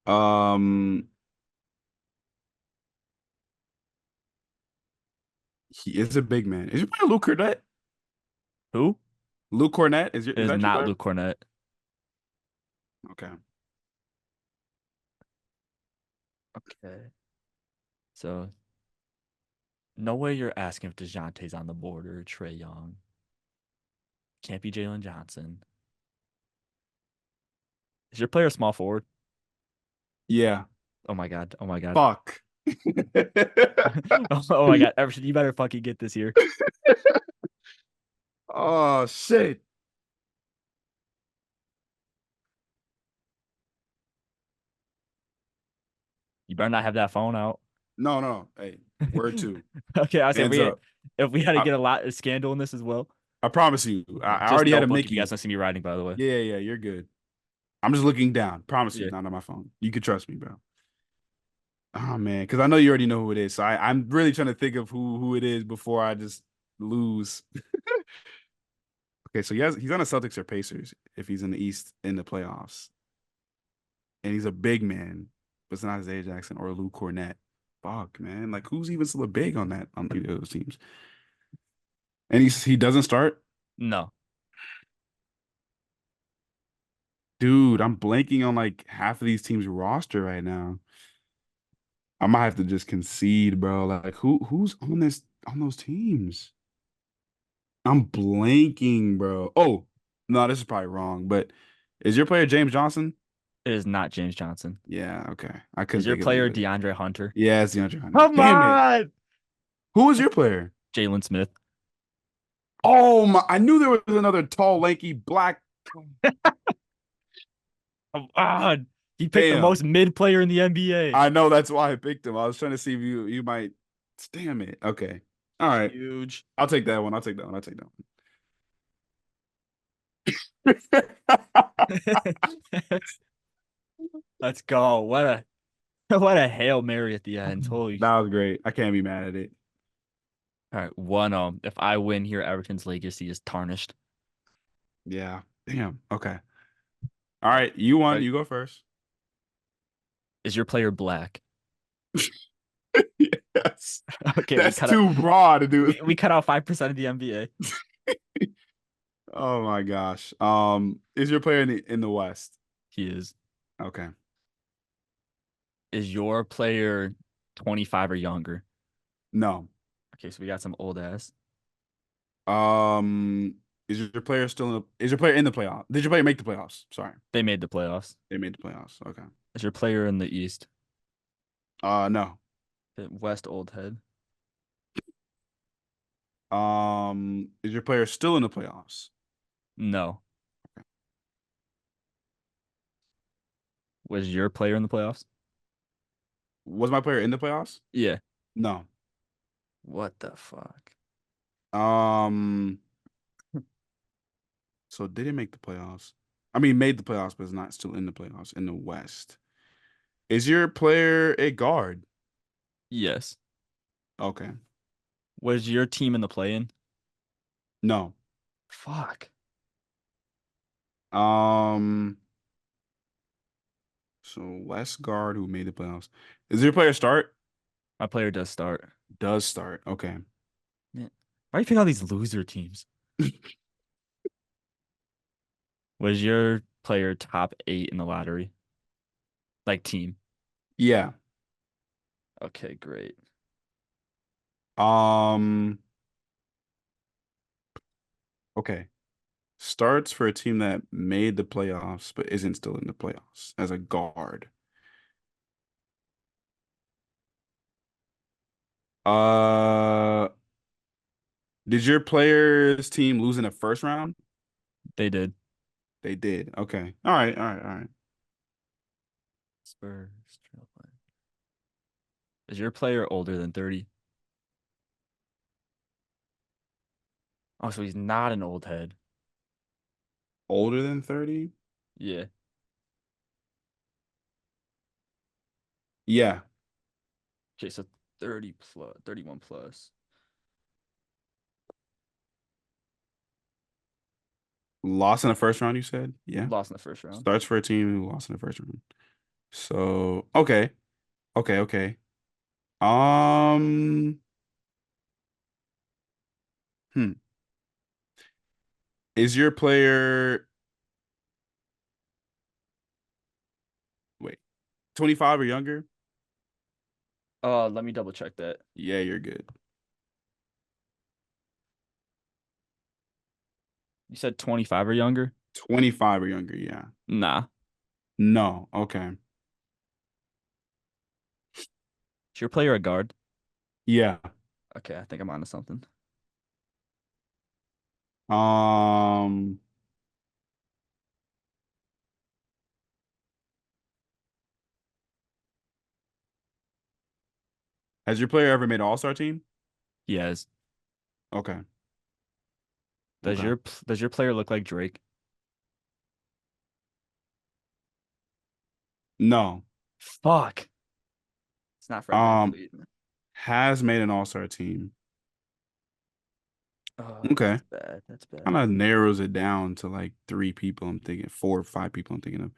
Um, he is a big man. Is your player Luke Cornett? Who? Luke Cornett? Is It is that your not player? Luke Cornett. Okay. Okay. So, no way you're asking if DeJounte's on the board or Trey Young. Can't be Jalen Johnson. Is your player a small forward? Yeah. Oh my god. Oh my god. Fuck. Oh my god. Everton, you better fucking get this here. Oh shit. You better not have that phone out. No. Hey, word two. Okay, I said Hands up. if we had to I, get a lot of scandal in this as well. I promise you. I Just already had a notebook if you Mickey. guys want to see me writing, by the way. Yeah, you're good. I'm just looking down. Promise you, Yeah. not on my phone. You can trust me, bro. Oh man, because I know you already know who it is. So I'm really trying to think of who it is before I just lose. Okay, so he's on the Celtics or Pacers if he's in the East in the playoffs. And he's a big man, but it's not Isaiah Jackson or Lou Cornett. Fuck, man. Like who's even still a big on either of those teams? And he doesn't start? No. Dude, I'm blanking on like half of these teams' roster right now. I might have to just concede, bro. Like who's on those teams? I'm blanking, bro. Oh, no, this is probably wrong, but is your player James Johnson? It is not James Johnson. Yeah, okay. I Is couldn't your think of player anybody. DeAndre Hunter? Yeah, it's DeAndre Hunter. Come Damn it. on. Who was your player? Jalen Smith. Oh my, I knew there was another tall, lanky, black. Come on. He picked the Damn. most mid player in the NBA. I know that's why I picked him. I was trying to see if you might. Damn it. Okay. All right. Huge. I'll take that one. I'll take that one. I'll take that one. Let's go. What a Hail Mary at the end. Holy. That was great. I can't be mad at it. All right, 1-0. If I win here, Everton's legacy is tarnished. Yeah. Damn. Okay. All right. You won. Right. You go first. Is your player black? Yes. Okay, That's too broad, dude. we cut out 5% of the NBA. Oh my gosh. Is your player in the West? He is. Okay. Is your player 25 or younger? No. Okay, so we got some old ass. Is your player is your player in the playoff? Did your player make the playoffs? Sorry. They made the playoffs. They made the playoffs. Okay. Is your player in the East? No. The West old head. Is your player still in the playoffs? No. Okay. Was your player in the playoffs? Was my player in the playoffs? Yeah. No. What the fuck? So did it make the playoffs? I mean, made the playoffs, but is not still in the playoffs in the West. Is your player a guard? Yes. Okay. Was your team in the play-in? No. Fuck. So West guard who made the playoffs. Is your player start? My player does start. Does start. Okay. Man, why do you pick all these loser teams? Was your player top 8 in the lottery? Like team. Yeah. Okay, great. Okay. Starts for a team that made the playoffs but isn't still in the playoffs as a guard. Uh, did your player's team lose in the first round? They did. They did. Okay. All right. All right. All right. Spurs. Is your player older than 30? Oh, so he's not an old head. Older than 30? Yeah. Yeah. Okay, so 30 plus, 31 plus. Lost in the first round, you said? Yeah. Lost in the first round. Starts for a team who lost in the first round. So, okay. Okay, okay. Um, hmm. Is your player wait, 25 or younger? Let me double check that. Yeah, you're good. You said 25 or younger? 25 or younger, yeah. Nah. No, okay. Is your player a guard? Yeah. Okay, I think I'm onto something. Um, has your player ever made an all-star team? Yes. Okay. Does Okay. your player look like Drake? No. Fuck. It's not Fred Um, VanVleet. has made an All-Star team. Oh, Okay. that's bad. That's bad. Kind of narrows it down to like 3 people. I'm thinking 4 or 5 people. I'm thinking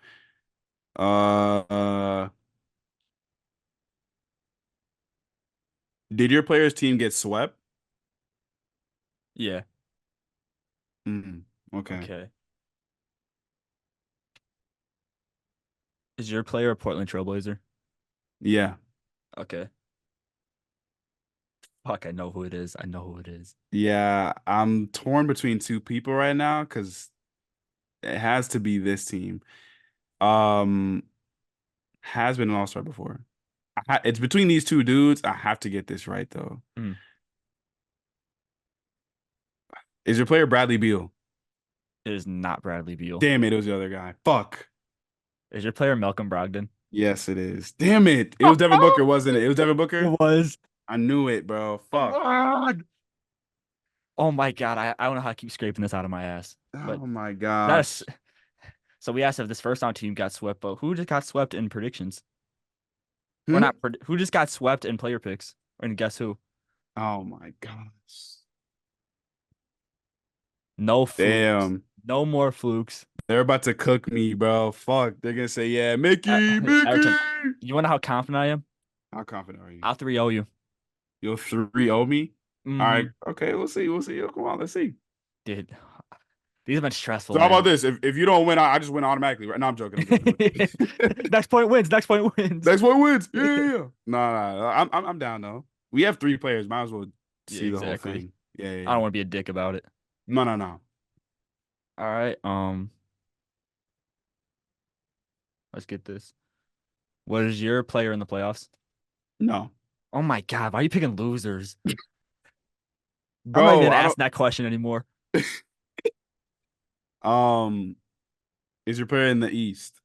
of. Uh, did your player's team get swept? Yeah. Okay. Okay. Is your player a Portland Trailblazer? Yeah. Okay. Fuck, I know who it is. I know who it is. Yeah. I'm torn between 2 people right now because it has to be this team. Um, has been an all-star before. It's between these 2 dudes. I have to get this right though. Mm. Is your player Bradley Beal? It is not Bradley Beal. Damn it, it was the other guy. Fuck. Is your player Malcolm Brogdon? Yes, it is. Damn it. It was Devin Booker, wasn't it? It was Devin Booker? It was. I knew it, bro. Come Fuck. on. Oh my God. I don't know how I keep scraping this out of my ass. But Oh my that's gosh. so we asked if this first round team got swept, but who just got swept in predictions? Or Hmm? not who just got swept in player picks? And guess who? Oh my gosh. No flukes. Damn. No more flukes. They're about to cook me, bro. Fuck. They're gonna say, yeah, Mickey, Mickey. Everton, you want to know how confident I am? How confident are you? I'll 3-0 you. You'll 3-0 me? All right. Mhm. Okay, we'll see. We'll see. Come on, let's see. Dude, these have been stressful, So how about man. this? If you don't win, I just win automatically, right? No, I'm joking. I'm joking. Next point wins. Next point wins. Next one wins. Yeah, yeah, yeah. No. I'm down though. We have 3 players. Might as well Yeah, see the whole exactly. thing. Yeah, yeah, I don't yeah. want to be a dick about it. No. All right. Let's get this. What is your player in the playoffs? No. Oh my God, why are you picking losers? I'm not Bro, even I don't asking that question anymore. um is your player in the East?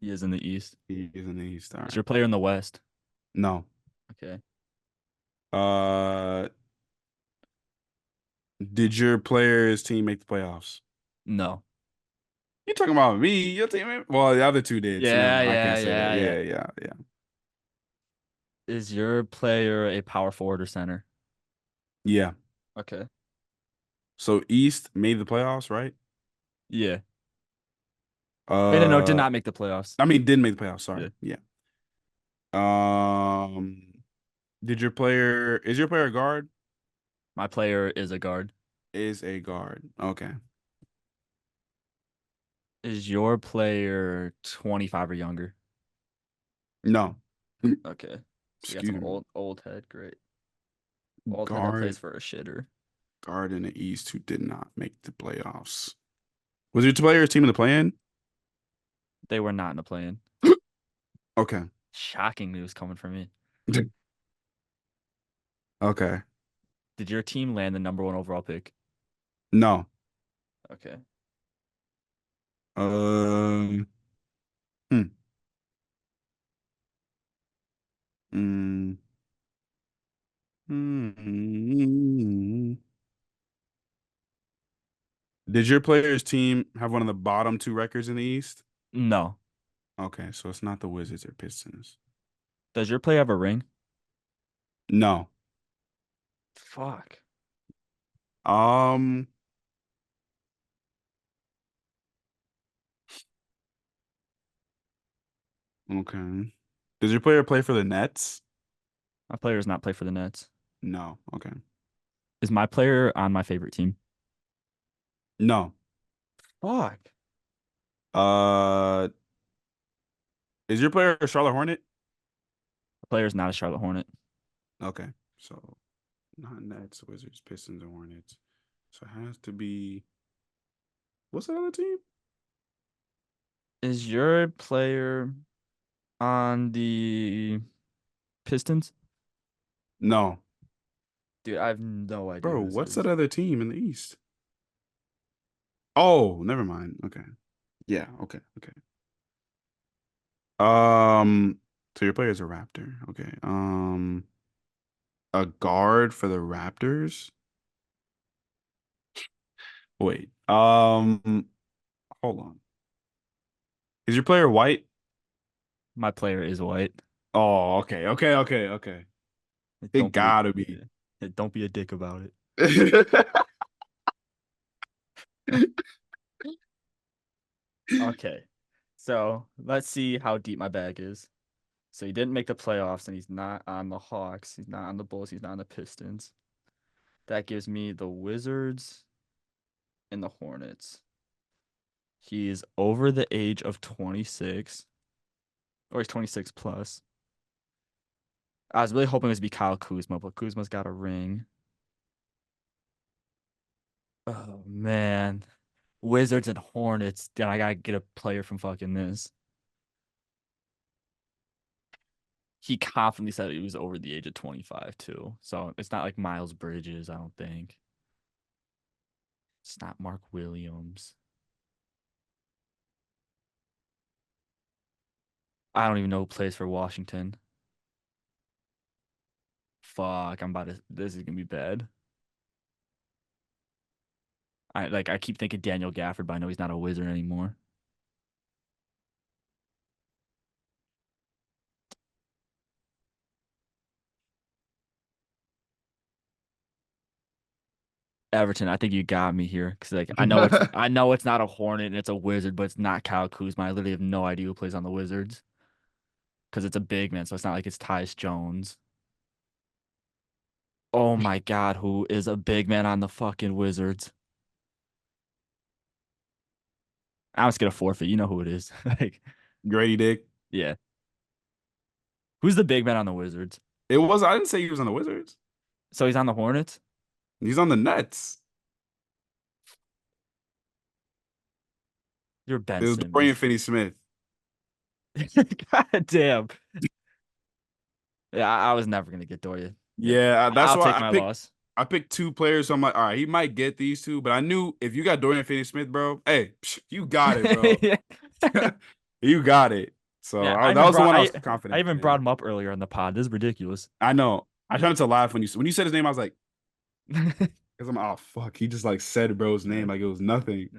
He is in the East. He is in the East. All Is right. your player in the West? No. Okay. Uh did your player's team make the playoffs? No. You talking about me? Your team? Well, the other 2 did, so never Yeah, mind. I yeah, can't say that. yeah, yeah. Yeah. Is your player a power forward or center? Yeah. Okay. So East made the playoffs, right? Yeah. No, did Uh not make the playoffs. I mean didn't make the playoffs, Yeah. sorry. Yeah. Um is your player a guard? My player is a guard. Is a guard. Okay. Is your player 25 or younger? No. Okay. So you got Excuse some me. old head. Great. Old head that Guard plays for a shitter. guard in the East who did not make the playoffs. Was your player's team in the play-in? They were not in the play-in. Okay. Shocking news coming from me. Okay. Did your team land the number 1 overall pick? No. Okay. Um. Hmm. Mm. Mm. Did your player's team have one of the bottom 2 records in the East? No. Okay, so it's not the Wizards or Pistons. Does your player have a ring? No. Fuck. Um. Okay. Does your player play for the Nets? My player does not play for the Nets. No. Okay. Is my player on my favorite team? No. Fuck. Uh. Is your player a Charlotte Hornet? The player is not a Charlotte Hornet. Okay. So not Nets, Wizards, Pistons, or Hornets. So it has to be. What's the other team? Is your player on the Pistons? No. Dude, I have no idea Bro, who this what's is. that other team in the East? Oh, never mind. Okay. Yeah, okay. So your player's a Raptor. Okay. A guard for the Raptors? Wait. Hold on. Is your player white? My player is white. Oh, okay. It Don't be gotta be. don't be a dick about it. Okay. So let's see how deep my bag is. So he didn't make the playoffs, and he's not on the Hawks. He's not on the Bulls. He's not on the Pistons. That gives me the Wizards and the Hornets. He is over the age of 26, or he's 26 plus. I was really hoping it was be Kyle Kuzma, but Kuzma's got a ring. Oh man, Wizards and Hornets. Then I gotta get a player from fucking this. He confidently said he was over the age of 25 too, so it's not like Miles Bridges. I don't think. It's not Mark Williams. I don't even know who plays for Washington. Fuck, this is gonna be bad. I keep thinking Daniel Gafford, but I know he's not a Wizard anymore. Everton, I think you got me here because I know it's not a Hornet and it's a Wizard, but it's not Kyle Kuzma. I literally have no idea who plays on the Wizards because it's a big man, so it's not like it's Tyus Jones. Oh my God, who is a big man on the fucking Wizards? I'm just gonna forfeit. You know who it is. Like, Grady Dick. yeah. Who's the big man on the Wizards? It was. I didn't say he was on the Wizards. So he's on the Hornets? He's on the Nets. You're Ben It was Simmons. Dorian Finney-Smith. God damn. Yeah, I was never gonna get Dorian. Yeah, that's I'll why take my loss. I picked two players, so I'm like, all right, he might get these two, but I knew if you got Dorian Finney-Smith, bro, hey, you got it, bro. Yeah. You got it. So Yeah, that was the one I was confident. I even in. brought him up earlier in the pod. This is ridiculous. I know. I tried to laugh when you said his name. I was like, because I'm oh fuck, he just like said bro's name like it was nothing.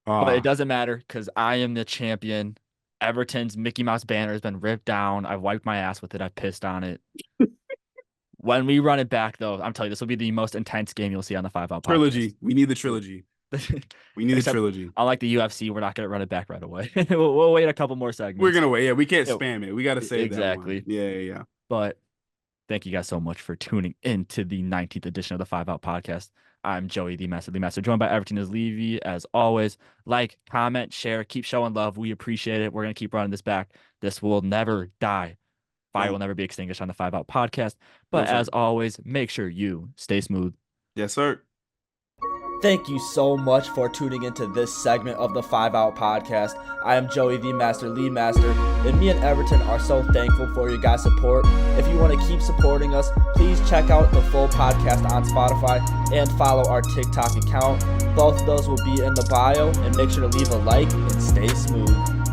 But it doesn't matter because I am the champion. Everton's Mickey Mouse banner has been ripped down. I've wiped my ass with it. I pissed on it. When we run it back, though, I'm telling you, this will be the most intense game you'll see on the 5-Out podcast. Trilogy. We need the trilogy. We need a trilogy. Unlike the UFC, we're not gonna run it back right away. we'll wait a couple more segments. We're gonna wait. Yeah, we can't spam it. We gotta save exactly. that one. Yeah. But thank you guys so much for tuning into the 19th edition of the 5-Out podcast. I'm Joey, the LeMaster, joined by Everton is Levy. As always, like, comment, share, keep showing love. We appreciate it. We're gonna keep running this back. This will never die. Fire will never be extinguished on the 5-Out podcast. But as always, make sure you stay smooth. Yes, sir. Thank you so much for tuning into this segment of the 5-Out podcast. I am Joey, the LeMaster, and me and Everton are so thankful for your guys' support. If you want to keep supporting us, please check out the full podcast on Spotify and follow our TikTok account. Both of those will be in the bio, and make sure to leave a like and stay smooth.